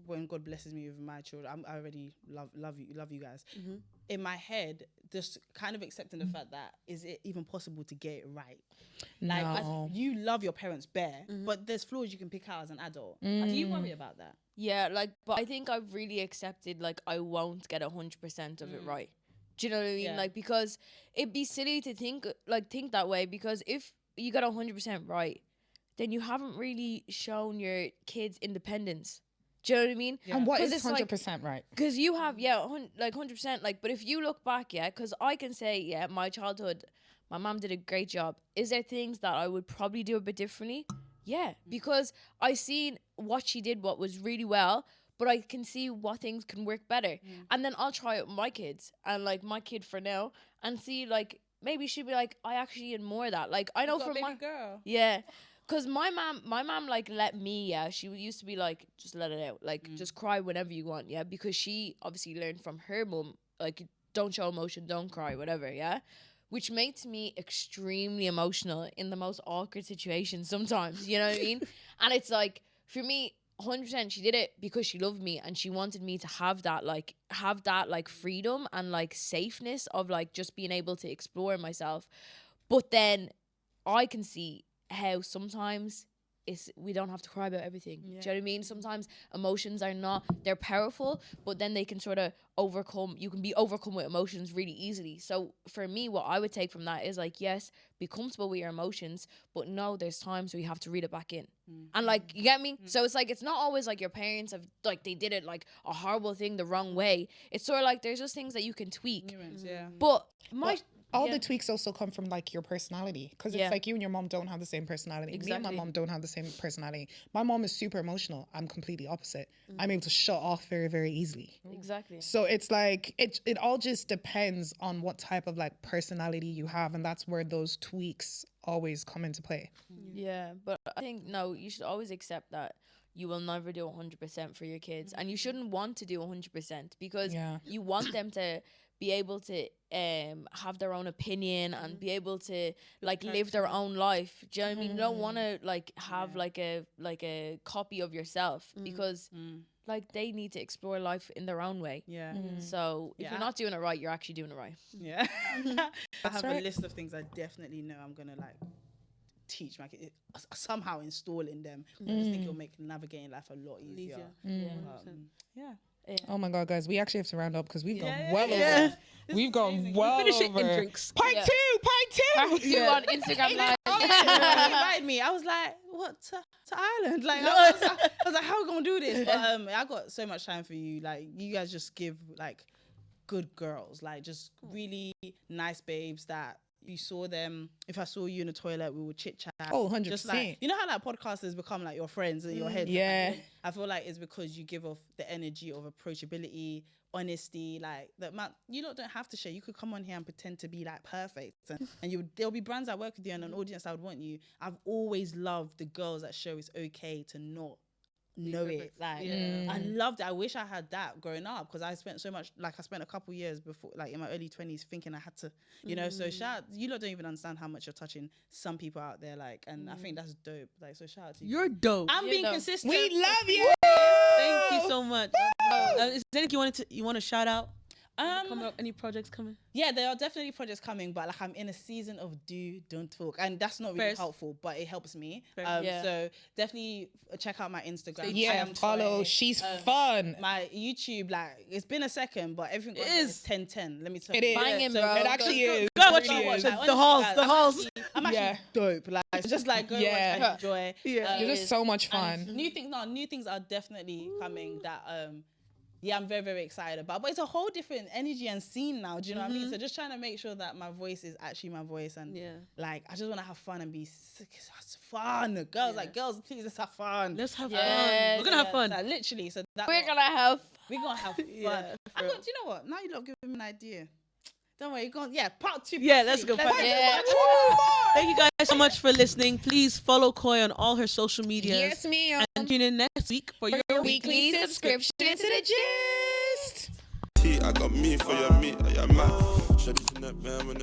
Speaker 4: when God blesses me with my children. I already love you guys. In my head, just kind of accepting the fact that is it even possible to get it right? Like you love your parents bare, but there's flaws you can pick out as an adult. Do you worry about that?
Speaker 3: Yeah, like, but I think I've really accepted like I won't get 100% of it right. Do you know what I mean?
Speaker 4: Yeah.
Speaker 3: Like, because it'd be silly to think that way, because if you got 100% right, then you haven't really shown your kids independence. Do you know what I mean?
Speaker 2: And what
Speaker 3: 'Cause
Speaker 2: is
Speaker 3: it's
Speaker 2: 100% right?
Speaker 3: Because you have, like 100%, like, but if you look back, because I can say, my childhood, my mom did a great job. Is there things that I would probably do a bit differently? Yeah, because I seen what she did, what was really well, but I can see what things can work better. And then I'll try it with my kids and like my kid for now and see like, maybe she'd be like, I actually admire that. Like, I know
Speaker 4: Got a
Speaker 3: for
Speaker 4: baby
Speaker 3: my
Speaker 4: girl.
Speaker 3: Yeah. Cause my mom like let me, she used to be like, just let it out. Like just cry whenever you want, because she obviously learned from her mum, like don't show emotion, don't cry, whatever, which makes me extremely emotional in the most awkward situations sometimes, you know what I mean? And it's like, for me, 100% she did it because she loved me and she wanted me to have that like freedom and like safeness of like just being able to explore myself. But then I can see how sometimes we don't have to cry about everything. Do you know what I mean? Sometimes emotions they're powerful, but then they can sort of you can be overcome with emotions really easily. So for me, what I would take from that is like, yes, be comfortable with your emotions, but no, there's times where you have to reel it back in. And like, you get me? So it's like, it's not always like your parents have like, they did it like a horrible thing the wrong way. It's sort of like, there's just things that you can tweak. But
Speaker 2: all the tweaks also come from like your personality, because it's like you and your mom don't have the same personality. Me and my mom don't have the same personality. My mom is super emotional. I'm completely opposite. I'm able to shut off very, very easily.
Speaker 3: Exactly.
Speaker 2: So it's like it all just depends on what type of like personality you have, and that's where those tweaks always come into play.
Speaker 3: Yeah, but I think no, you should always accept that you will never do 100% for your kids, and you shouldn't want to do 100% because you want them to be able to have their own opinion and be able to like live their own life. Do you know what I mean? You don't want to like have like a copy of yourself because like they need to explore life in their own way. So if you're not doing it right, you're actually doing it right.
Speaker 4: I have a list of things I definitely know I'm gonna like teach my kids, somehow install in them. I just think it'll make navigating life a lot easier.
Speaker 2: Oh my god, guys, we actually have to round up because we've gone well over. We've gone well over.
Speaker 5: In drinks.
Speaker 2: Part two.
Speaker 3: On Instagram Live.
Speaker 4: He invited me. I was like, what, to Ireland? Like, I was like, how are we gonna do this? But I got so much time for you. Like, you guys just give like good girls, like just really nice babes that you saw them. If I saw you in the toilet, we would chit chat.
Speaker 2: Oh, 100%.
Speaker 4: Just like, you know how like podcasters become like your friends in your head.
Speaker 2: Yeah.
Speaker 4: I feel like it's because you give off the energy of approachability, honesty. Like that, man. You don't have to share. You could come on here and pretend to be like perfect, and there'll be brands that work with you and an audience that would want you. I've always loved the girls that show it's okay to not know it. Like, I loved it. I wish I had that growing up because I spent so much, like I spent a couple years before, like in my early 20s thinking I had to, you know, so you lot don't even understand how much you're touching some people out there. Like, and I think that's dope. Like, so shout out to you.
Speaker 5: You're dope.
Speaker 4: I'm being consistent.
Speaker 2: We love you.
Speaker 5: Thank you so much. Is there anything you want to shout out? Coming up, any projects coming?
Speaker 4: Yeah, there are definitely projects coming, but like I'm in a season of don't talk, and that's not really helpful, but it helps me. So definitely check out my Instagram.
Speaker 2: Yeah, follow. She's fun.
Speaker 4: My YouTube, like it's been a second, but everything is 10-10. Let me tell you,
Speaker 2: It is.
Speaker 3: Banging,
Speaker 2: So
Speaker 3: bro.
Speaker 2: it actually is.
Speaker 5: Go watch
Speaker 2: It really is.
Speaker 5: the halls.
Speaker 4: I'm actually dope. Like just like go watch and enjoy.
Speaker 2: You're just so much fun.
Speaker 4: New things are definitely coming that I'm very, very excited about. But it's a whole different energy and scene now. Do you know what I mean? So just trying to make sure that my voice is actually my voice. And like, I just want to have fun and be sick. It's fun. Girls, like, girls, please, let's have fun.
Speaker 5: Let's have
Speaker 3: Yes.
Speaker 5: fun. We're going to have fun.
Speaker 4: Like, literally. So that
Speaker 3: We're gonna have.
Speaker 4: we're going to have fun. Do you know what? Now you lot giving me an idea. Don't worry, go on. Yeah, part 2.
Speaker 5: Yeah, let's go.
Speaker 3: Yeah.
Speaker 5: Thank you guys so much for listening. Please follow Koi on all her social medias.
Speaker 2: Yes, ma'am.
Speaker 5: And tune in next week for your
Speaker 3: Weekly subscription to the gist.
Speaker 1: I got me for your meat, I am mad. Shawty's in that man when